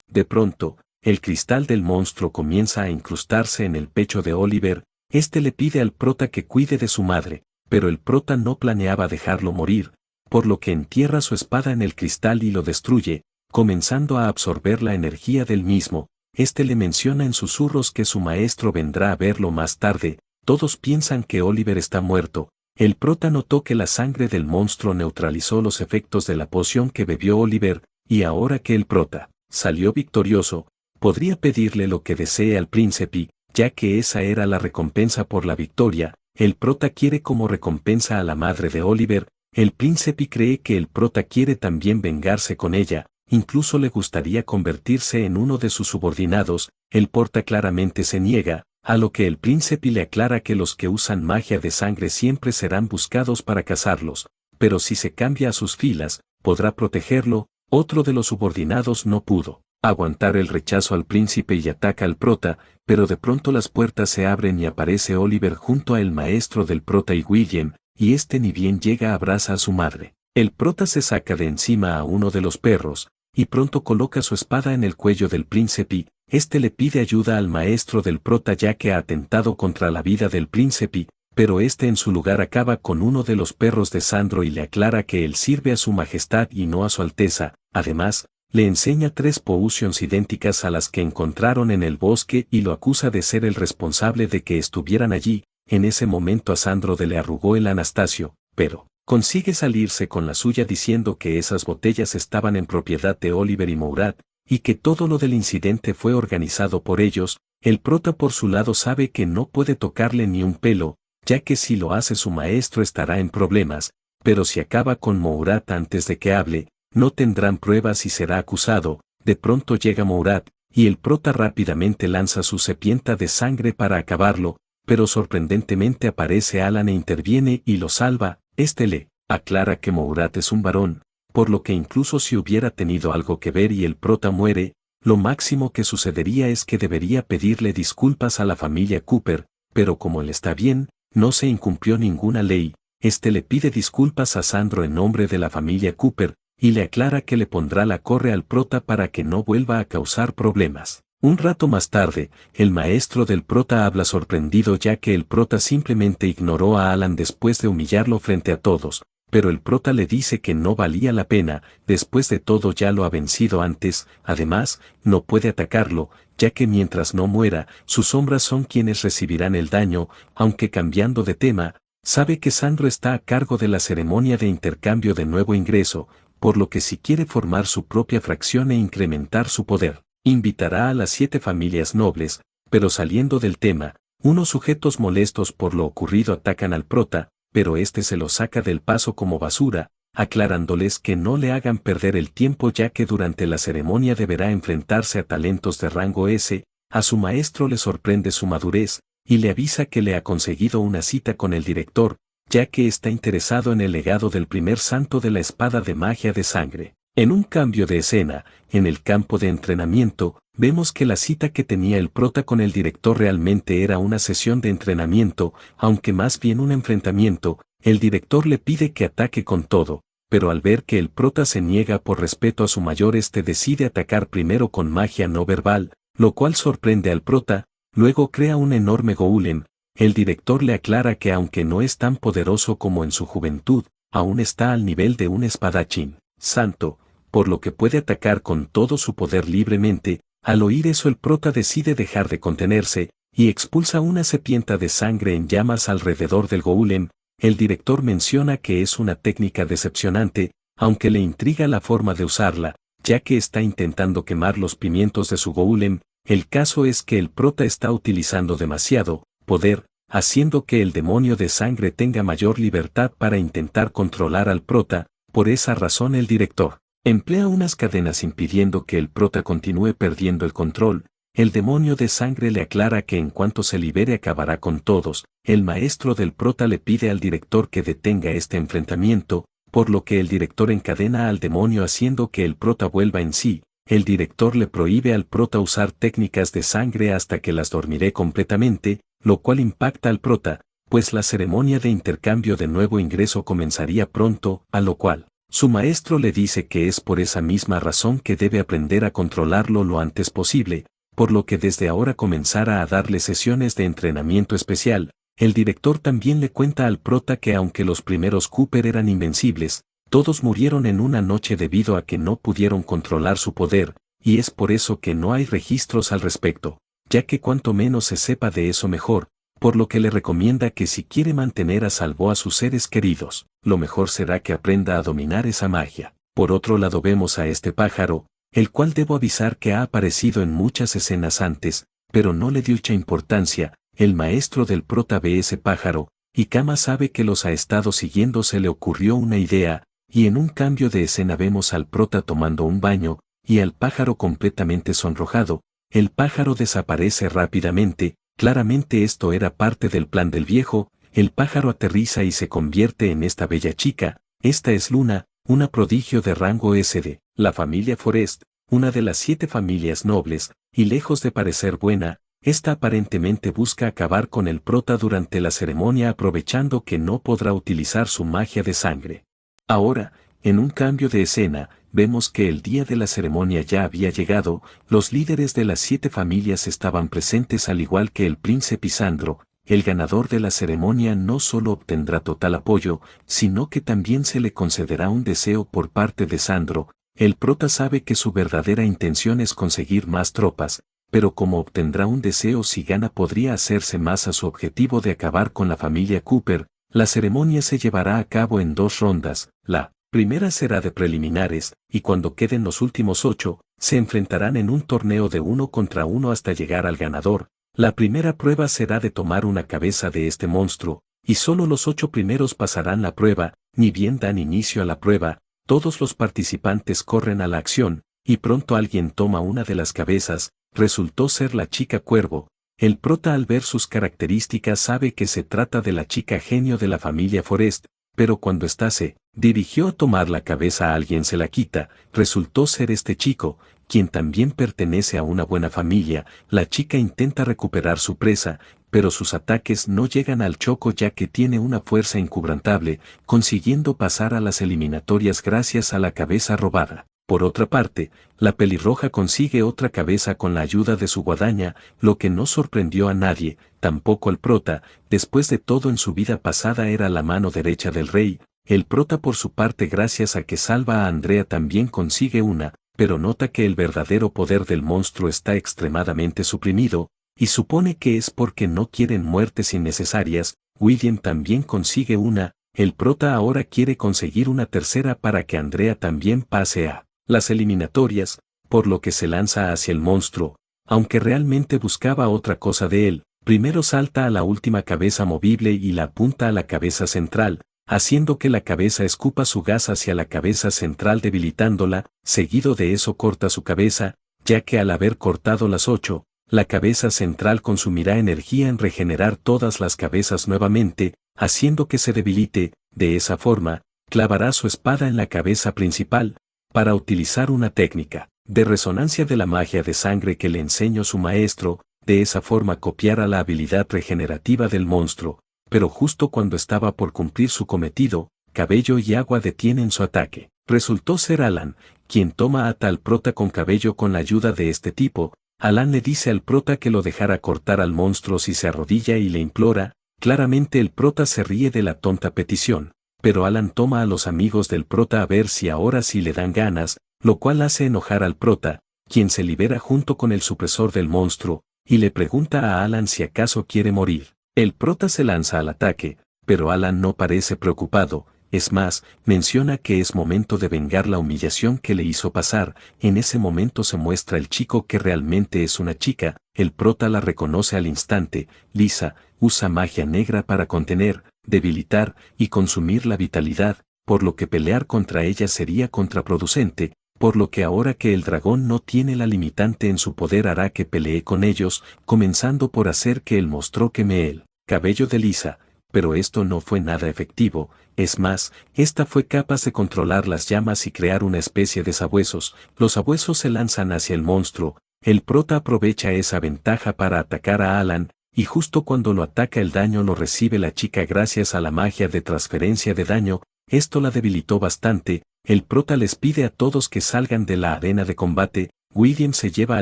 De pronto, el cristal del monstruo comienza a incrustarse en el pecho de Oliver, le pide al prota que cuide de su madre, pero el prota no planeaba dejarlo morir, por lo que entierra su espada en el cristal y lo destruye, comenzando a absorber la energía del mismo. Le menciona en susurros que su maestro vendrá a verlo más tarde. Todos piensan que Oliver está muerto. El prota notó que la sangre del monstruo neutralizó los efectos de la poción que bebió Oliver, y ahora que el prota salió victorioso, podría pedirle lo que desee al príncipe, ya que esa era la recompensa por la victoria. El prota quiere como recompensa a la madre de Oliver. El príncipe cree que el prota quiere también vengarse con ella. Incluso le gustaría convertirse en uno de sus subordinados. El prota claramente se niega, a lo que el príncipe le aclara que los que usan magia de sangre siempre serán buscados para cazarlos, pero si se cambia a sus filas, podrá protegerlo. Otro de los subordinados no pudo aguantar el rechazo al príncipe y ataca al prota, pero de pronto las puertas se abren y aparece Oliver junto a el maestro del prota y William, y ni bien llega abraza a su madre. El prota se saca de encima a uno de los perros, y pronto coloca su espada en el cuello del príncipe. Le pide ayuda al maestro del prota ya que ha atentado contra la vida del príncipe, pero en su lugar acaba con uno de los perros de Sandro y le aclara que él sirve a su majestad y no a su alteza. Además, le enseña 3 pociones idénticas a las que encontraron en el bosque y lo acusa de ser el responsable de que estuvieran allí. En ese momento a Sandro le arrugó el Anastasio, pero consigue salirse con la suya diciendo que esas botellas estaban en propiedad de Oliver y Murat, y que todo lo del incidente fue organizado por ellos. El prota por su lado sabe que no puede tocarle ni un pelo, ya que si lo hace su maestro estará en problemas, pero si acaba con Murat antes de que hable, no tendrán pruebas y será acusado. De pronto llega Murat, y el prota rápidamente lanza su serpiente de sangre para acabarlo, pero sorprendentemente aparece Alan e interviene y lo salva. Le aclara que Murat es un varón, por lo que incluso si hubiera tenido algo que ver y el prota muere, lo máximo que sucedería es que debería pedirle disculpas a la familia Cooper, pero como él está bien, no se incumplió ninguna ley. Le pide disculpas a Sandro en nombre de la familia Cooper, y le aclara que le pondrá la correa al prota para que no vuelva a causar problemas. Un rato más tarde, el maestro del prota habla sorprendido ya que el prota simplemente ignoró a Alan después de humillarlo frente a todos, pero el prota le dice que no valía la pena, después de todo ya lo ha vencido antes. Además, no puede atacarlo, ya que mientras no muera, sus sombras son quienes recibirán el daño. Aunque cambiando de tema, sabe que Sandro está a cargo de la ceremonia de intercambio de nuevo ingreso, por lo que si quiere formar su propia fracción e incrementar su poder, invitará a las 7 familias nobles. Pero saliendo del tema, unos sujetos molestos por lo ocurrido atacan al prota, pero se lo saca del paso como basura, aclarándoles que no le hagan perder el tiempo ya que durante la ceremonia deberá enfrentarse a talentos de rango S. A su maestro le sorprende su madurez, y le avisa que le ha conseguido una cita con el director, ya que está interesado en el legado del primer santo de la espada de magia de sangre. En un cambio de escena, en el campo de entrenamiento, vemos que la cita que tenía el prota con el director realmente era una sesión de entrenamiento, aunque más bien un enfrentamiento. El director le pide que ataque con todo, pero al ver que el prota se niega por respeto a su mayor decide atacar primero con magia no verbal, lo cual sorprende al prota. Luego crea un enorme golem. El director le aclara que aunque no es tan poderoso como en su juventud, aún está al nivel de un espadachín santo, por lo que puede atacar con todo su poder libremente. Al oír eso el prota decide dejar de contenerse, y expulsa una serpiente de sangre en llamas alrededor del golem. El director menciona que es una técnica decepcionante, aunque le intriga la forma de usarla, ya que está intentando quemar los pimientos de su golem. El caso es que el prota está utilizando demasiado poder, haciendo que el demonio de sangre tenga mayor libertad para intentar controlar al prota. Por esa razón el director emplea unas cadenas impidiendo que el prota continúe perdiendo el control. El demonio de sangre le aclara que en cuanto se libere acabará con todos. El maestro del prota le pide al director que detenga este enfrentamiento, por lo que el director encadena al demonio haciendo que el prota vuelva en sí. El director le prohíbe al prota usar técnicas de sangre hasta que las dormiré completamente. lo cual impacta al prota, pues la ceremonia de intercambio de nuevo ingreso comenzaría pronto, a lo cual su maestro le dice que es por esa misma razón que debe aprender a controlarlo lo antes posible, por lo que desde ahora comenzará a darle sesiones de entrenamiento especial. El director también le cuenta al prota que aunque los primeros Cooper eran invencibles, todos murieron en una noche debido a que no pudieron controlar su poder, y es por eso que no hay registros al respecto, ya que cuanto menos se sepa de eso mejor, por lo que le recomienda que si quiere mantener a salvo a sus seres queridos, lo mejor será que aprenda a dominar esa magia. Por otro lado vemos a este pájaro, el cual debo avisar que ha aparecido en muchas escenas antes, pero no le dio mucha importancia. El maestro del prota ve ese pájaro, y Kama sabe que los ha estado siguiendo. Se le ocurrió una idea, y en un cambio de escena vemos al prota tomando un baño, y al pájaro completamente sonrojado. El pájaro desaparece rápidamente. Claramente esto era parte del plan del viejo. El pájaro aterriza y se convierte en esta bella chica. Esta es Luna, una prodigio de rango SD, la familia Forest, una de las 7 familias nobles, y lejos de parecer buena, esta aparentemente busca acabar con el prota durante la ceremonia aprovechando que no podrá utilizar su magia de sangre. Ahora, en un cambio de escena, vemos que el día de la ceremonia ya había llegado. Los líderes de las 7 familias estaban presentes al igual que el príncipe Isandro. El ganador de la ceremonia no solo obtendrá total apoyo, sino que también se le concederá un deseo por parte de Sandro. El prota sabe que su verdadera intención es conseguir más tropas, pero como obtendrá un deseo si gana podría hacerse más a su objetivo de acabar con la familia Cooper. La ceremonia se llevará a cabo en 2 rondas. La primera será de preliminares, y cuando queden los últimos 8, se enfrentarán en un torneo de 1 contra 1 hasta llegar al ganador. La primera prueba será de tomar una cabeza de este monstruo, y solo los 8 primeros pasarán la prueba. Ni bien dan inicio a la prueba, todos los participantes corren a la acción, y pronto alguien toma una de las cabezas. Resultó ser la chica cuervo. El prota al ver sus características sabe que se trata de la chica genio de la familia Forest, pero cuando ésta se dirigió a tomar la cabeza a alguien se la quita. Resultó ser este chico, quien también pertenece a una buena familia. La chica intenta recuperar su presa, pero sus ataques no llegan al choco ya que tiene una fuerza inquebrantable, consiguiendo pasar a las eliminatorias gracias a la cabeza robada. Por otra parte, la pelirroja consigue otra cabeza con la ayuda de su guadaña, lo que no sorprendió a nadie, tampoco al prota. Después de todo en su vida pasada era la mano derecha del rey. El prota por su parte gracias a que salva a Andrea también consigue una, pero nota que el verdadero poder del monstruo está extremadamente suprimido, y supone que es porque no quieren muertes innecesarias. William también consigue una. El prota ahora quiere conseguir una tercera para que Andrea también pase a las eliminatorias, por lo que se lanza hacia el monstruo, aunque realmente buscaba otra cosa de él. Primero salta a la última cabeza movible y la apunta a la cabeza central, haciendo que la cabeza escupa su gas hacia la cabeza central debilitándola. Seguido de eso corta su cabeza, ya que al haber cortado las 8, la cabeza central consumirá energía en regenerar todas las cabezas nuevamente, haciendo que se debilite. De esa forma, clavará su espada en la cabeza principal, para utilizar una técnica de resonancia de la magia de sangre que le enseñó su maestro. De esa forma copiara la habilidad regenerativa del monstruo, pero justo cuando estaba por cumplir su cometido, Cabello y Agua detienen su ataque. Resultó ser Alan, quien toma a tal prota con cabello con la ayuda de este tipo. Alan le dice al prota que lo dejara cortar al monstruo si se arrodilla y le implora. Claramente el prota se ríe de la tonta petición, pero Alan toma a los amigos del prota a ver si ahora sí le dan ganas, lo cual hace enojar al prota, quien se libera junto con el supresor del monstruo, y le pregunta a Alan si acaso quiere morir. El prota se lanza al ataque, pero Alan no parece preocupado. Es más, menciona que es momento de vengar la humillación que le hizo pasar. En ese momento se muestra el chico que realmente es una chica. El prota la reconoce al instante. Lisa usa magia negra para contener, debilitar y consumir la vitalidad, por lo que pelear contra ella sería contraproducente, por lo que ahora que el dragón no tiene la limitante en su poder hará que pelee con ellos, comenzando por hacer que él mostró queme el cabello de Lisa. Pero esto no fue nada efectivo. Es más, esta fue capaz de controlar las llamas y crear una especie de sabuesos. Los sabuesos se lanzan hacia el monstruo. El prota aprovecha esa ventaja para atacar a Alan. y justo cuando lo ataca el daño lo recibe la chica gracias a la magia de transferencia de daño. Esto la debilitó bastante. El prota les pide a todos que salgan de la arena de combate. William se lleva a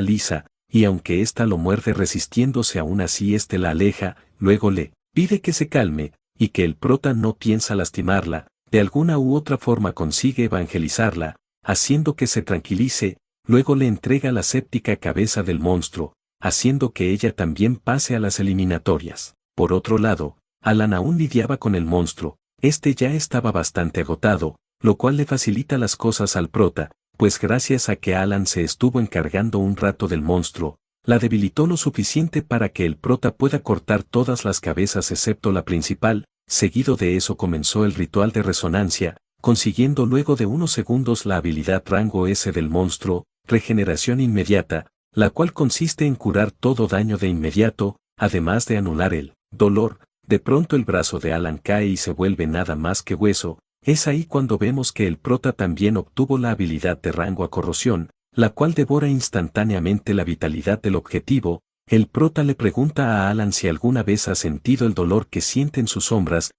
Lisa, y aunque ésta lo muerde resistiéndose aún así la aleja, luego le pide que se calme, y que el prota no piensa lastimarla. De alguna u otra forma consigue evangelizarla, haciendo que se tranquilice. Luego le entrega la séptica cabeza del monstruo, haciendo que ella también pase a las eliminatorias. Por otro lado, Alan aún lidiaba con el monstruo. Ya estaba bastante agotado, lo cual le facilita las cosas al prota, pues gracias a que Alan se estuvo encargando un rato del monstruo, la debilitó lo suficiente para que el prota pueda cortar todas las cabezas excepto la principal. Seguido de eso comenzó el ritual de resonancia, consiguiendo luego de unos segundos la habilidad rango S del monstruo, regeneración inmediata, la cual consiste en curar todo daño de inmediato, además de anular el dolor. De pronto el brazo de Alan cae y se vuelve nada más que hueso. Es ahí cuando vemos que el prota también obtuvo la habilidad de rango a corrosión, la cual devora instantáneamente la vitalidad del objetivo. El prota le pregunta a Alan si alguna vez ha sentido el dolor que siente en sus sombras.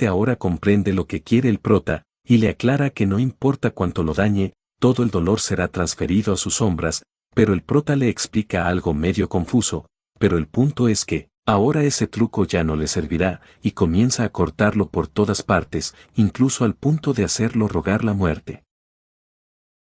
Ahora comprende lo que quiere el prota, y le aclara que no importa cuánto lo dañe, todo el dolor será transferido a sus sombras. Pero el prota le explica algo medio confuso, pero el punto es que ahora ese truco ya no le servirá, y comienza a cortarlo por todas partes, incluso al punto de hacerlo rogar la muerte.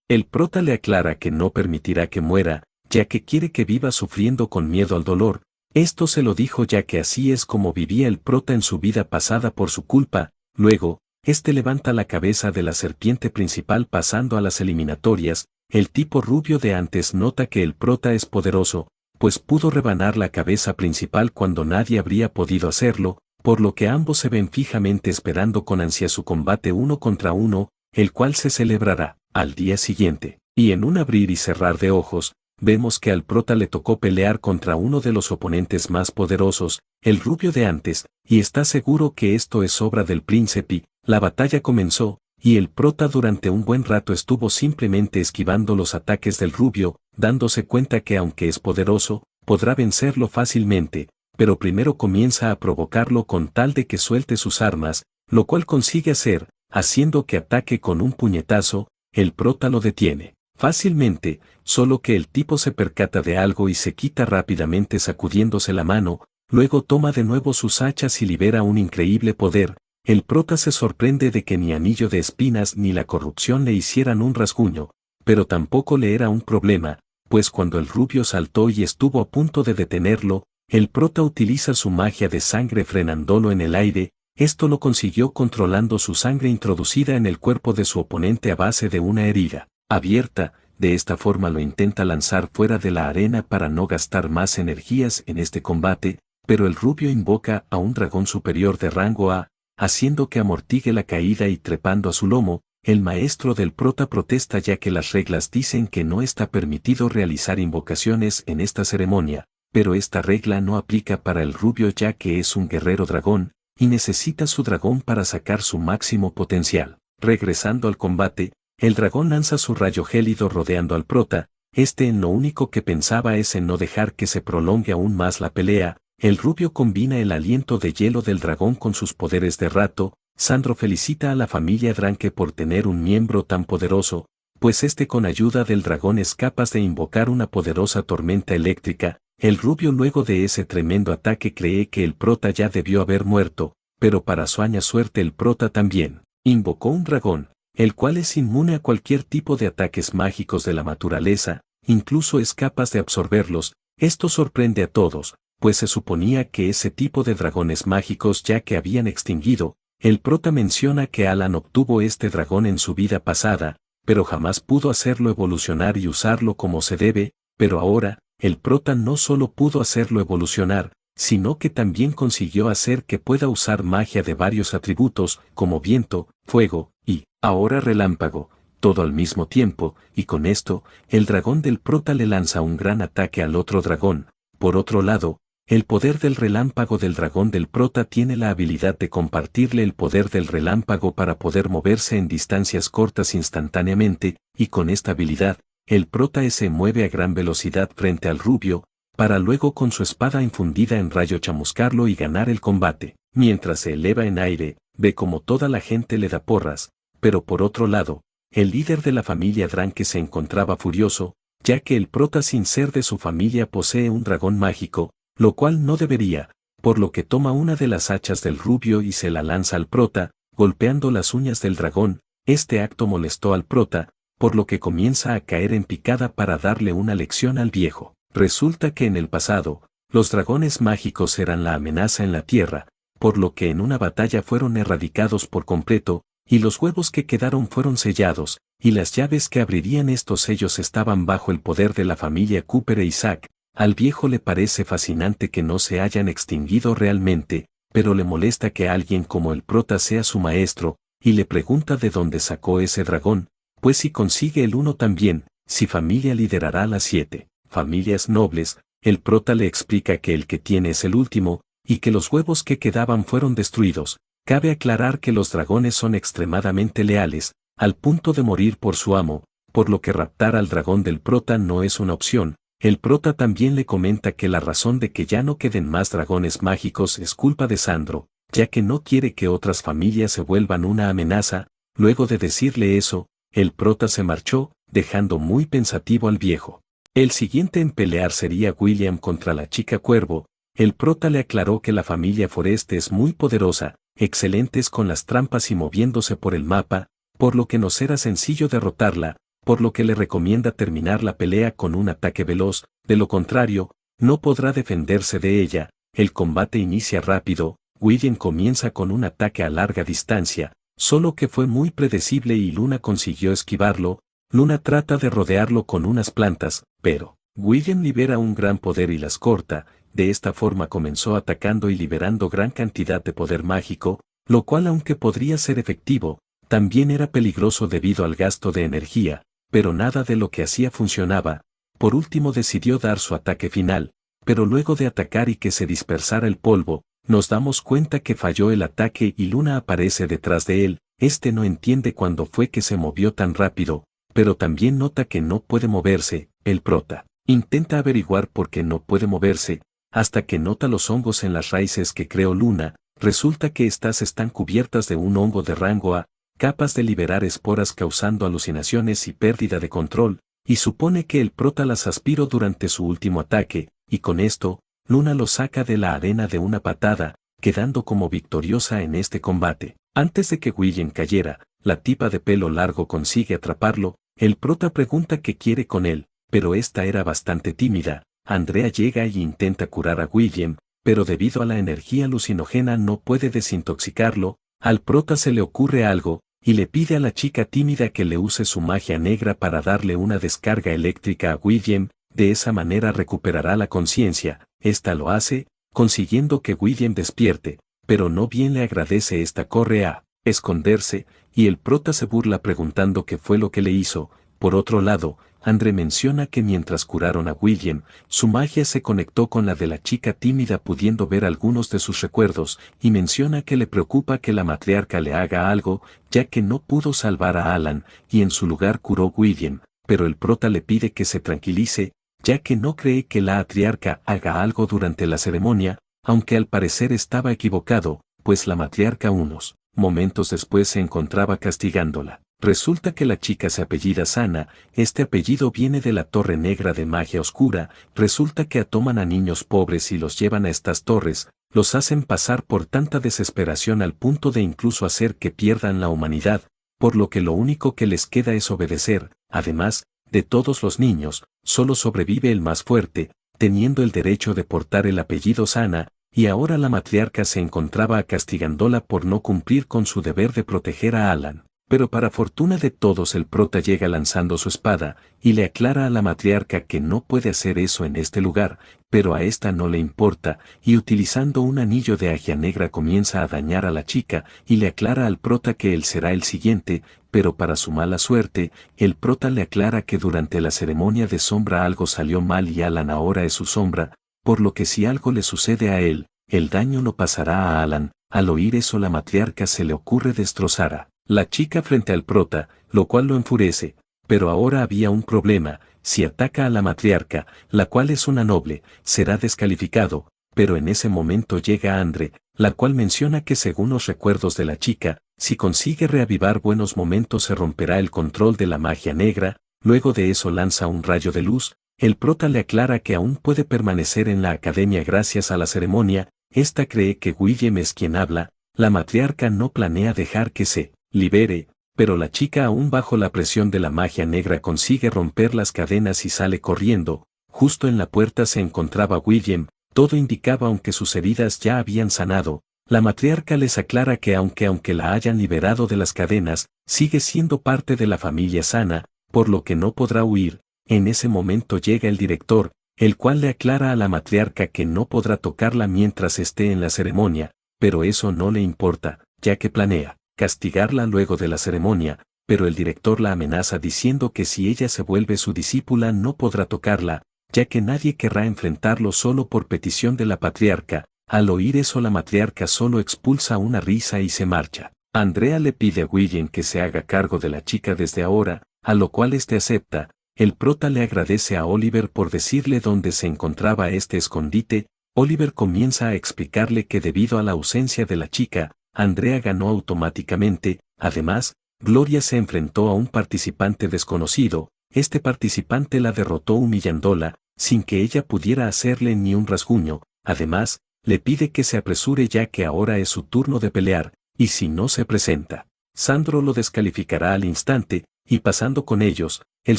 El prota le aclara que no permitirá que muera, ya que quiere que viva sufriendo con miedo al dolor. Esto se lo dijo ya que así es como vivía el prota en su vida pasada por su culpa. Luego, levanta la cabeza de la serpiente principal pasando a las eliminatorias. El tipo rubio de antes nota que el prota es poderoso, pues pudo rebanar la cabeza principal cuando nadie habría podido hacerlo, por lo que ambos se ven fijamente esperando con ansia su combate 1 contra 1, el cual se celebrará al día siguiente. Y en un abrir y cerrar de ojos, vemos que al prota le tocó pelear contra uno de los oponentes más poderosos, el rubio de antes, y está seguro que esto es obra del príncipe. La batalla comenzó, y el prota durante un buen rato estuvo simplemente esquivando los ataques del rubio, dándose cuenta que aunque es poderoso, podrá vencerlo fácilmente, pero primero comienza a provocarlo con tal de que suelte sus armas, lo cual consigue hacer, haciendo que ataque con un puñetazo. El prota lo detiene fácilmente, solo que el tipo se percata de algo y se quita rápidamente sacudiéndose la mano. Luego toma de nuevo sus hachas y libera un increíble poder. El prota se sorprende de que ni anillo de espinas ni la corrupción le hicieran un rasguño, pero tampoco le era un problema, pues cuando el rubio saltó y estuvo a punto de detenerlo, el prota utiliza su magia de sangre frenándolo en el aire. Esto lo consiguió controlando su sangre introducida en el cuerpo de su oponente a base de una herida abierta. De esta forma lo intenta lanzar fuera de la arena para no gastar más energías en este combate, pero el rubio invoca a un dragón superior de rango A, haciendo que amortigue la caída y trepando a su lomo. El maestro del prota protesta ya que las reglas dicen que no está permitido realizar invocaciones en esta ceremonia, pero esta regla no aplica para el rubio ya que es un guerrero dragón, y necesita su dragón para sacar su máximo potencial. Regresando al combate, el dragón lanza su rayo gélido rodeando al prota. En lo único que pensaba es en no dejar que se prolongue aún más la pelea. El rubio combina el aliento de hielo del dragón con sus poderes de rato. Sandro felicita a la familia Dranke por tener un miembro tan poderoso, pues con ayuda del dragón es capaz de invocar una poderosa tormenta eléctrica. El rubio luego de ese tremendo ataque cree que el prota ya debió haber muerto, pero para su aña suerte el prota también invocó un dragón, el cual es inmune a cualquier tipo de ataques mágicos de la naturaleza, incluso es capaz de absorberlos. Esto sorprende a todos, pues se suponía que ese tipo de dragones mágicos ya que habían extinguido. El prota menciona que Alan obtuvo este dragón en su vida pasada, pero jamás pudo hacerlo evolucionar y usarlo como se debe, pero ahora, el prota no solo pudo hacerlo evolucionar, sino que también consiguió hacer que pueda usar magia de varios atributos, como viento, fuego, y, ahora relámpago, todo al mismo tiempo, y con esto, el dragón del prota le lanza un gran ataque al otro dragón. Por otro lado, el poder del relámpago del dragón del prota tiene la habilidad de compartirle el poder del relámpago para poder moverse en distancias cortas instantáneamente, y con esta habilidad, el prota se mueve a gran velocidad frente al rubio, para luego con su espada infundida en rayo chamuscarlo y ganar el combate. Mientras se eleva en aire, ve como toda la gente le da porras, pero por otro lado, el líder de la familia Dranke se encontraba furioso, ya que el prota sin ser de su familia posee un dragón mágico, lo cual no debería, por lo que toma una de las hachas del rubio y se la lanza al prota, golpeando las uñas del dragón. Este acto molestó al prota, por lo que comienza a caer en picada para darle una lección al viejo. Resulta que en el pasado, los dragones mágicos eran la amenaza en la tierra, por lo que en una batalla fueron erradicados por completo, y los huevos que quedaron fueron sellados, y las llaves que abrirían estos sellos estaban bajo el poder de la familia Cooper e Isaac. Al viejo le parece fascinante que no se hayan extinguido realmente, pero le molesta que alguien como el prota sea su maestro, y le pregunta de dónde sacó ese dragón, pues si consigue el uno también, si familia liderará las 7 familias nobles. El prota le explica que el que tiene es el último, y que los huevos que quedaban fueron destruidos. Cabe aclarar que los dragones son extremadamente leales, al punto de morir por su amo, por lo que raptar al dragón del prota no es una opción. El prota también le comenta que la razón de que ya no queden más dragones mágicos es culpa de Sandro, ya que no quiere que otras familias se vuelvan una amenaza. Luego de decirle eso, el prota se marchó, dejando muy pensativo al viejo. El siguiente en pelear sería William contra la chica cuervo. El prota le aclaró que la familia Forest es muy poderosa, excelentes con las trampas y moviéndose por el mapa, por lo que no será sencillo derrotarla, por lo que le recomienda terminar la pelea con un ataque veloz, de lo contrario, no podrá defenderse de ella. El combate inicia rápido, William comienza con un ataque a larga distancia, solo que fue muy predecible y Luna consiguió esquivarlo. Luna trata de rodearlo con unas plantas, pero William libera un gran poder y las corta. De esta forma comenzó atacando y liberando gran cantidad de poder mágico, lo cual aunque podría ser efectivo, también era peligroso debido al gasto de energía, pero nada de lo que hacía funcionaba. Por último decidió dar su ataque final, pero luego de atacar y que se dispersara el polvo, nos damos cuenta que falló el ataque y Luna aparece detrás de él. Este no entiende cuándo fue que se movió tan rápido, pero también nota que no puede moverse. El prota intenta averiguar por qué no puede moverse, hasta que nota los hongos en las raíces que creó Luna. Resulta que estas están cubiertas de un hongo de rango A, capaz de liberar esporas causando alucinaciones y pérdida de control, y supone que el prota las aspiró durante su último ataque, y con esto, Luna lo saca de la arena de una patada, quedando como victoriosa en este combate. Antes de que William cayera, la tipa de pelo largo consigue atraparlo. El prota pregunta qué quiere con él, pero esta era bastante tímida. Andrea llega y intenta curar a William, pero debido a la energía alucinógena no puede desintoxicarlo. Al prota se le ocurre algo, y le pide a la chica tímida que le use su magia negra para darle una descarga eléctrica a William. De esa manera recuperará la conciencia. Esta lo hace, consiguiendo que William despierte, pero no bien le agradece. Esta corre a esconderse, y el prota se burla preguntando qué fue lo que le hizo. Por otro lado, Andre menciona que mientras curaron a William, su magia se conectó con la de la chica tímida pudiendo ver algunos de sus recuerdos, y menciona que le preocupa que la matriarca le haga algo, ya que no pudo salvar a Alan, y en su lugar curó a William, pero el prota le pide que se tranquilice, ya que no cree que la matriarca haga algo durante la ceremonia, aunque al parecer estaba equivocado, pues la matriarca unos momentos después se encontraba castigándola. Resulta que la chica se apellida Sana. Este apellido viene de la Torre Negra de Magia Oscura. Resulta que toman a niños pobres y los llevan a estas torres, los hacen pasar por tanta desesperación al punto de incluso hacer que pierdan la humanidad, por lo que lo único que les queda es obedecer. Además, de todos los niños, solo sobrevive el más fuerte, teniendo el derecho de portar el apellido Sana, y ahora la matriarca se encontraba castigándola por no cumplir con su deber de proteger a Alan. Pero para fortuna de todos el prota llega lanzando su espada, y le aclara a la matriarca que no puede hacer eso en este lugar, pero a esta no le importa, y utilizando un anillo de magia negra comienza a dañar a la chica, y le aclara al prota que él será el siguiente, pero para su mala suerte, el prota le aclara que durante la ceremonia de sombra algo salió mal y Alan ahora es su sombra, por lo que si algo le sucede a él, el daño no pasará a Alan. Al oír eso la matriarca se le ocurre destrozar a la chica frente al prota, lo cual lo enfurece, Pero ahora había un problema: si ataca a la matriarca, la cual es una noble, será descalificado. Pero en ese momento llega Andre, la cual menciona que según los recuerdos de la chica, si consigue reavivar buenos momentos se romperá el control de la magia negra. Luego de eso lanza un rayo de luz. El prota le aclara que aún puede permanecer en la academia gracias a la ceremonia. Esta cree que William es quien habla. La matriarca no planea dejar que se libere, pero la chica, aún bajo la presión de la magia negra, consigue romper las cadenas y sale corriendo. Justo en la puerta se encontraba William. Todo indicaba aunque sus heridas ya habían sanado. La matriarca les aclara que aunque la hayan liberado de las cadenas, sigue siendo parte de la familia sana, por lo que no podrá huir. En ese momento llega el director, el cual le aclara a la matriarca que no podrá tocarla mientras esté en la ceremonia, pero eso no le importa, ya que planea castigarla luego de la ceremonia, pero el director la amenaza diciendo que si ella se vuelve su discípula no podrá tocarla, ya que nadie querrá enfrentarlo solo por petición de la patriarca. Al oír eso la matriarca solo expulsa una risa y se marcha. Andrea le pide a William que se haga cargo de la chica desde ahora, a lo cual este acepta. El prota le agradece a Oliver por decirle dónde se encontraba este escondite. Oliver comienza a explicarle que debido a la ausencia de la chica, Andrea ganó automáticamente. Además, Gloria se enfrentó a un participante desconocido. Este participante la derrotó humillándola, sin que ella pudiera hacerle ni un rasguño. Además, le pide que se apresure ya que ahora es su turno de pelear, y si no se presenta, Sandro lo descalificará al instante. Y pasando con ellos, el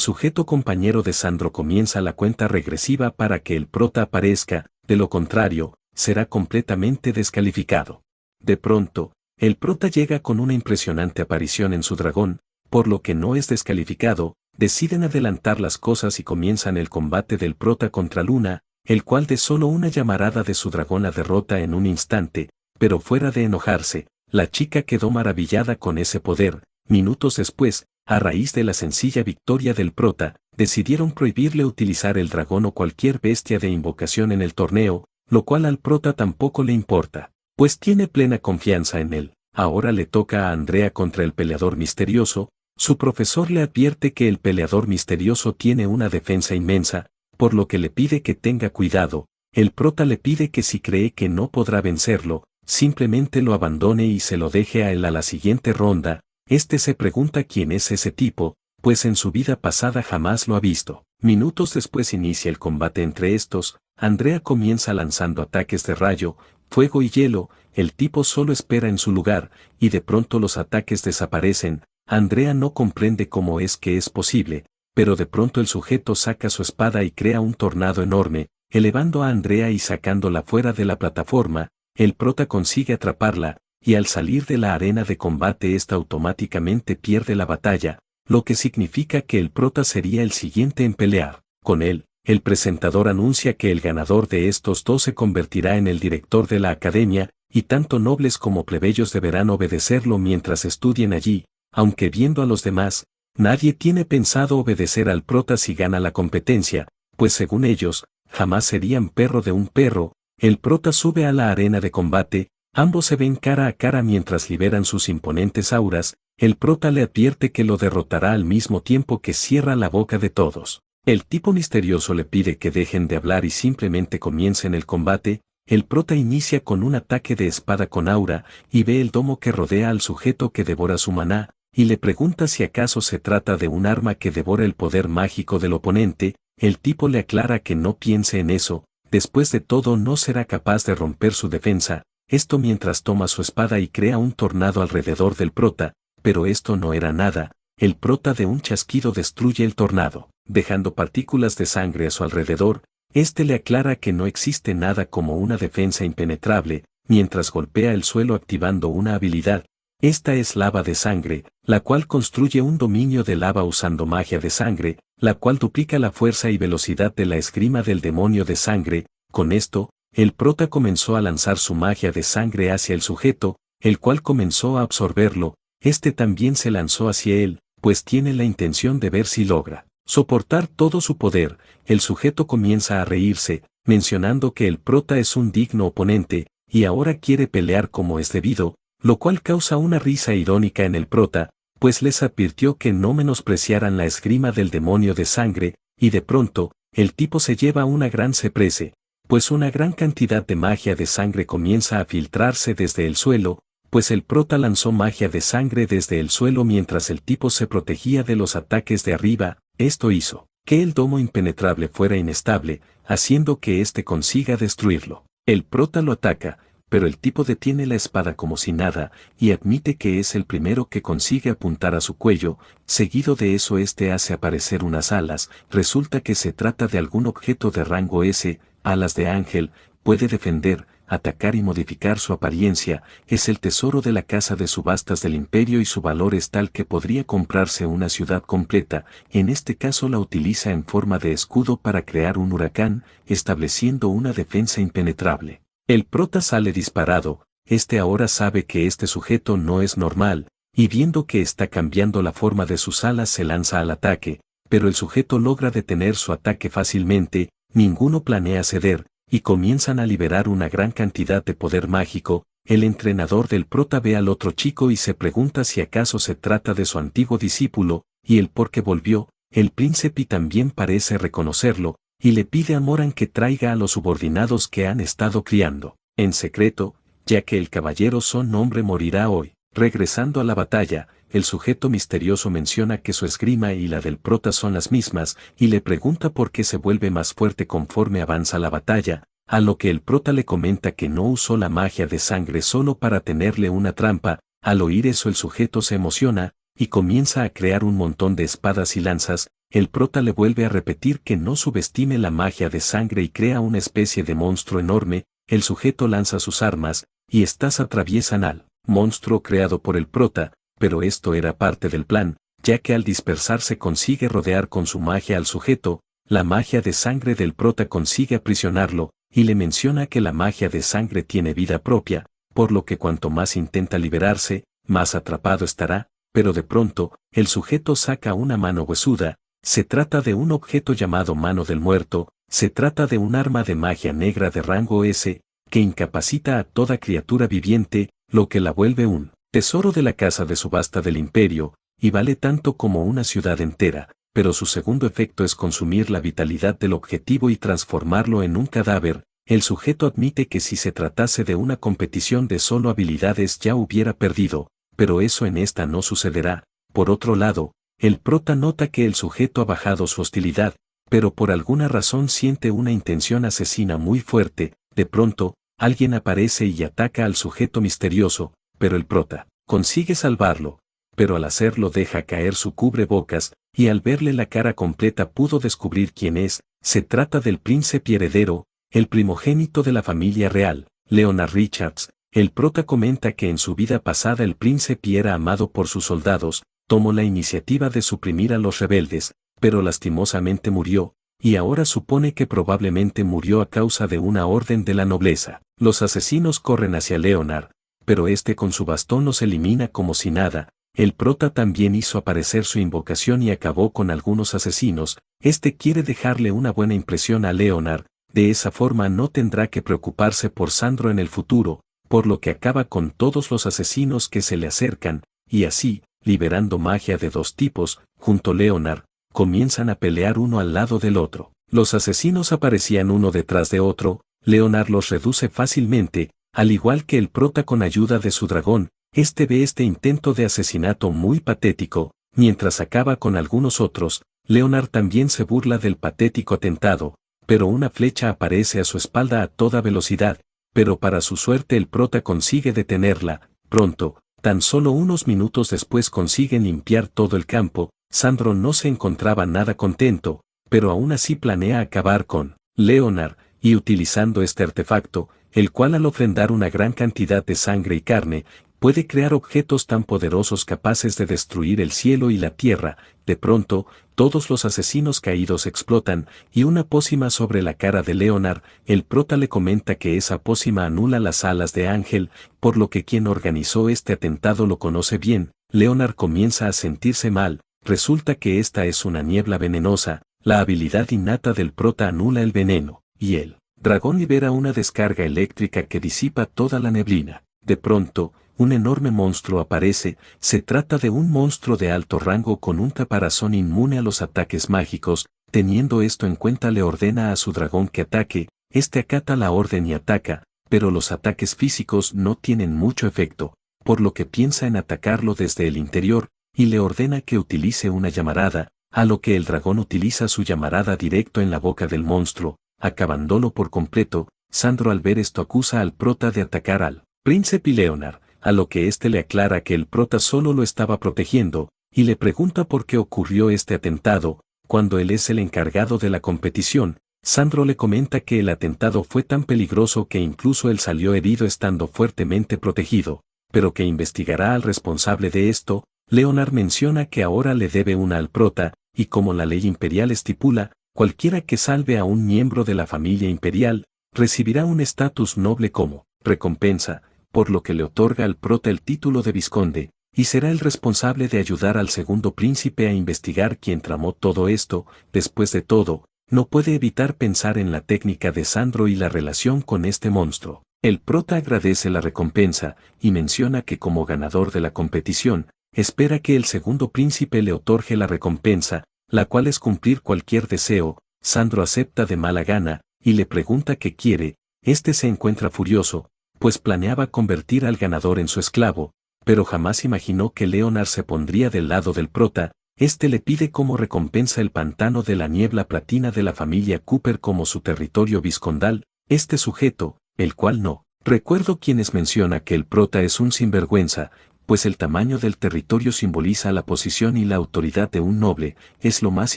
sujeto compañero de Sandro comienza la cuenta regresiva para que el prota aparezca. De lo contrario, será completamente descalificado. De pronto, el prota llega con una impresionante aparición en su dragón, por lo que no es descalificado. Deciden adelantar las cosas y comienzan el combate del prota contra Luna, el cual de solo una llamarada de su dragón la derrota en un instante, pero fuera de enojarse, la chica quedó maravillada con ese poder. Minutos después, a raíz de la sencilla victoria del prota, decidieron prohibirle utilizar el dragón o cualquier bestia de invocación en el torneo, lo cual al prota tampoco le importa, pues tiene plena confianza en él. Ahora le toca a Andrea contra el peleador misterioso. Su profesor le advierte que el peleador misterioso tiene una defensa inmensa, por lo que le pide que tenga cuidado. El prota le pide que si cree que no podrá vencerlo, simplemente lo abandone y se lo deje a él a la siguiente ronda. Este se pregunta quién es ese tipo, pues en su vida pasada jamás lo ha visto. Minutos después inicia el combate entre estos. Andrea comienza lanzando ataques de rayo, fuego y hielo. El tipo solo espera en su lugar, y de pronto los ataques desaparecen. Andrea no comprende cómo es que es posible, pero de pronto el sujeto saca su espada y crea un tornado enorme, elevando a Andrea y sacándola fuera de la plataforma. El prota consigue atraparla, y al salir de la arena de combate ésta automáticamente pierde la batalla, lo que significa que el prota sería el siguiente en pelear. Con él, el presentador anuncia que el ganador de estos dos se convertirá en el director de la academia, y tanto nobles como plebeyos deberán obedecerlo mientras estudien allí. Aunque viendo a los demás, nadie tiene pensado obedecer al prota si gana la competencia, pues según ellos, jamás serían perro de un perro. El prota sube a la arena de combate, ambos se ven cara a cara mientras liberan sus imponentes auras. El prota le advierte que lo derrotará al mismo tiempo que cierra la boca de todos. El tipo misterioso le pide que dejen de hablar y simplemente comiencen el combate. El prota inicia con un ataque de espada con aura, y ve el domo que rodea al sujeto que devora su maná, y le pregunta si acaso se trata de un arma que devora el poder mágico del oponente. El tipo le aclara que no piense en eso, después de todo no será capaz de romper su defensa. Esto mientras toma su espada y crea un tornado alrededor del prota, pero esto no era nada. El prota de un chasquido destruye el tornado, dejando partículas de sangre a su alrededor. Este le aclara que no existe nada como una defensa impenetrable, mientras golpea el suelo activando una habilidad. Esta es lava de sangre, la cual construye un dominio de lava usando magia de sangre, la cual duplica la fuerza y velocidad de la esgrima del demonio de sangre. Con esto, el prota comenzó a lanzar su magia de sangre hacia el sujeto, el cual comenzó a absorberlo. Este también se lanzó hacia él, pues tiene la intención de ver si logra soportar todo su poder. El sujeto comienza a reírse, mencionando que el prota es un digno oponente, y ahora quiere pelear como es debido, lo cual causa una risa irónica en el prota, pues les advirtió que no menospreciaran la esgrima del demonio de sangre, y de pronto, el tipo se lleva una gran sorpresa, pues una gran cantidad de magia de sangre comienza a filtrarse desde el suelo, pues el prota lanzó magia de sangre desde el suelo mientras el tipo se protegía de los ataques de arriba. Esto hizo que el domo impenetrable fuera inestable, haciendo que éste consiga destruirlo. El prota lo ataca, pero el tipo detiene la espada como si nada, y admite que es el primero que consigue apuntar a su cuello. Seguido de eso este hace aparecer unas alas. Resulta que se trata de algún objeto de rango S, alas de ángel, puede defender, atacar y modificar su apariencia. Es el tesoro de la casa de subastas del imperio y su valor es tal que podría comprarse una ciudad completa. En este caso la utiliza en forma de escudo para crear un huracán, estableciendo una defensa impenetrable. El prota sale disparado. Este ahora sabe que este sujeto no es normal, y viendo que está cambiando la forma de sus alas se lanza al ataque, pero el sujeto logra detener su ataque fácilmente. Ninguno planea ceder, y comienzan a liberar una gran cantidad de poder mágico. El entrenador del prota ve al otro chico y se pregunta si acaso se trata de su antiguo discípulo, y el por qué volvió. El príncipe también parece reconocerlo, y le pide a Moran que traiga a los subordinados que han estado criando, en secreto, ya que el caballero Son Hombre morirá hoy. Regresando a la batalla, el sujeto misterioso menciona que su esgrima y la del prota son las mismas, y le pregunta por qué se vuelve más fuerte conforme avanza la batalla, a lo que el prota le comenta que no usó la magia de sangre solo para tenerle una trampa. Al oír eso el sujeto se emociona, y comienza a crear un montón de espadas y lanzas. El prota le vuelve a repetir que no subestime la magia de sangre y crea una especie de monstruo enorme. El sujeto lanza sus armas, y estas atraviesan al monstruo creado por el prota, pero esto era parte del plan, ya que al dispersarse consigue rodear con su magia al sujeto. La magia de sangre del prota consigue aprisionarlo, y le menciona que la magia de sangre tiene vida propia, por lo que cuanto más intenta liberarse, más atrapado estará. Pero de pronto, el sujeto saca una mano huesuda. Se trata de un objeto llamado mano del muerto. Se trata de un arma de magia negra de rango S, que incapacita a toda criatura viviente, lo que la vuelve un tesoro de la casa de subasta del imperio, y vale tanto como una ciudad entera, pero su segundo efecto es consumir la vitalidad del objetivo y transformarlo en un cadáver. El sujeto admite que si se tratase de una competición de solo habilidades ya hubiera perdido, pero eso en esta no sucederá. Por otro lado, el prota nota que el sujeto ha bajado su hostilidad, pero por alguna razón siente una intención asesina muy fuerte. De pronto, alguien aparece y ataca al sujeto misterioso, pero el prota consigue salvarlo, pero al hacerlo deja caer su cubrebocas, y al verle la cara completa pudo descubrir quién es. Se trata del príncipe heredero, el primogénito de la familia real, Leonard Richards. El prota comenta que en su vida pasada el príncipe era amado por sus soldados, tomó la iniciativa de suprimir a los rebeldes, pero lastimosamente murió, y ahora supone que probablemente murió a causa de una orden de la nobleza. Los asesinos corren hacia Leonard, pero este con su bastón los elimina como si nada. El prota también hizo aparecer su invocación y acabó con algunos asesinos. Este quiere dejarle una buena impresión a Leonard, de esa forma no tendrá que preocuparse por Sandro en el futuro, por lo que acaba con todos los asesinos que se le acercan, y así, liberando magia de dos tipos, junto a Leonard, comienzan a pelear uno al lado del otro. Los asesinos aparecían uno detrás de otro. Leonard los reduce fácilmente, al igual que el prota con ayuda de su dragón. Este ve este intento de asesinato muy patético, mientras acaba con algunos otros. Leonard también se burla del patético atentado, pero una flecha aparece a su espalda a toda velocidad, pero para su suerte el prota consigue detenerla. Pronto, tan solo unos minutos después consiguen limpiar todo el campo. Sandro no se encontraba nada contento, pero aún así planea acabar con Leonard, y utilizando este artefacto, el cual al ofrendar una gran cantidad de sangre y carne, puede crear objetos tan poderosos capaces de destruir el cielo y la tierra. De pronto, todos los asesinos caídos explotan, y una pócima sobre la cara de Leonard. El prota le comenta que esa pócima anula las alas de ángel, por lo que quien organizó este atentado lo conoce bien. Leonard comienza a sentirse mal. Resulta que esta es una niebla venenosa. La habilidad innata del prota anula el veneno, y el dragón libera una descarga eléctrica que disipa toda la neblina. De pronto, un enorme monstruo aparece. Se trata de un monstruo de alto rango con un caparazón inmune a los ataques mágicos. Teniendo esto en cuenta, le ordena a su dragón que ataque. Este acata la orden y ataca, pero los ataques físicos no tienen mucho efecto, por lo que piensa en atacarlo desde el interior, y le ordena que utilice una llamarada, a lo que el dragón utiliza su llamarada directo en la boca del monstruo, acabándolo por completo. Sandro, al ver esto, acusa al prota de atacar al príncipe Leonard, a lo que éste le aclara que el prota solo lo estaba protegiendo, y le pregunta por qué ocurrió este atentado, cuando él es el encargado de la competición. Sandro le comenta que el atentado fue tan peligroso que incluso él salió herido estando fuertemente protegido, pero que investigará al responsable de esto. Leonard menciona que ahora le debe una al prota, y como la ley imperial estipula, cualquiera que salve a un miembro de la familia imperial, recibirá un estatus noble como recompensa, por lo que le otorga al prota el título de vizconde, y será el responsable de ayudar al segundo príncipe a investigar quién tramó todo esto. Después de todo, no puede evitar pensar en la técnica de Sandro y la relación con este monstruo. El prota agradece la recompensa, y menciona que como ganador de la competición, espera que el segundo príncipe le otorgue la recompensa, la cual es cumplir cualquier deseo. Sandro acepta de mala gana, y le pregunta qué quiere. Este se encuentra furioso, pues planeaba convertir al ganador en su esclavo, pero jamás imaginó que Leonard se pondría del lado del prota. Este le pide como recompensa el pantano de la niebla platina de la familia Cooper como su territorio vizcondal. Este sujeto, el cual no recuerdo quienes, menciona que el prota es un sinvergüenza, pues el tamaño del territorio simboliza la posición y la autoridad de un noble, es lo más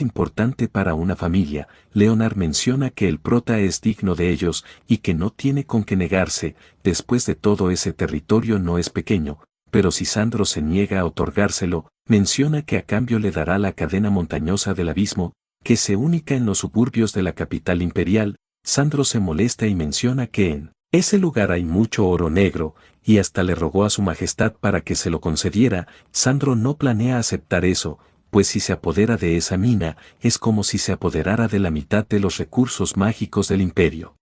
importante para una familia. Leonard menciona que el prota es digno de ellos, y que no tiene con qué negarse. Después de todo, ese territorio no es pequeño, pero si Sandro se niega a otorgárselo, menciona que a cambio le dará la cadena montañosa del abismo, que se única en los suburbios de la capital imperial. Sandro se molesta y menciona que en ese lugar hay mucho oro negro, y hasta le rogó a su majestad para que se lo concediera. Sandro no planea aceptar eso, pues si se apodera de esa mina, es como si se apoderara de la mitad de los recursos mágicos del imperio.